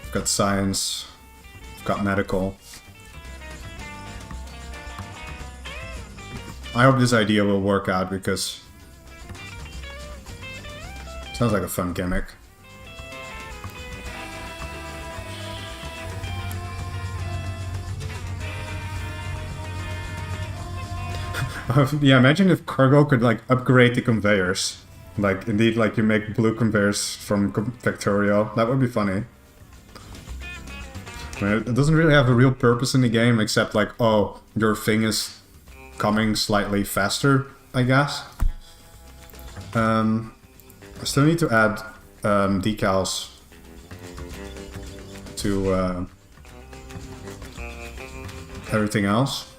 We've got science. We've got medical. I hope this idea will work out because it sounds like a fun gimmick. Yeah, imagine if cargo could like upgrade the conveyors. Like indeed, like you make blue conveyors from Factorio. That would be funny. I mean, it doesn't really have a real purpose in the game except like, oh, your thing is coming slightly faster, I guess. I still need to add decals to everything else.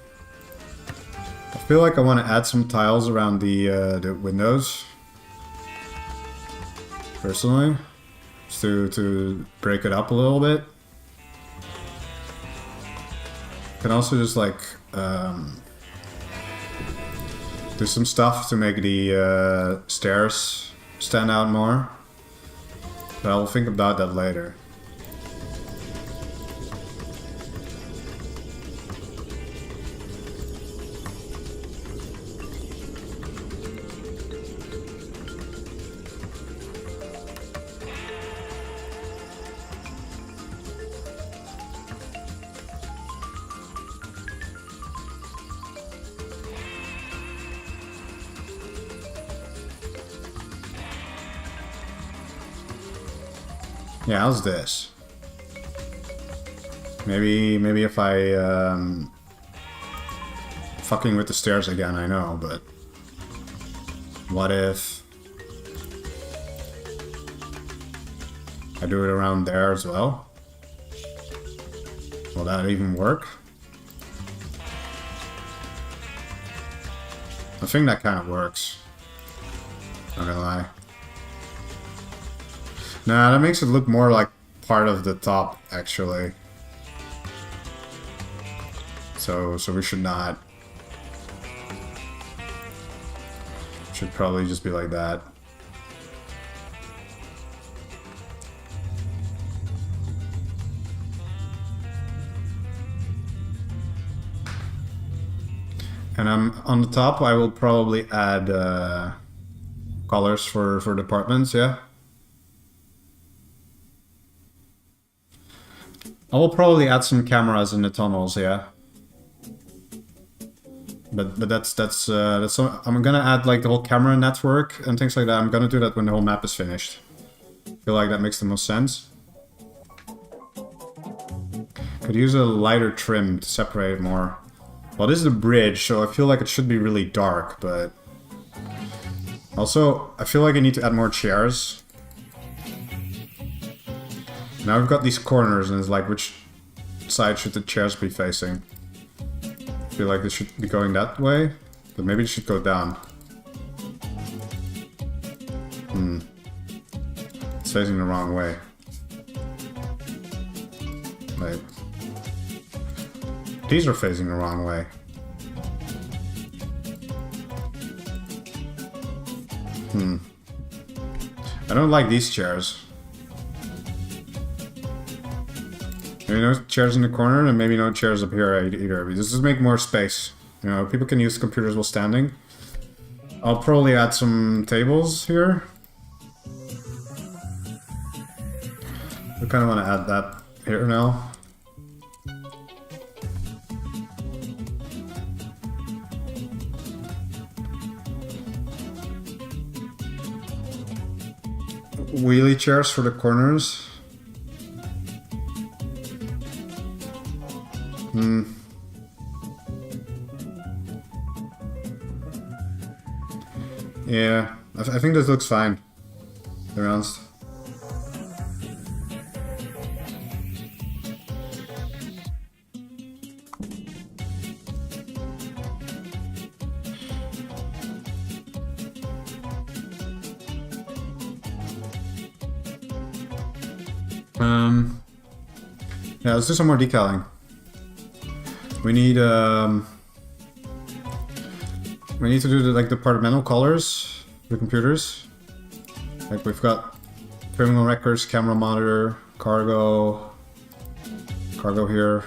I feel like I want to add some tiles around the windows. Personally, just to break it up a little bit. Can also just like do some stuff to make the stairs stand out more. But I'll think about that later. Yeah, how's this? Maybe if I fucking with the stairs again, I know, but what if I do it around there as well? Will that even work? I think that kind of works. Not gonna lie. Nah, that makes it look more like part of the top, actually. So we should not. Should probably just be like that. And on the top, I will probably add colors for departments, yeah. I will probably add some cameras in the tunnels, yeah. But that's I'm gonna add like the whole camera network and things like that. I'm gonna do that when the whole map is finished. I feel like that makes the most sense. Could use a lighter trim to separate it more. Well, this is the bridge, so I feel like it should be really dark, but also I feel like I need to add more chairs. Now we've got these corners, and it's like, which side should the chairs be facing? I feel like they should be going that way, but maybe it should go down. It's facing the wrong way. Like, these are facing the wrong way. I don't like these chairs. Maybe no chairs in the corner, and maybe no chairs up here either. Just make more space You know, people can use computers while standing. I'll probably add some tables here. I kind of want to add that here now. Wheelie chairs for the corners. Yeah, I think this looks fine. To be honest. Yeah, let's do some more decaling. We need to do the like departmental colors for the computers. Like we've got criminal records, camera monitor, cargo here,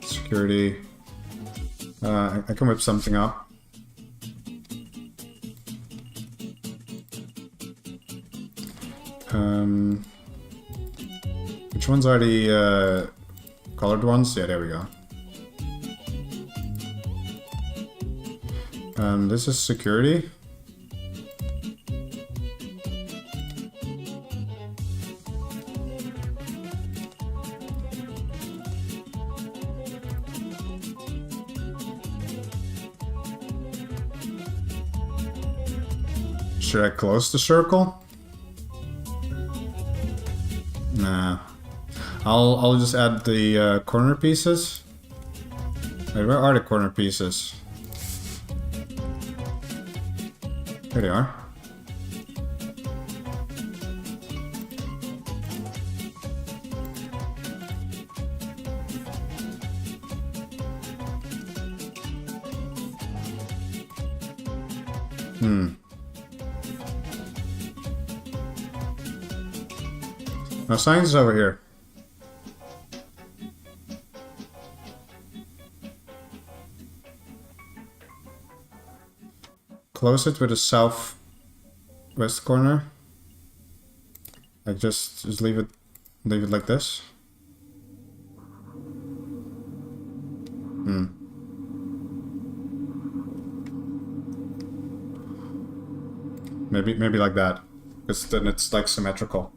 security. I can whip something up. Which ones are the colored ones? Yeah, there we go. This is security. Should I close the circle? Nah. I'll just add the corner pieces. Wait, where are the corner pieces? Here they are. Now science is over here. Close it with the southwest corner. Like just leave it like this. Maybe like that, because then it's like symmetrical.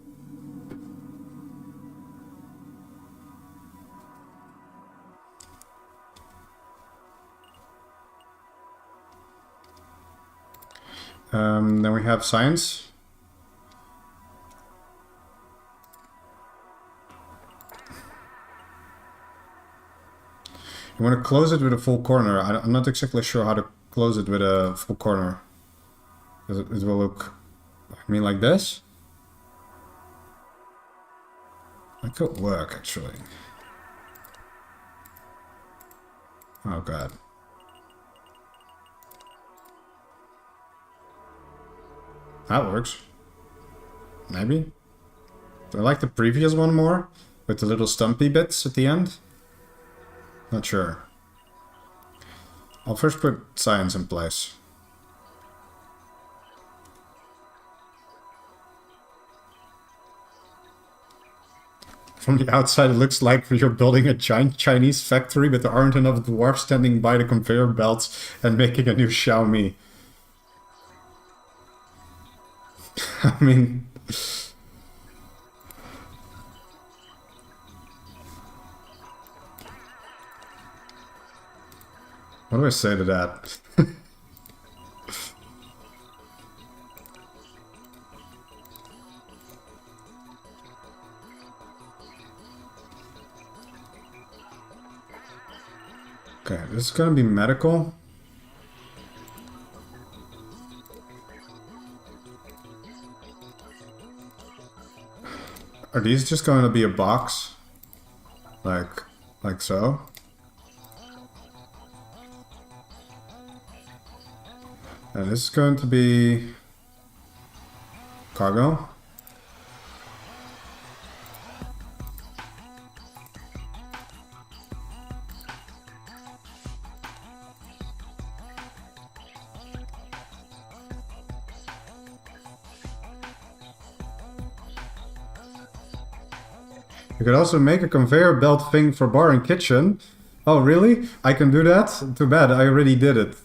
Then we have science. You want to close it with a full corner. I'm not exactly sure how to close it with a full corner. It will look, I mean, like this. That could work, actually. Oh, God. That works. Maybe. Do I like the previous one more? With the little stumpy bits at the end? Not sure. I'll first put science in place. From the outside, it looks like you're building a giant Chinese factory, but there aren't enough dwarves standing by the conveyor belts and making a new Xiaomi. I mean... What do I say to that? Okay, this is gonna be medical. Are these just going to be a box? Like so? And this is going to be cargo. You could also make a conveyor belt thing for bar and kitchen. Oh, really? I can do that? Too bad, I already did it.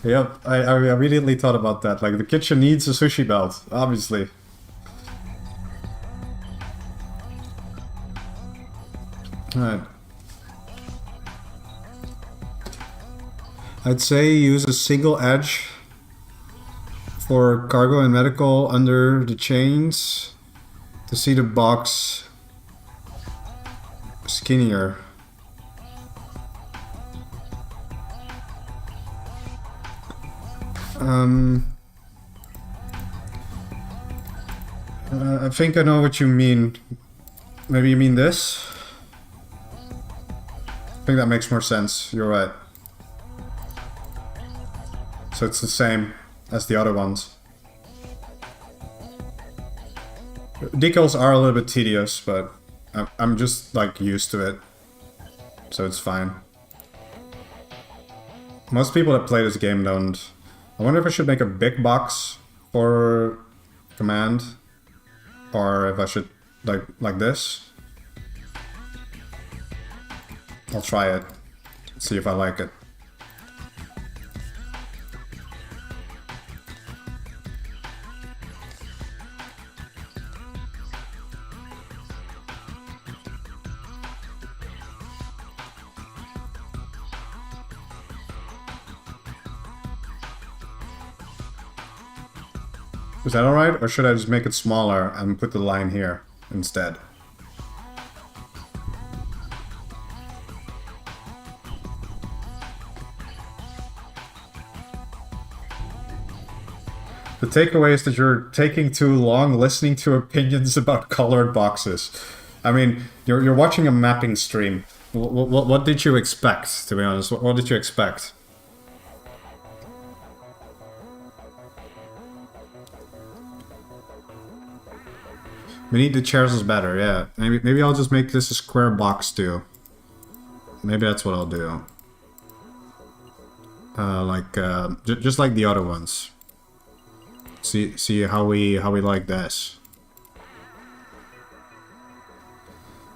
Yep, I immediately thought about that. Like, the kitchen needs a sushi belt, obviously. Alright. I'd say use a single edge for cargo and medical under the chains to see the box skinnier. I think I know what you mean. Maybe you mean this? I think that makes more sense. You're right. So it's the same as the other ones. Decals are a little bit tedious, but I'm just like used to it. So it's fine. Most people that play this game don't. I wonder if I should make a big box for command, or if I should like this. I'll try it, see if I like it. Is that alright? Or should I just make it smaller and put the line here instead? The takeaway is that you're taking too long listening to opinions about colored boxes. I mean, you're watching a mapping stream. What did you expect, to be honest? What did you expect? Beneath the chairs is better, yeah. Maybe I'll just make this a square box too. Maybe that's what I'll do. Just like the other ones. See how we like this.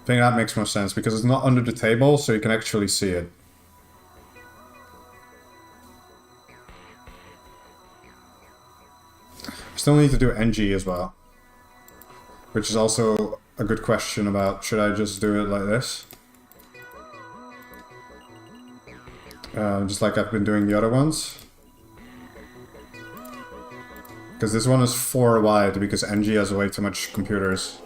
I think that makes more sense because it's not under the table, so you can actually see it. Still need to do NG as well. Which is also a good question about, should I just do it like this? Just like I've been doing the other ones. Because this one is 4 wide, because NG has way too much computers.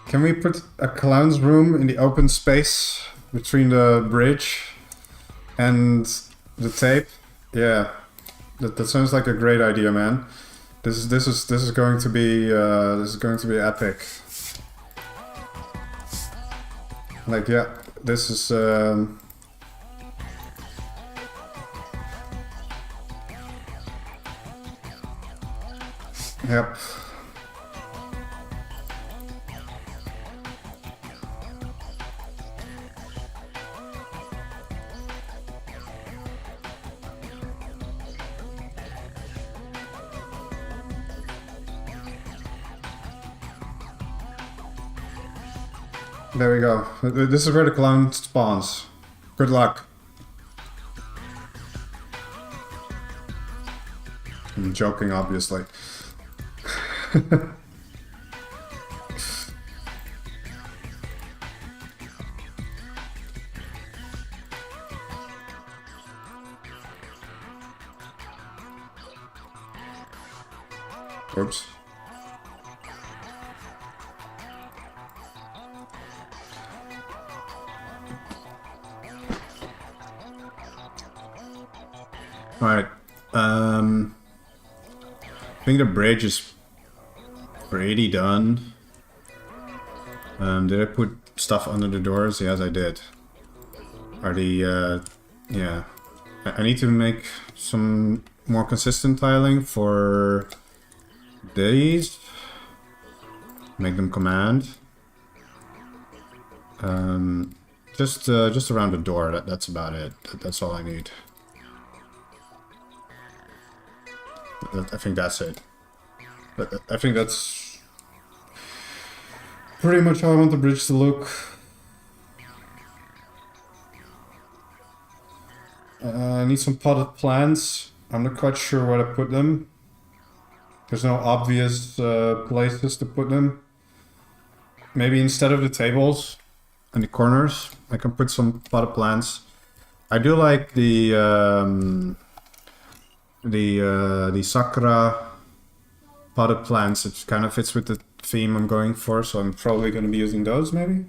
Can we put a clown's room in the open space between the bridge and the tape? Yeah, that sounds like a great idea, man. This is going to be epic. Like, yeah, this is yep. There we go. This is where the clown spawns. Good luck. I'm joking, obviously. Oops. Alright, I think the bridge is pretty done. Did I put stuff under the doors? Yes, I did. Are the, yeah. I need to make some more consistent tiling for these. Make them command. Just around the door. That's about it. That's all I need. I think that's it. But I think that's pretty much how I want the bridge to look. I need some potted plants. I'm not quite sure where to put them. There's no obvious places to put them. Maybe instead of the tables and the corners, I can put some potted plants. I do like the sakura potted plants. It kind of fits with the theme I'm going for, so I'm probably going to be using those maybe.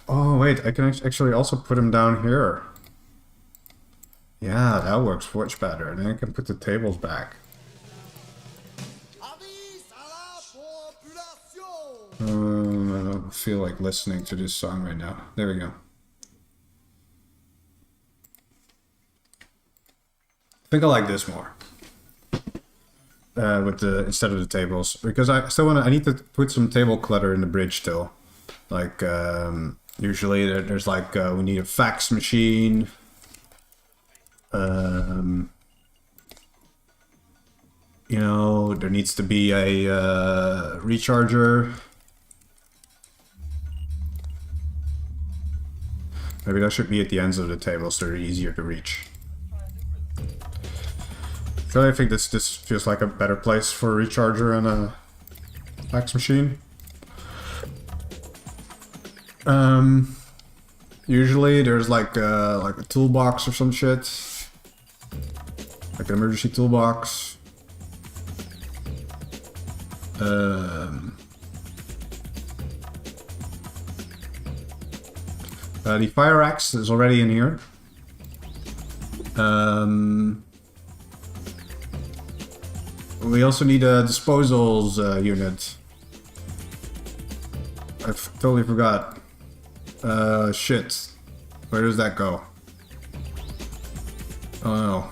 Oh wait, I can actually also put them down here. Yeah, that works much better. And then I can put the tables back. I don't feel like listening to this song right now. There we go. I think I like this more. With the instead of the tables, because I still I need to put some table clutter in the bridge still. Like usually there's like we need a fax machine. You know, there needs to be a recharger. Maybe that should be at the ends of the table so they're easier to reach. So I think this feels like a better place for a recharger and a fax machine. Usually there's like a toolbox or some shit. Like an emergency toolbox. The fire axe is already in here. We also need a disposals unit. I totally forgot. Shit. Where does that go? Oh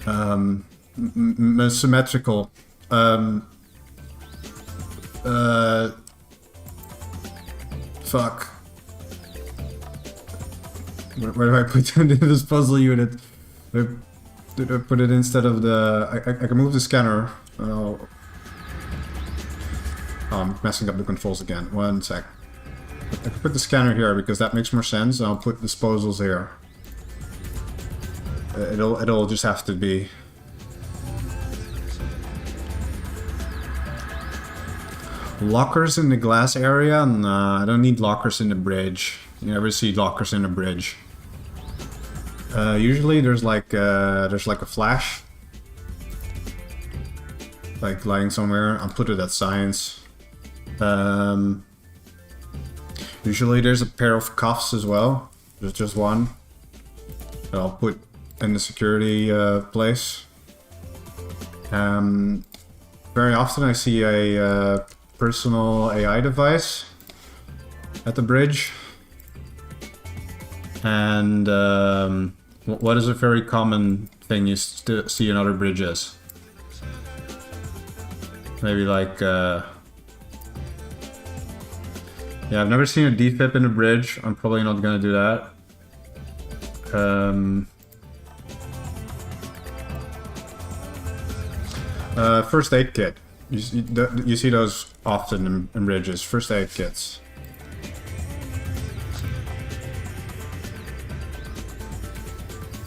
no. Symmetrical. Fuck. Where do I put the disposal unit? Did I put it instead of the... I can move the scanner. Oh, I'm messing up the controls again. One sec. I can put the scanner here because that makes more sense. I'll put disposals here. It'll just have to be... Lockers in the glass area? Nah, I don't need lockers in the bridge. You never see lockers in the bridge. Usually there's like a flash, like lying somewhere. I'll put it at science. Usually there's a pair of cuffs as well. There's just one that I'll put in the security place. Very often I see a personal AI device at the bridge. And what is a very common thing you see in other bridges? Maybe like... yeah, I've never seen a defib in a bridge. I'm probably not gonna do that. First aid kit. You see those often in bridges. First aid kits.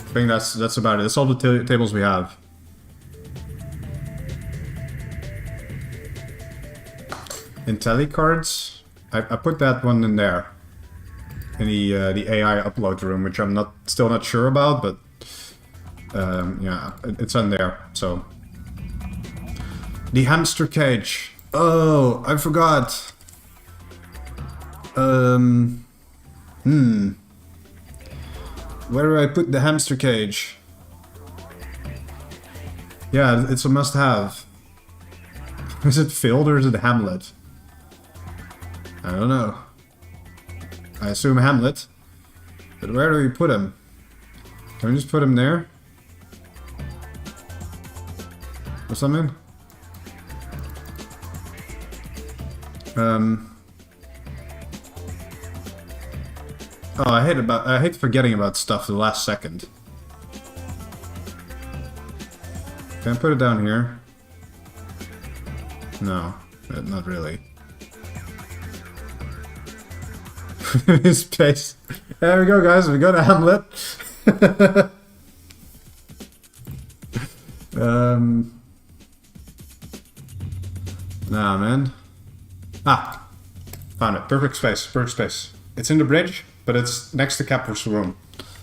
I think that's about it. That's all the tables we have. IntelliCards. I put that one in there. In the AI upload room, which I'm still not sure about, but yeah, it's in there. So the hamster cage. Oh, I forgot. Where do I put the hamster cage? Yeah, it's a must-have. Is it filled or is it Hamlet? I don't know. I assume Hamlet. But where do we put him? Can we just put him there? or something. Oh, I hate forgetting about stuff the last second. Can I put it down here? No, not really. Space. There we go, guys. We got a Hamlet. Nah, man. Ah, found it. Perfect space. Perfect space. It's in the bridge, but it's next to Capper's room.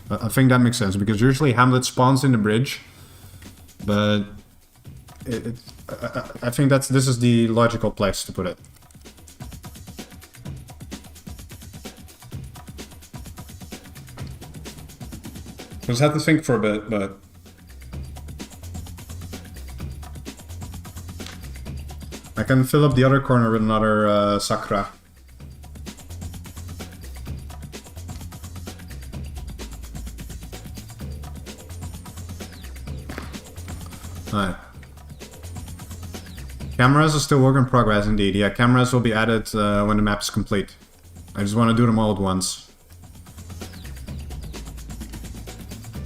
I think that makes sense because usually Hamlet spawns in the bridge, but I think this is the logical place to put it. I just had to think for a bit, but I can fill up the other corner with another Sakura. Alright. Cameras are still work in progress indeed. Yeah, cameras will be added when the map is complete. I just want to do them all at once.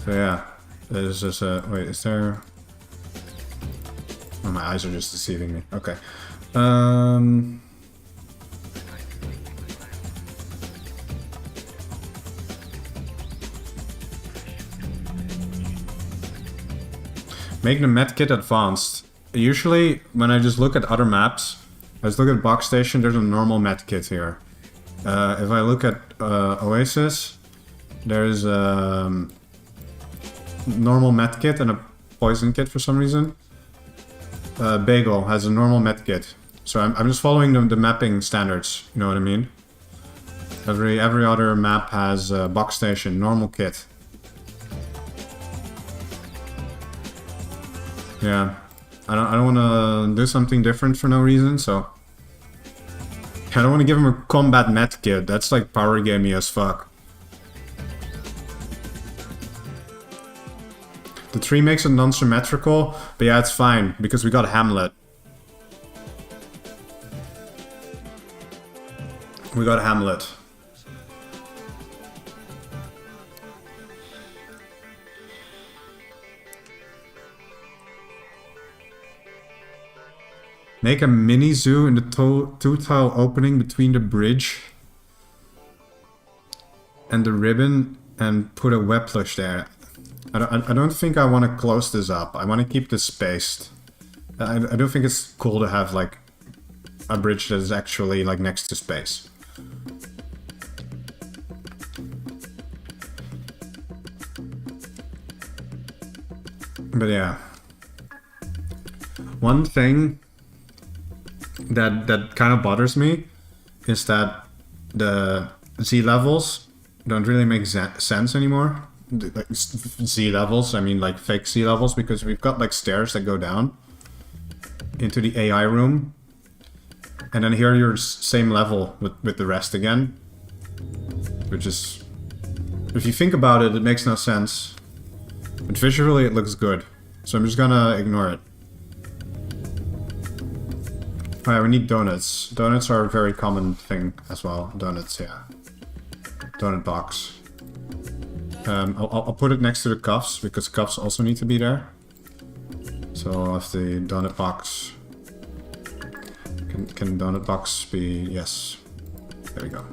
So yeah, there's just wait, is there... Oh, my eyes are just deceiving me. Okay. Make the medkit advanced. Usually, when I just look at other maps, I just look at Box Station, there's a normal medkit here. If I look at Oasis, there's a normal medkit and a poison kit for some reason. Bagel has a normal medkit. So I'm just following the mapping standards, you know what I mean? Every other map has Box Station, normal kit. Yeah, I don't want to do something different for no reason, so... I don't want to give him a combat medkit, that's like power gamey as fuck. The tree makes it non-symmetrical, but yeah, it's fine, because we got Hamlet. We got Hamlet. Make a mini zoo in the two-tile opening between the bridge and the ribbon and put a web plush there. I don't think I want to close this up. I want to keep this spaced. I don't think it's cool to have like a bridge that is actually like next to space. But yeah. One thing that kind of bothers me is that the Z levels don't really make sense anymore. Like Z levels, I mean like fake Z levels, because we've got like stairs that go down into the AI room, and then here you're same level with the rest again, which is, if you think about it, it makes no sense, but visually it looks good, so I'm just gonna ignore it. Alright, we need donuts. Donuts are a very common thing as well. Donuts, yeah. Donut box. I'll put it next to the cuffs, because cuffs also need to be there. So I'll have the donut box. Can donut box be... yes. There we go.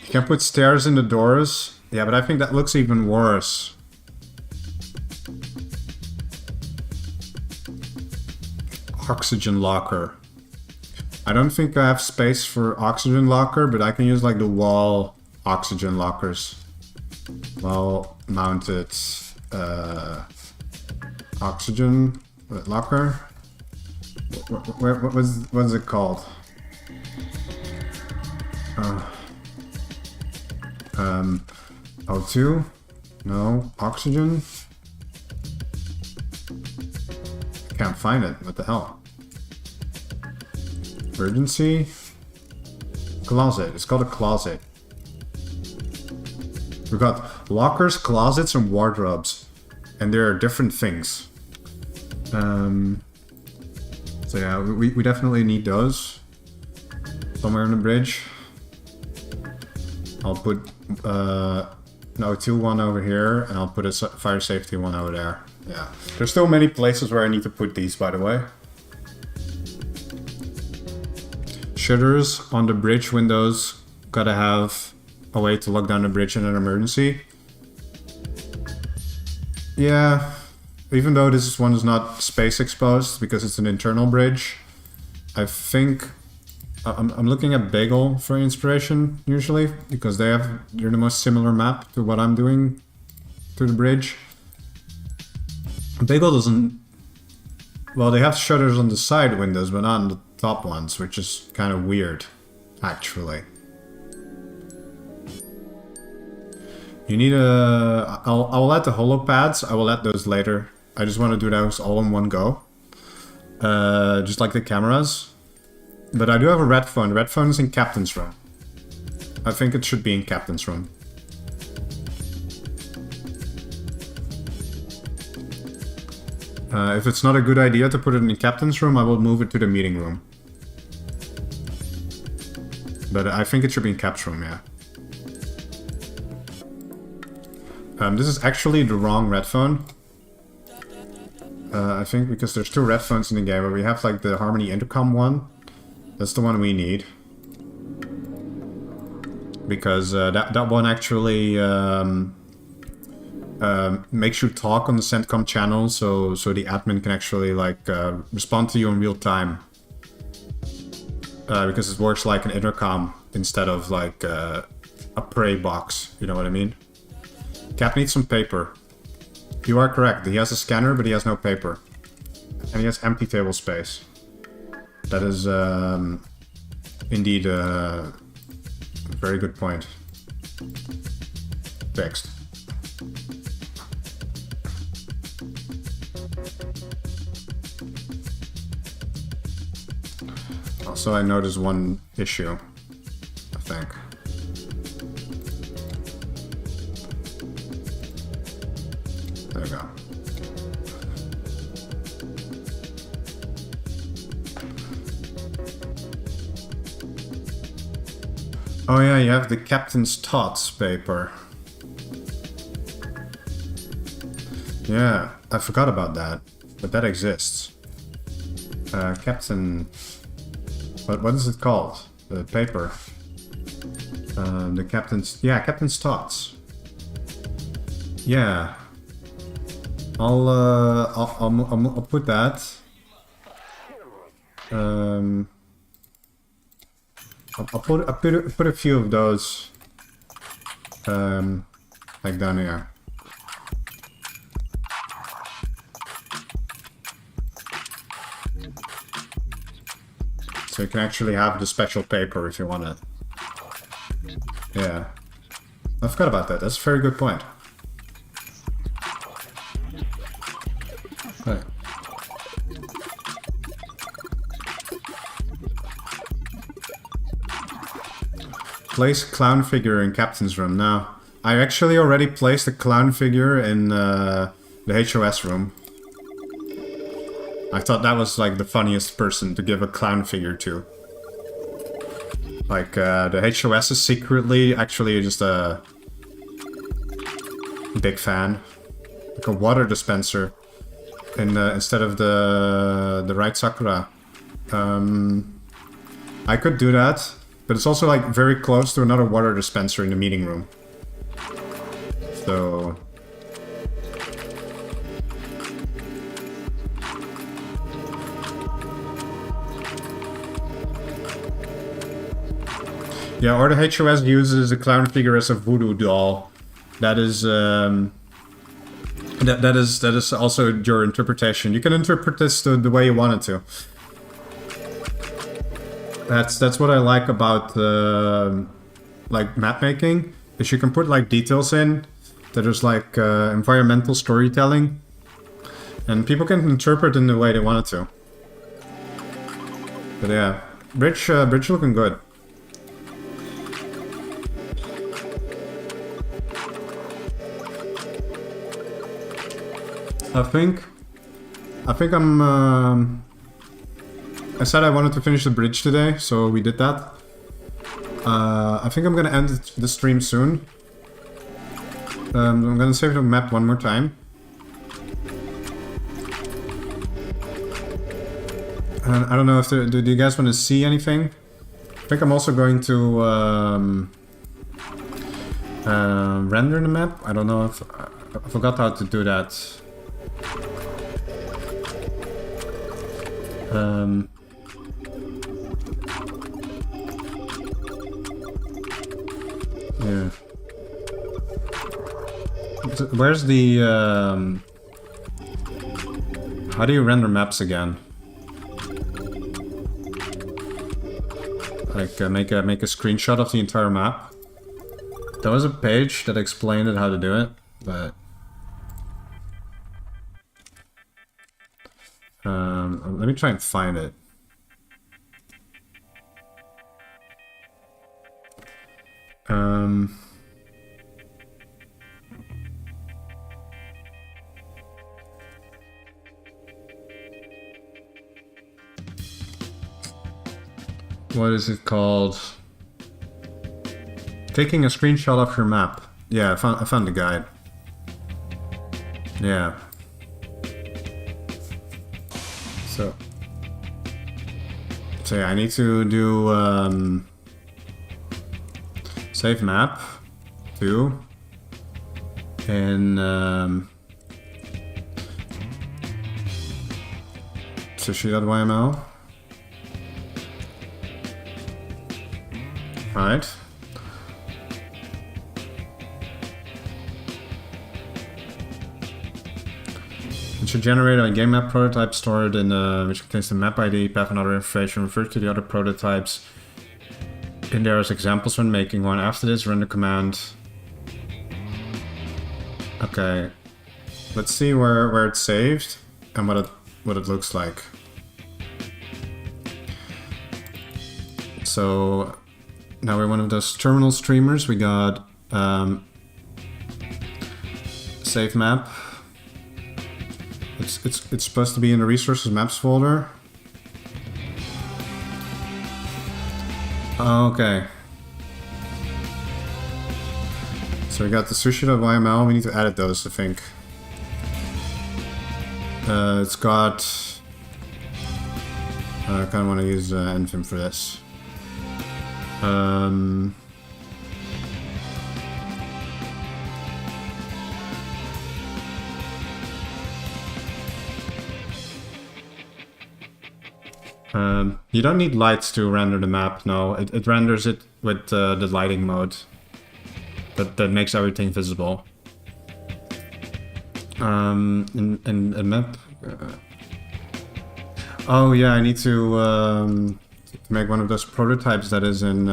You can put stairs in the doors. Yeah, but I think that looks even worse. Oxygen locker. I don't think I have space for oxygen locker, but I can use like the wall oxygen lockers. Wall mounted oxygen locker. What was it called? O2? No, oxygen. Can't find it. What the hell? Urgency? Closet. It's called a closet. We've got lockers, closets, and wardrobes. and there are different things. So yeah, we definitely need those somewhere on the bridge. I'll put an O2 one over here, and I'll put a fire safety one over there. Yeah, there's still many places where I need to put these, by the way. Shutters on the bridge windows, gotta have a way to lock down the bridge in an emergency. Yeah, even though this one is not space exposed because it's an internal bridge, I think I'm looking at Bagel for inspiration usually, because they're the most similar map to what I'm doing to the bridge. Bagel doesn't, well, they have shutters on the side windows but not on the top ones, which is kind of weird actually. You need a... I'll add the holo pads. I will add those later. I just want to do those all in one go. Just like the cameras. But I do have a red phone. The red phone is in Captain's room. I think it should be in Captain's room. If it's not a good idea to put it in Captain's room, I will move it to the meeting room. But I think it should be in Cap's room, yeah. This is actually the wrong red phone. I think because there's two red phones in the game, but we have like the Harmony intercom one. That's the one we need. Because that one actually makes you talk on the CENTCOM channel, so the admin can actually like respond to you in real time. Because it works like an intercom instead of like a prey box, you know what I mean? Cap needs some paper. You are correct, he has a scanner but he has no paper. And he has empty table space. That is indeed a very good point. Fixed. Also, I noticed one issue, I think. There we go. Oh yeah, you have the Captain's Thoughts paper. Yeah, I forgot about that, but that exists. Captain... What is it called? The paper. The Captain's... Yeah, Captain's Thoughts. Yeah. I'll put that. I'll put a few of those like down here. So you can actually have the special paper if you want it. Yeah. I forgot about that. That's a very good point. Right. Place clown figure in Captain's room. Now, I actually already placed a clown figure in the HOS room. I thought that was like the funniest person to give a clown figure to. Like, the HOS is secretly actually just a big fan. Like a water dispenser instead of the right Sakura. I could do that, but it's also like very close to another water dispenser in the meeting room. So... yeah, or the HOS uses the clown figure as a voodoo doll. That is that is also your interpretation. You can interpret this the way you want it to. That's what I like about like map making, is you can put like details in that is like environmental storytelling, and people can interpret in the way they want it to. But yeah, bridge looking good. I think I'm... I said I wanted to finish the bridge today, so we did that. I think I'm gonna end the stream soon. I'm gonna save the map one more time. And I don't know if do you guys want to see anything? I think I'm also going to render the map. I don't know if I forgot how to do that. Yeah. Where's the how do you render maps again? Like make a screenshot of the entire map. There was a page that explained it how to do it, but let me try and find it. What is it called? Taking a screenshot of your map. Yeah, I found the guide. Yeah. So yeah, I need to do save map 2 in Sushi.yml. Right. It should generate a game map prototype stored in which contains the map ID, path, and other information. Refer to the other prototypes in there as examples when making one. After this, run the command. Okay, let's see where it's saved and what it looks like. So now we're one of those terminal streamers. We got save map. It's supposed to be in the resources maps folder. Okay. So we got the sushi.yml. We need to edit those, I think. It's got... I kind of want to use Nvim for this. You don't need lights to render the map, no. It renders it with the lighting mode. That makes everything visible. In a map... oh yeah, I need to make one of those prototypes that is in...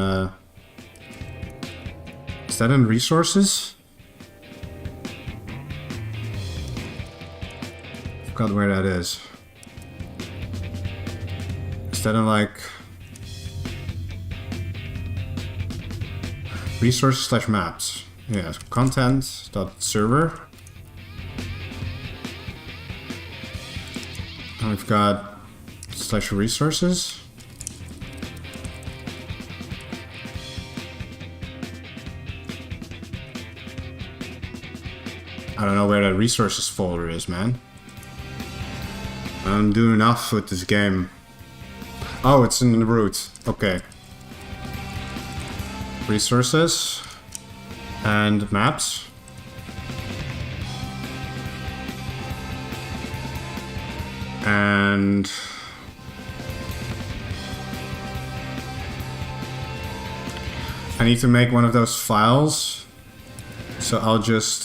is that in resources? I forgot where that is. Is that in like... resources/maps? Yeah, content.server. And we've got /resources. I don't know where that resources folder is, man. I'm doing enough with this game. Oh, it's in the root. Okay. Resources. And maps. And... I need to make one of those files. So I'll just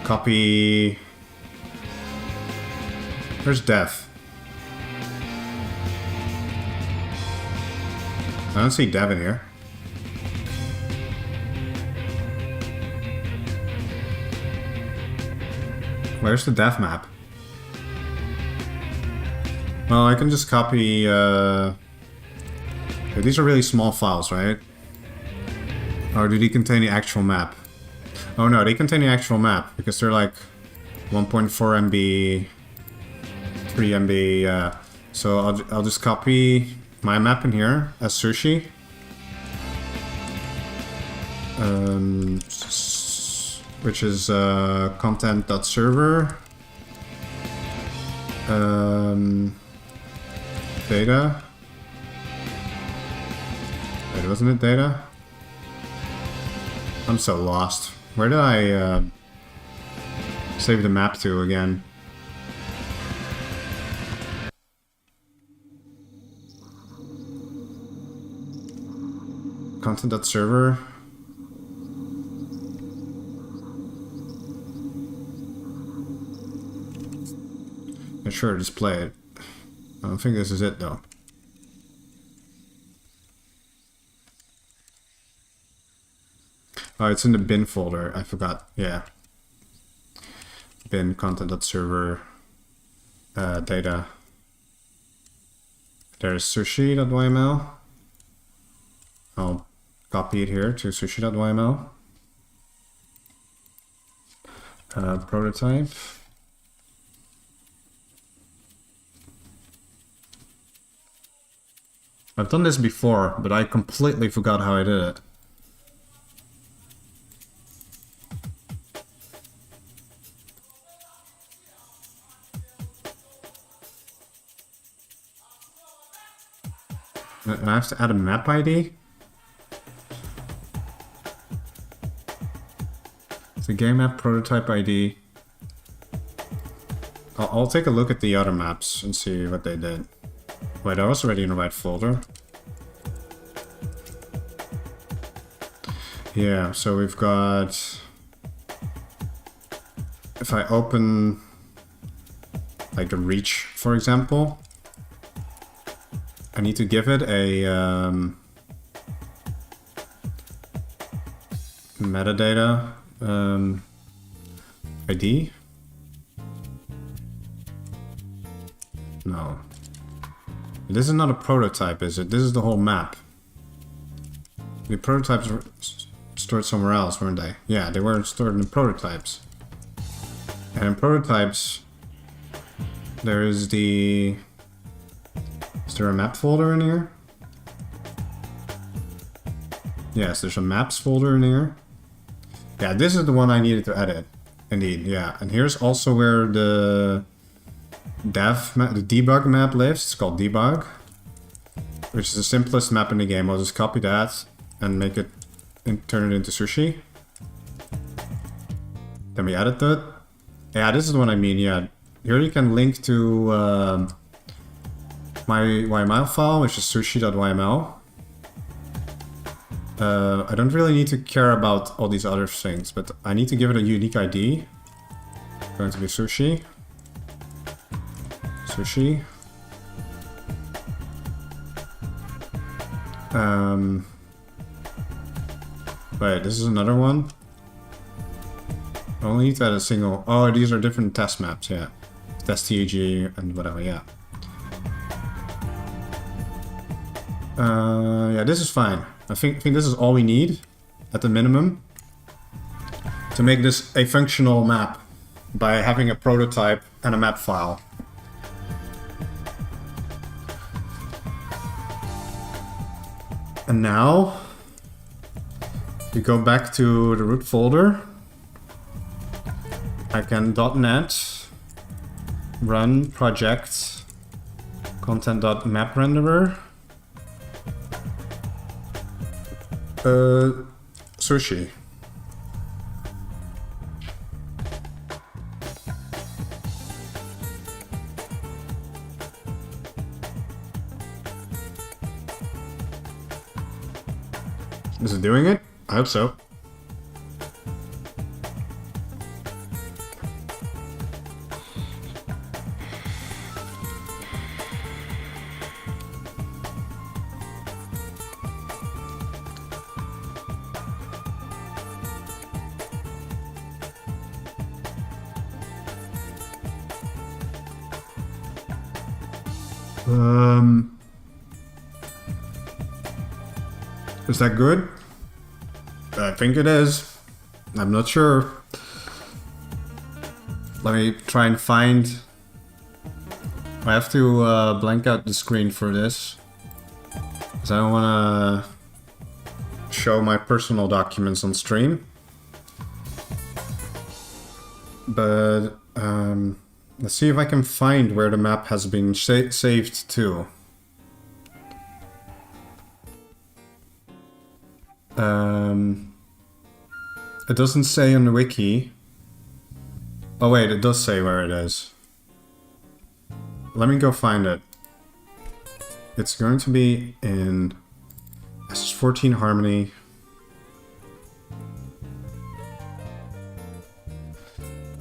copy... There's death. I don't see dev in here. Where's the dev map? Well, I can just copy... These are really small files, right? Or do they contain the actual map? Oh no, they contain the actual map, because they're like 1.4 MB, 3 MB. So I'll just copy my map in here as Sushi. Which is content.server. Data. Wait, wasn't it data? I'm so lost. Where did I save the map to again? Content.server. Yeah, sure, just play it. I don't think this is it though. Oh, it's in the bin folder. I forgot. Yeah. Bin content.server data. There's sushi.yml. I'll copy it here to sushi.yml. Prototype. I've done this before, but I completely forgot how I did it. I have to add a map ID. It's a game map prototype ID. I'll take a look at the other maps and see what they did. Wait, I was already in the right folder. Yeah, so we've got... If I open like the reach, for example, I need to give it a metadata ID. No. This is not a prototype, is it? This is the whole map. The prototypes were stored somewhere else, weren't they? Yeah, they were stored in the prototypes. And in prototypes, there is the... Is there a map folder in here? Yes, there's a maps folder in here. Yeah, this is the one I needed to edit. Indeed, yeah. And here's also where the dev map, the debug map lives. It's called debug, which is the simplest map in the game. I'll just copy that and make it and turn it into Sushi. Then we edit it. Yeah, this is the one I mean. Yeah, here you can link to my YML file, which is sushi.yml. I don't really need to care about all these other things, but I need to give it a unique ID. It's going to be Sushi. Sushi. Wait, this is another one. I only need to add a single. Oh, these are different test maps, yeah. Test TAG and whatever, yeah. Yeah, this is fine. I think this is all we need, at the minimum, to make this a functional map by having a prototype and a map file. And now, we go back to the root folder. I can .NET run project content.maprenderer. Sushi. Is it doing it? I hope so. Is that good? I think it is. I'm not sure. Let me try and find... I have to blank out the screen for this. Because I don't want to show my personal documents on stream. But let's see if I can find where the map has been saved to. It doesn't say on the wiki. Oh wait, it does say where it is. Let me go find it. It's going to be in SS14 Harmony.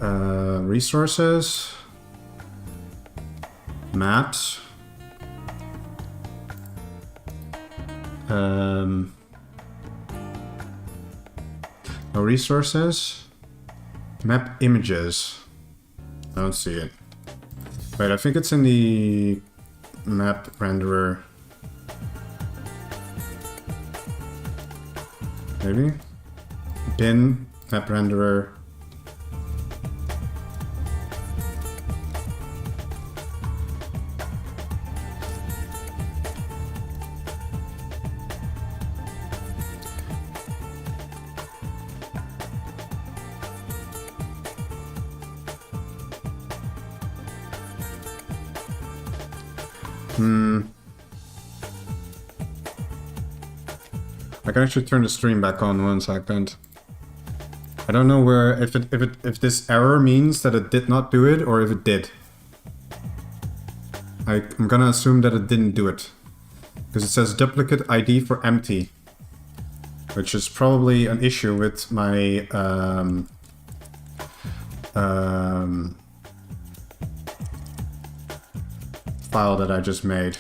Resources. Maps. No resources. Map images. I don't see it. Wait, I think it's in the map renderer. Maybe? Bin, map renderer. I can actually turn the stream back on 1 second. I don't know where if this error means that it did not do it or if it did. I'm gonna assume that it didn't do it. Because it says duplicate ID for empty. Which is probably an issue with my file that I just made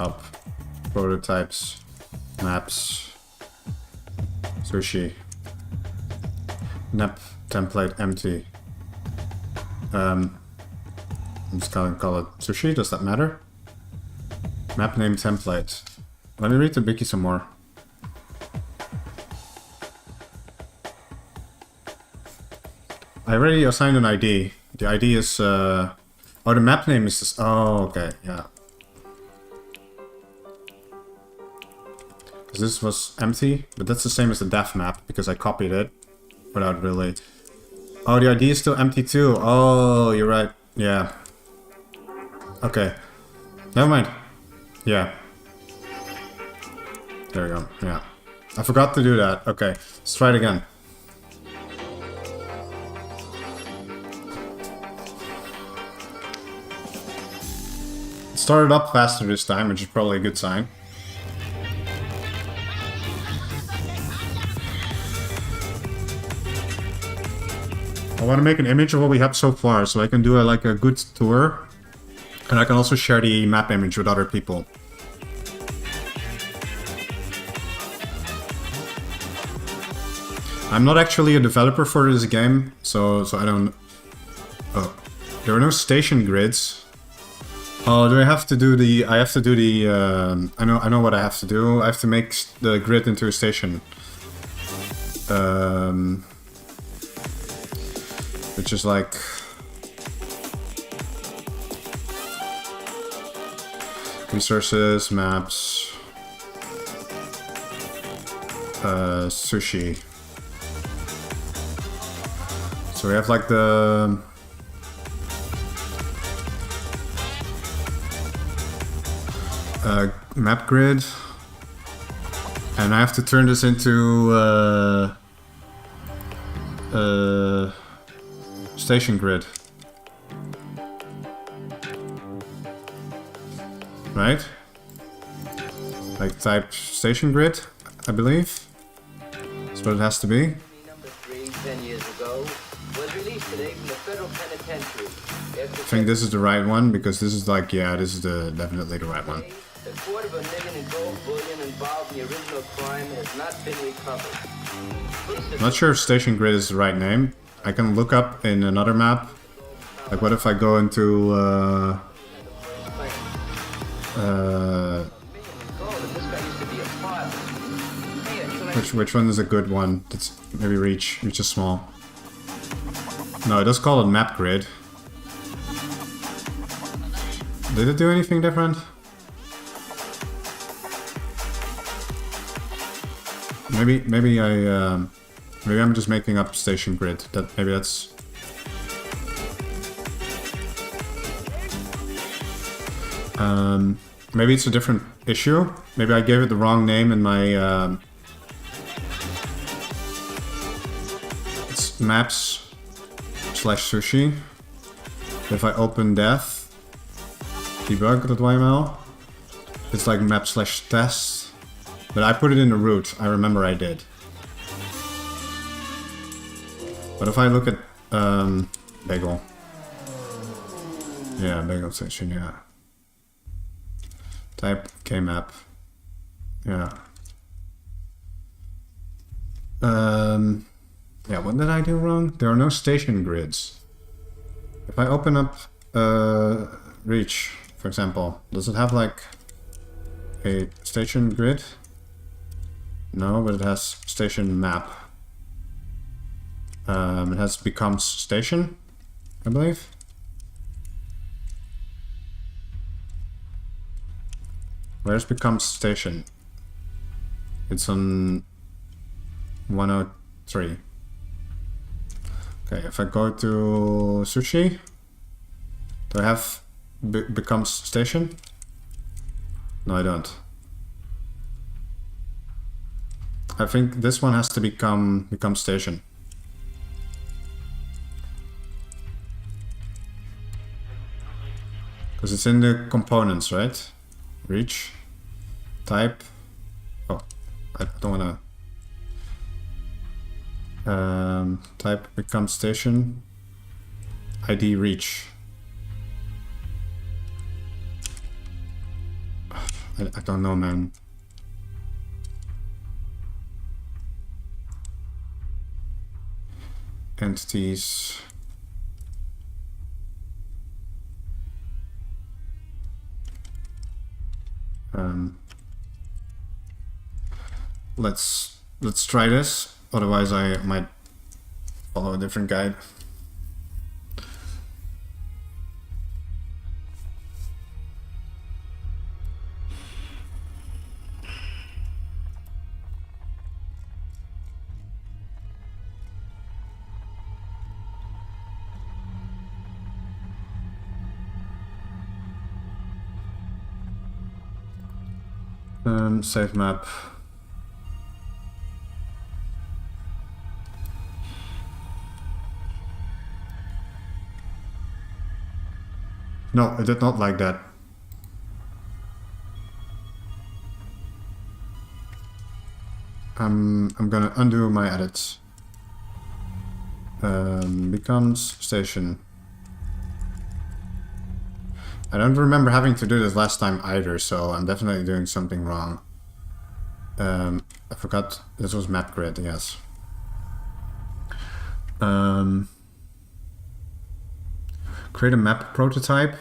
up. Prototypes, maps, Sushi, map template empty. I'm just gonna call it Sushi, does that matter? Map name template. Let me read the wiki some more. I already assigned an ID. The ID is oh, the map name is this. Oh, okay, yeah. Because this was empty, but that's the same as the def map because I copied it without really. Oh, the ID is still empty too. Oh, you're right. Yeah. Okay. Never mind. Yeah. There we go. Yeah. I forgot to do that. Okay. Let's try it again. It started up faster this time, which is probably a good sign. I want to make an image of what we have so far, so I can do like a good tour. And I can also share the map image with other people. I'm not actually a developer for this game, so I don't... Oh, there are no station grids. Oh, do I have to do the... I have to do the... I know what I have to do. I have to make the grid into a station. Which is like... Resources, maps... Sushi. So we have like the... map grid. And I have to turn this into... station grid. Right? Like type station grid, I believe. That's what it has to be. Number 3, 10 years ago, was released today from the federal penitentiary. I think this is the right one because this is like, yeah, this is definitely the right one. $250,000 in gold bullion involved in the original crime has not been recovered. I'm not sure if station grid is the right name. I can look up in another map. Like what if I go into which one is a good one? That's maybe Reach is small. No, it does call it map grid. Did it do anything different? Maybe I'm just making up station grid. Maybe that's. Maybe it's a different issue. Maybe I gave it the wrong name in my. It's maps/sushi. If I open dev debug.yml, it's like map/test. But I put it in the root. I remember I did. But if I look at bagel. Yeah, bagel station, yeah. Type kmap. Yeah. Yeah, what did I do wrong? There are no station grids. If I open up Reach, for example, does it have like a station grid? No, but it has station map. It has becomes station, I believe. Where's becomes station? It's on 103. Okay, if I go to Sushi, do I have becomes station? No, I don't. I think this one has to become station. Because it's in the components, right? Reach, type. Oh, I don't wanna. Type become station. ID reach. I don't know, man. Entities. Let's try this. Otherwise, I might follow a different guide. Save map. No, it did not like that. I'm gonna undo my edits. Becomes station. I don't remember having to do this last time either, so I'm definitely doing something wrong. I forgot this was map grid, yes. Create a map prototype.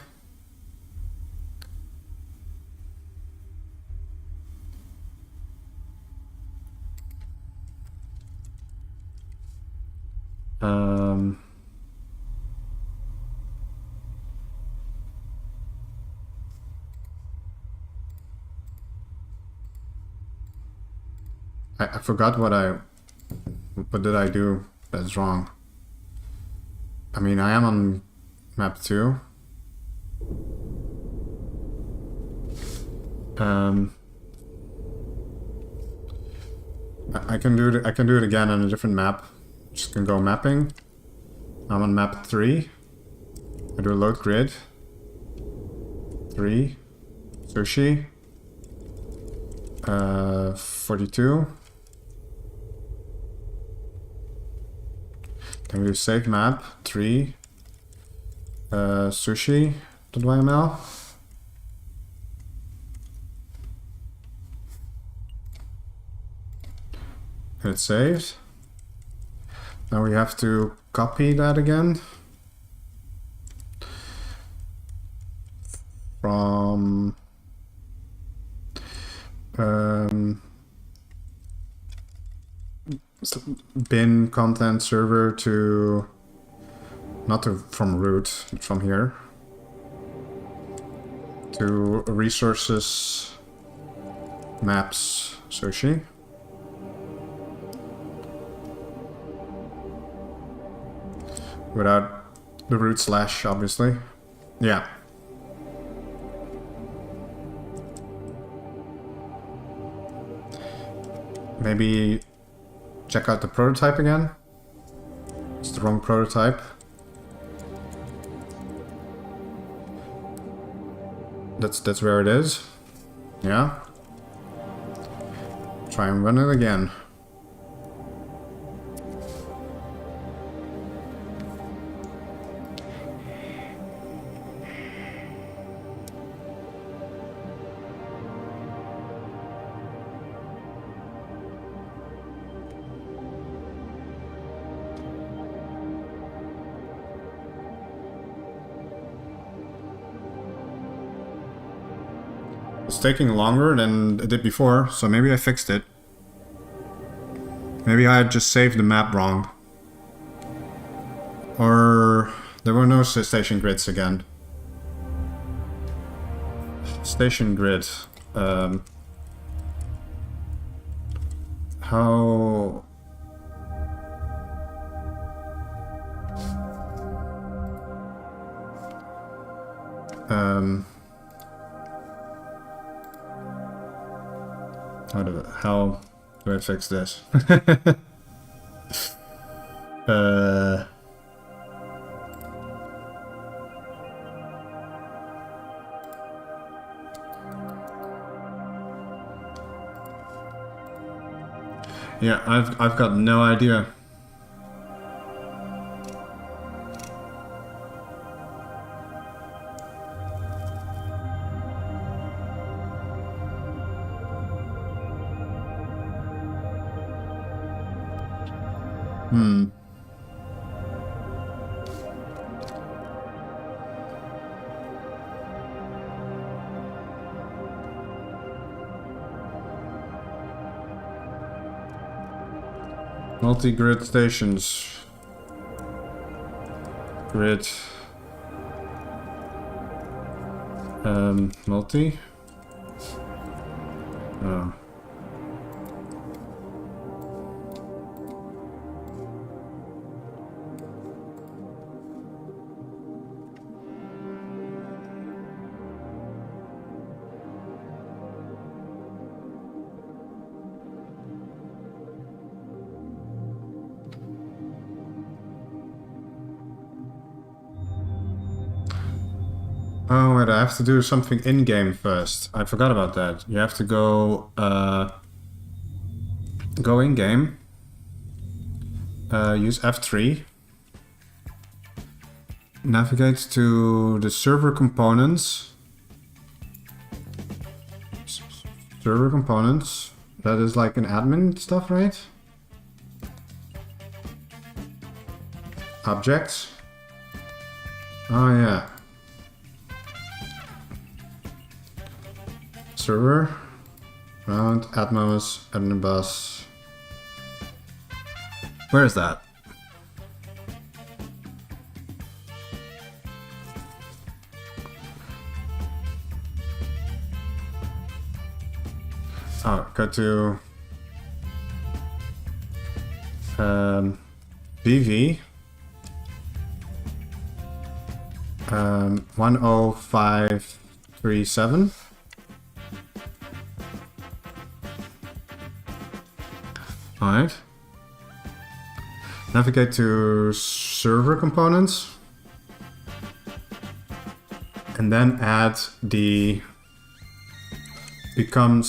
I forgot what did I do that's wrong. I mean, I am on map 2. I can do it again on a different map. Just can go mapping. I'm on map 3. I do a load grid. 3. Sushi. 42. Then we do save map 3. Sushi.yml. It's saved. Now we have to copy that again from bin content server to Not to, from root, from here. To resources, maps, sushi. Without the root slash, obviously. Yeah. Maybe check out the prototype again. It's the wrong prototype. That's where it is. Yeah. Try and run it again. It's taking longer than it did before, so maybe I fixed it. Maybe I just saved the map wrong. Or there were no station grids again. Station grid. How... How do I fix this? Yeah, I've got no idea. Multi-grid stations. Grid. Multi? Oh. Oh wait, I have to do something in-game first. I forgot about that. You have to go go in-game. Use F3. Navigate to the server components. Server components. That is like an admin stuff, right? Objects. Oh yeah. Server, round, Atmos, admin bus. Where is that? Oh, go to BV 10537. Alright. Navigate to server components. And then add the become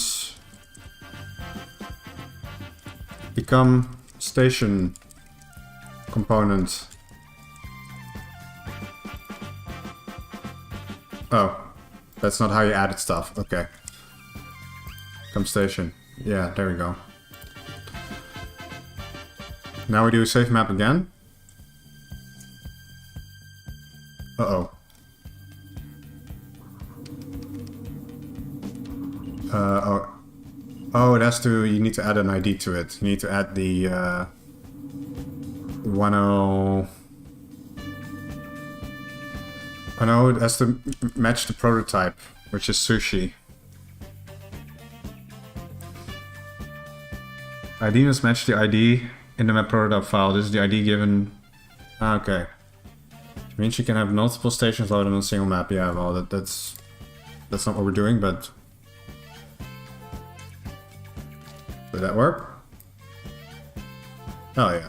station component. Oh, that's not how you added stuff. Okay. Become station. Yeah, there we go. Now we do a save map again. Uh-oh. Oh, it has to, you need to add an ID to it. You need to add the 10... I know it has to match the prototype, which is Sushi. ID must match the ID in the map prototype file. This is the ID given... Okay. Which means you can have multiple stations loaded on a single map. Yeah, well, that's not what we're doing, but... Did that work? Oh yeah.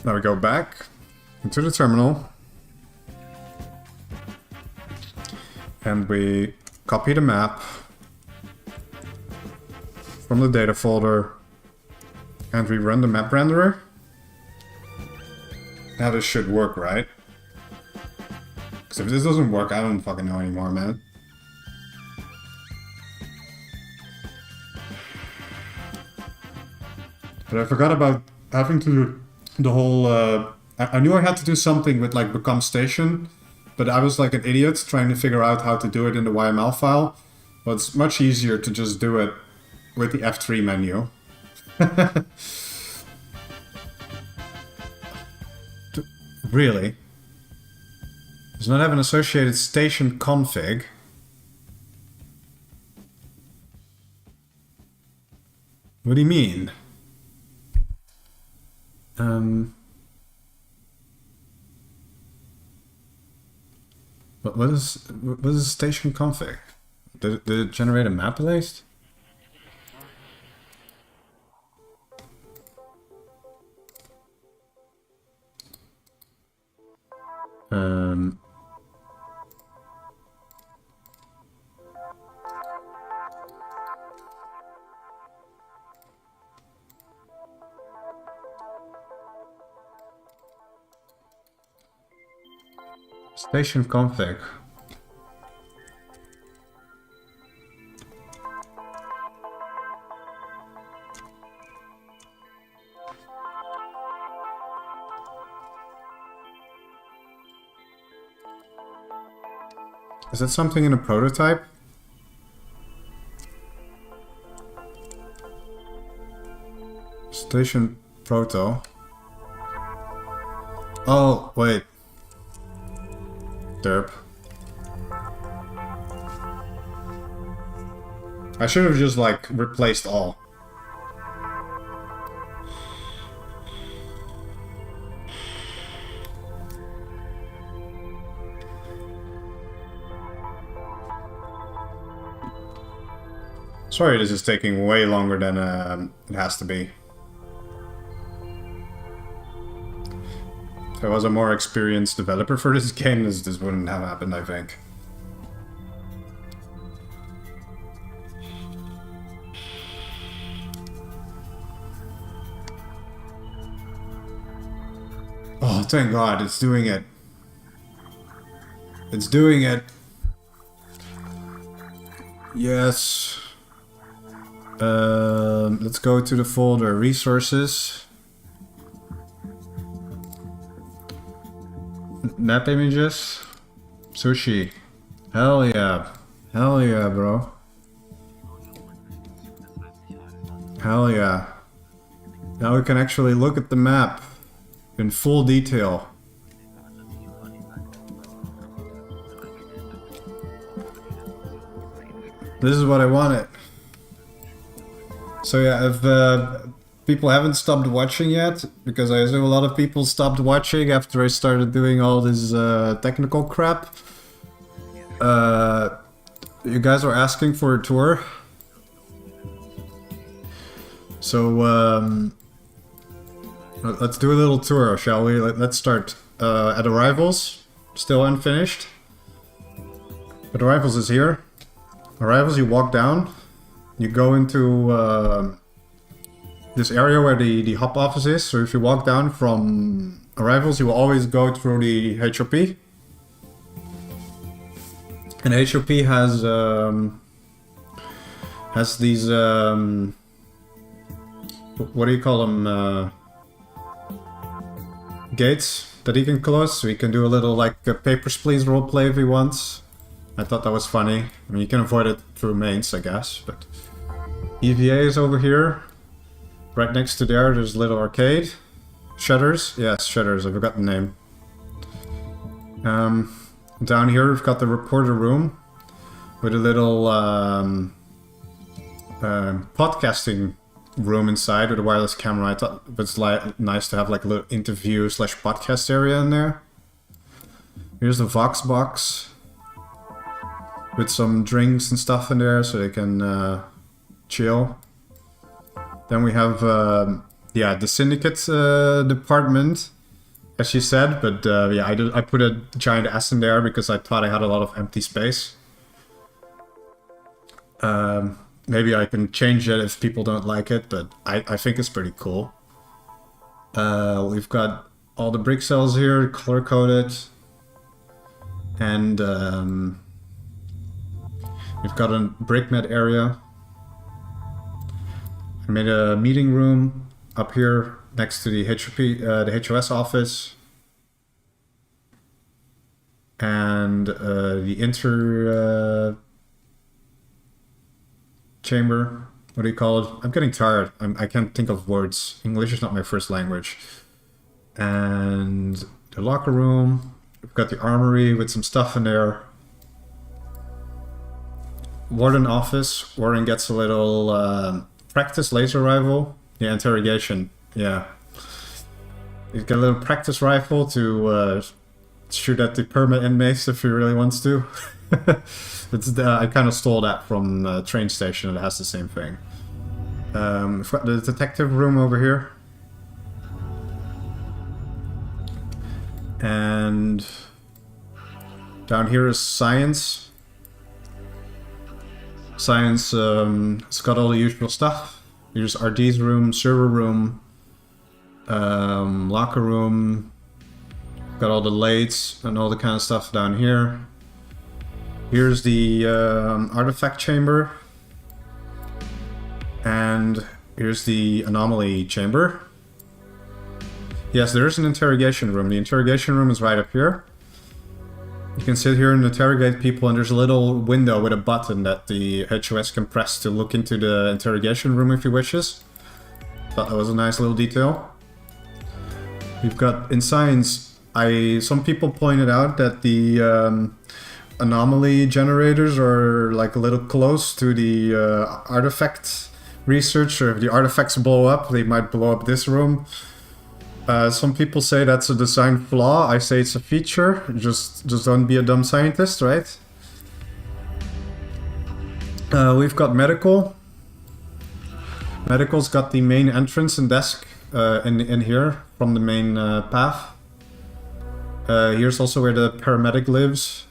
Now we go back into the terminal. And we copy the map from the data folder. And we run the map renderer. Now this should work, right? Because if this doesn't work, I don't fucking know anymore, man. But I forgot about having to do the whole... I knew I had to do something with like become station, but I was like an idiot trying to figure out how to do it in the YML file. But it's much easier to just do it with the F3 menu. Really? Does not have an associated station config. What do you mean? What is station config? Did it generate a map list? Station config. Is that something in a prototype? Station proto. Oh, wait. Derp. I should have just like replaced all. Sorry, this is taking way longer than it has to be. If I was a more experienced developer for this game, this wouldn't have happened, I think. Oh, thank God, it's doing it. It's doing it. Yes. Let's go to the folder, resources. Map images. Sushi. Hell yeah. Hell yeah, bro. Hell yeah. Now we can actually look at the map in full detail. This is what I wanted. So yeah, if people haven't stopped watching yet, because I assume a lot of people stopped watching after I started doing all this technical crap. You guys are asking for a tour. So let's do a little tour, shall we? Let's start at Arrivals, still unfinished. But Arrivals is here. Arrivals, you walk down. You go into this area where the hub office is. So if you walk down from Arrivals, you will always go through the HOP. And HOP has these what do you call them? Gates that he can close. So he can do a little like a Papers, Please roleplay if he wants. I thought that was funny. I mean, you can avoid it through mains, I guess, but... EVA is over here. Right next to there, there's a little arcade. Shutters? Yes, Shutters, I forgot the name. Down here we've got the reporter room with a little podcasting room inside with a wireless camera. I thought it was nice to have like a little interview / podcast area in there. Here's the Vox box with some drinks and stuff in there so they can chill. Then we have the syndicate department, as she said, but I put a giant S in there because I thought I had a lot of empty space. Maybe I can change it if people don't like it, but I think it's pretty cool. We've got all the brick cells here, color-coded. And we've got a brick mat area. I made a meeting room up here next to the HOS office. And the inter... chamber, what do you call it? I'm getting tired. I can't think of words. English is not my first language. And the locker room. We've got the armory with some stuff in there. Warden office. Warden gets a little practice laser rifle. Yeah, interrogation. Yeah. He's got a little practice rifle to shoot at the permanent inmates if he really wants to. I kind of stole that from the train station. It has the same thing. We've got the detective room over here. And down here is science. Science, it's got all the usual stuff. Here's RD's room, server room, locker room. Got all the lathes and all the kind of stuff down here. Here's the artifact chamber. And here's the anomaly chamber. Yes, there is an interrogation room. The interrogation room is right up here. You can sit here and interrogate people, and there's a little window with a button that the HOS can press to look into the interrogation room if he wishes. Thought that was a nice little detail. We've got, in science, some people pointed out that the anomaly generators are like a little close to the artifact research, or if the artifacts blow up, they might blow up this room. Some people say that's a design flaw. I say it's a feature. Just don't be a dumb scientist, right? We've got medical. Medical's got the main entrance and desk in here from the main path. Here's also where the paramedic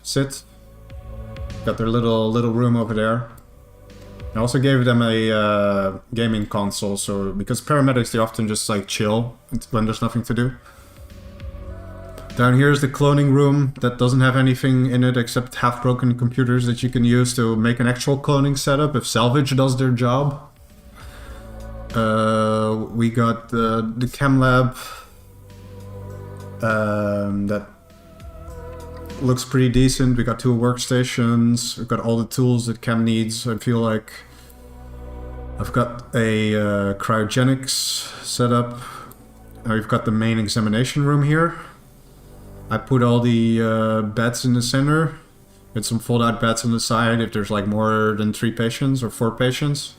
sit. Got their little room over there. I also gave them a gaming console, so because paramedics, they often just like chill when there's nothing to do. Down here is the cloning room that doesn't have anything in it except half-broken computers that you can use to make an actual cloning setup if salvage does their job. We got the chem lab that looks pretty decent. We got 2 workstations. We've got all the tools that chem needs. I feel like I've got a cryogenics setup. We've got the main examination room here. I put all the beds in the center with some fold-out beds on the side if there's like more than 3 patients or 4 patients.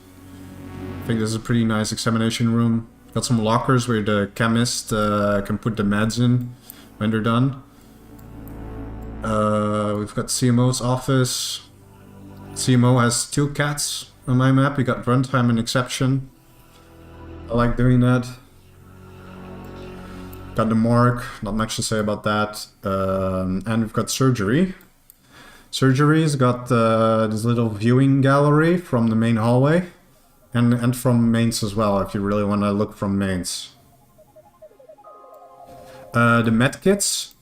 I think this is a pretty nice examination room. Got some lockers where the chemist can put the meds in when they're done. We've got CMO's office. CMO has 2 cats on my map. We got runtime and exception. I like doing that. Got the morgue, not much to say about that. And we've got surgery. Surgery's got this little viewing gallery from the main hallway. And from mains as well, if you really want to look from mains. The medkits,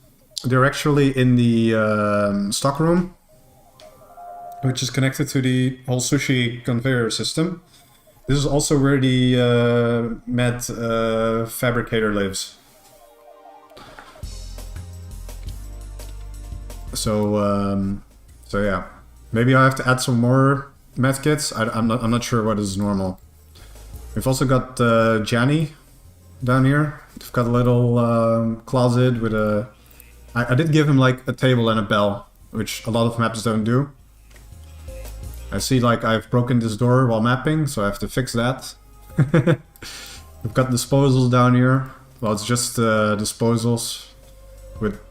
they're actually in the stock room, which is connected to the whole Sushi conveyor system. This is also where the med fabricator lives. So yeah, maybe I have to add some more medkits. I'm not sure what is normal. We've also got Janny down here. We've got a little closet with a I did give him like a table and a bell, which a lot of maps don't do. I see like I've broken this door while mapping, so I have to fix that. We've got disposals down here. Well, it's just disposals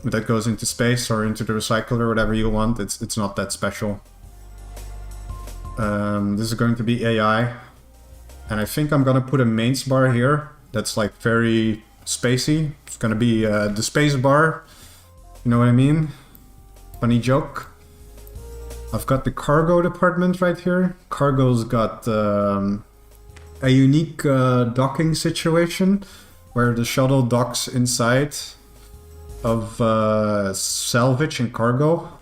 that goes into space or into the recycler, whatever you want. It's not that special. This is going to be AI. And I think I'm gonna put a mains bar here. That's like very spacey. It's gonna be the space bar. You know what I mean? Funny joke. I've got the cargo department right here. Cargo's got a unique docking situation where the shuttle docks inside of salvage and cargo.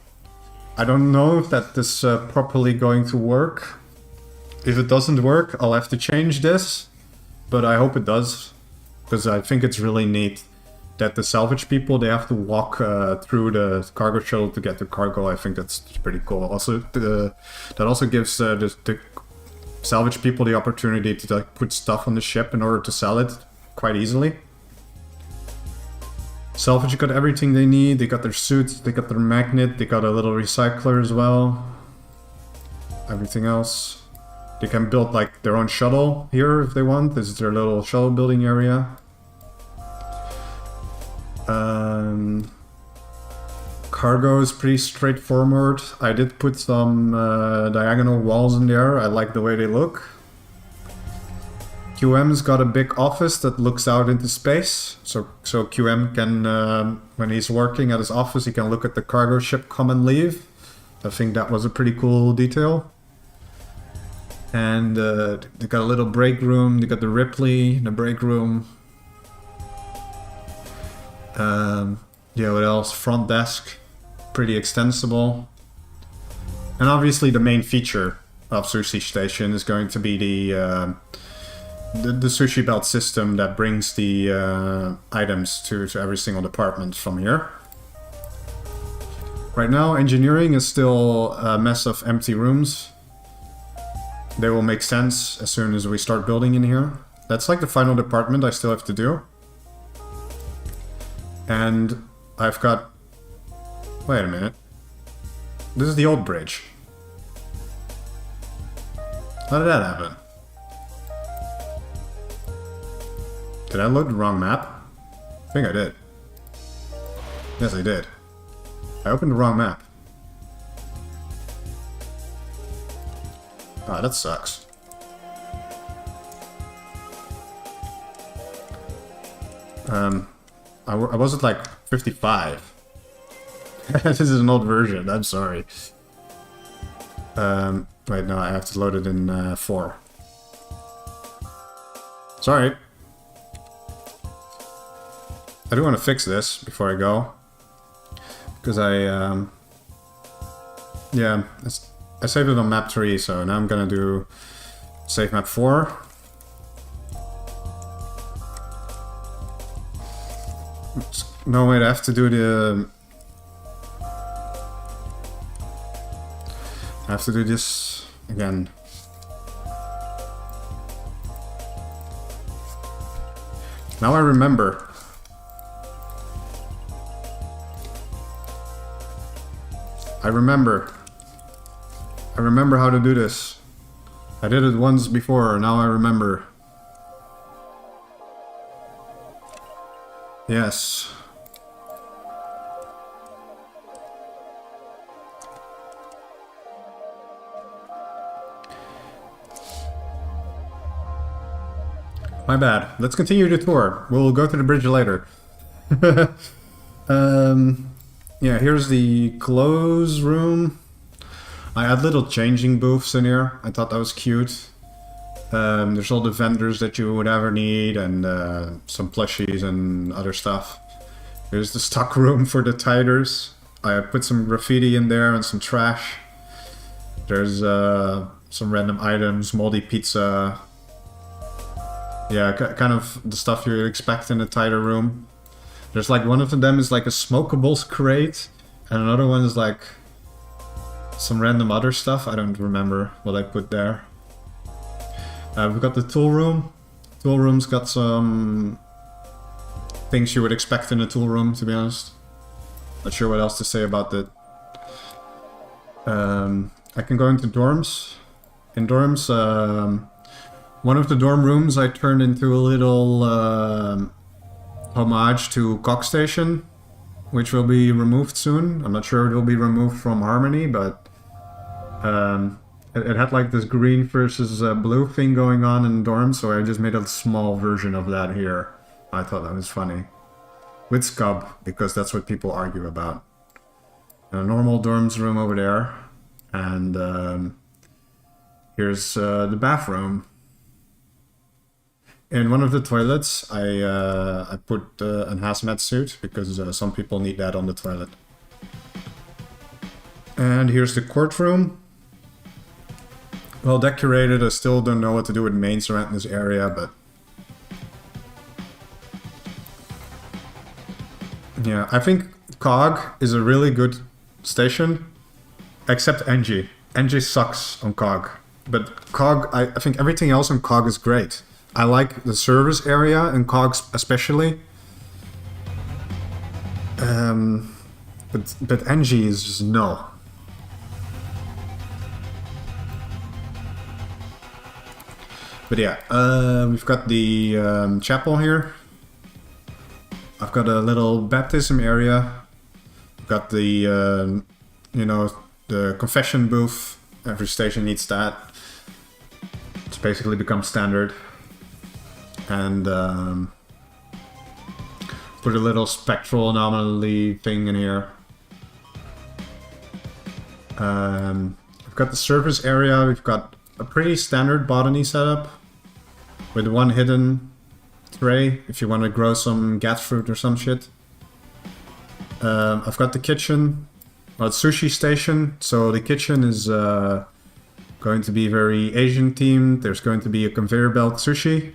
I don't know if that is properly going to work. If it doesn't work, I'll have to change this, but I hope it does, because I think it's really neat that the salvage people, they have to walk through the cargo shuttle to get the cargo. I think that's pretty cool. Also, that also gives the salvage people the opportunity to like put stuff on the ship in order to sell it quite easily. Salvage got everything they need. They got their suits, they got their magnet, they got a little recycler as well. Everything else. They can build like their own shuttle here if they want. This is their little shuttle building area. Cargo is pretty straightforward. I did put some diagonal walls in there. I like the way they look. QM's got a big office that looks out into space. So QM can, when he's working at his office, he can look at the cargo ship come and leave. I think that was a pretty cool detail. And they got a little break room. They got the Ripley in the break room. Yeah, what else? Front desk, pretty extensible. And obviously the main feature of Sushi Station is going to be the sushi belt system that brings the items to every single department from here. Right now, engineering is still a mess of empty rooms. They will make sense as soon as we start building in here. That's like the final department I still have to do. And I've got... Wait a minute. This is the old bridge. How did that happen? Did I load the wrong map? I think I did. Yes, I did. I opened the wrong map. Ah, that sucks. I was at like 55. This is an old version, I'm sorry. Wait, no, I have to load it in 4. Sorry. I do want to fix this before I go. Because yeah, I saved it on map 3, so now I'm gonna do save map 4. No, wait, I have to do the... I have to do this again. Now I remember. I remember how to do this. I did it once before, now I remember. Yes. My bad. Let's continue the tour. We'll go to the bridge later. Yeah, here's the clothes room. I had little changing booths in here. I thought that was cute. There's all the vendors that you would ever need, and some plushies and other stuff. Here's the stock room for the tiders. I put some graffiti in there and some trash. There's some random items, moldy pizza. Yeah, kind of the stuff you would expect in a tider room. There's like one of them is like a smokables crate, and another one is like some random other stuff. I don't remember what I put there. We've got the tool room. Tool room's got some things you would expect in a tool room, to be honest. Not sure what else to say about that. I can go into dorms. In dorms, one of the dorm rooms I turned into a little homage to Cog Station, which will be removed soon. I'm not sure it will be removed from Harmony, but it had like this green versus blue thing going on in dorms, so I just made a small version of that here. I thought that was funny. With Scub, because that's what people argue about. A normal dorms room over there, and here's the bathroom. In one of the toilets, I put a hazmat suit, because some people need that on the toilet. And here's the courtroom. Well decorated. I still don't know what to do with mains around this area, but yeah, I think Cog is a really good station, except NG. NG sucks on Cog, but Cog, I think everything else on Cog is great. I like the service area and Cog especially. But NG is just no. But yeah, we've got the chapel here. I've got a little baptism area. I've got the, you know, the confession booth. Every station needs that. It's basically become standard. And put a little spectral anomaly thing in here. We've got the service area. We've got a pretty standard botany setup with one hidden tray if you want to grow some gat fruit or some shit. I've got the kitchen. Well, it's sushi station, so the kitchen is going to be very Asian themed. There's going to be a conveyor belt sushi.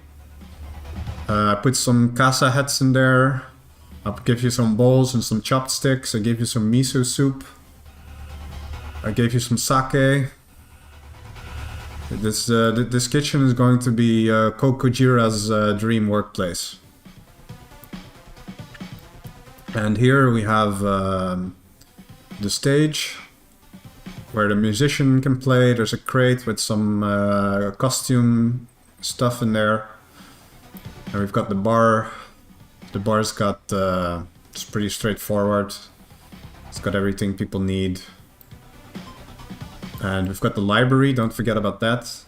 I put some casa heads in there. I'll give you some bowls and some chopsticks. I gave you some miso soup. I gave you some sake. This kitchen is going to be Kokujira's dream workplace. And here we have the stage where the musician can play. There's a crate with some costume stuff in there. And we've got the bar. The bar's got, it's pretty straightforward. It's got everything people need. And we've got the library, don't forget about that.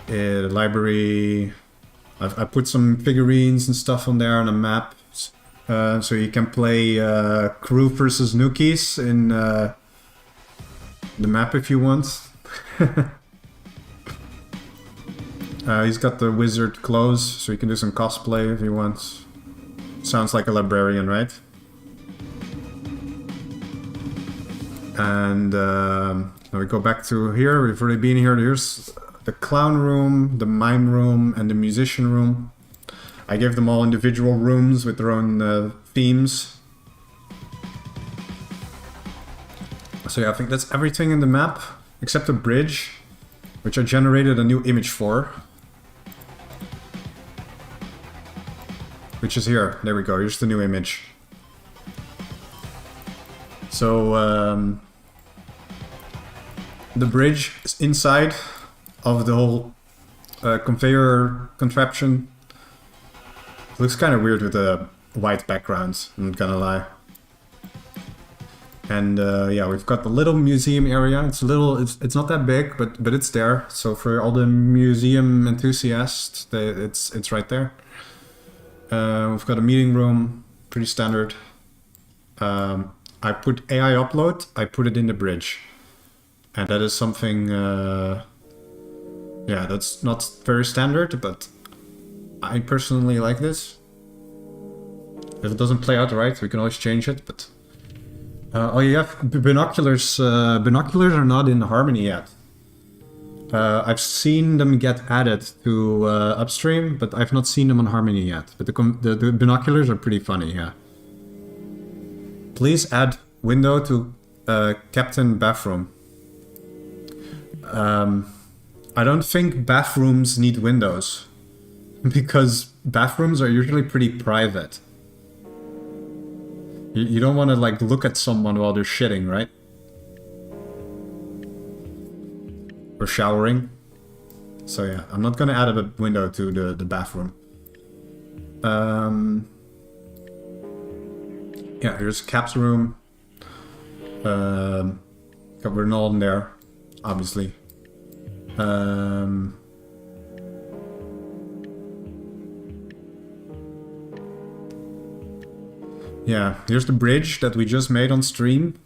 The library, I put some figurines and stuff on there on a map. So you can play crew versus nookies in the map if you want. He's got the wizard clothes, so you can do some cosplay if you want. Sounds like a librarian, right? And we go back to here. We've already been here. Here's the clown room, the mime room, and the musician room. I gave them all individual rooms with their own themes. So yeah, I think that's everything in the map, except the bridge, which I generated a new image for. Which is here. There we go. Here's the new image. So, the bridge is inside of the whole conveyor contraption. It looks kind of weird with a white background, I'm not gonna lie. And yeah, we've got the little museum area. It's a little, it's not that big, but it's there. So for all the museum enthusiasts, it's right there. We've got a meeting room, pretty standard. I put AI upload, I put it in the bridge. And that is something, yeah, that's not very standard, but I personally like this. If it doesn't play out right, we can always change it, but... oh, you have binoculars. Binoculars are not in Harmony yet. I've seen them get added to Upstream, but I've not seen them on Harmony yet. But the binoculars are pretty funny, yeah. Please add window to Captain Bathroom. I don't think bathrooms need windows, because bathrooms are usually pretty private. You don't want to like look at someone while they're shitting, right? Or showering. So yeah, I'm not gonna add a window to the bathroom. Yeah, here's Cap's room. Got Renault in there, obviously. Yeah, here's the bridge that we just made on stream.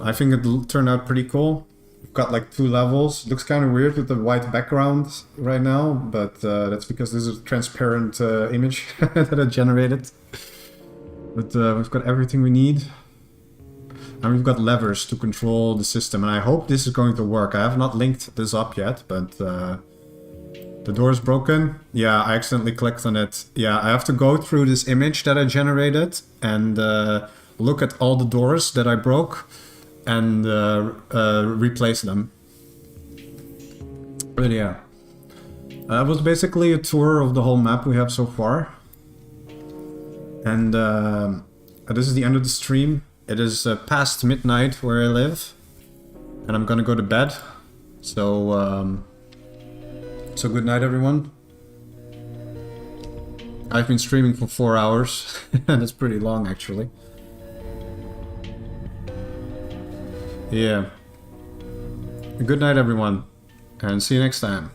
I think it turned out pretty cool. We've got like 2 levels. Looks kind of weird with the white background right now, but that's because this is a transparent image that I generated. But we've got everything we need. And we've got levers to control the system, and I hope this is going to work. I have not linked this up yet, but the door is broken. Yeah, I accidentally clicked on it. Yeah, I have to go through this image that I generated and look at all the doors that I broke and replace them. But yeah, it was basically a tour of the whole map we have so far. And this is the end of the stream. It is past midnight where I live, and I'm gonna go to bed. So, so good night, everyone. I've been streaming for 4 hours, and it's pretty long, actually. Yeah. Good night, everyone, and see you next time.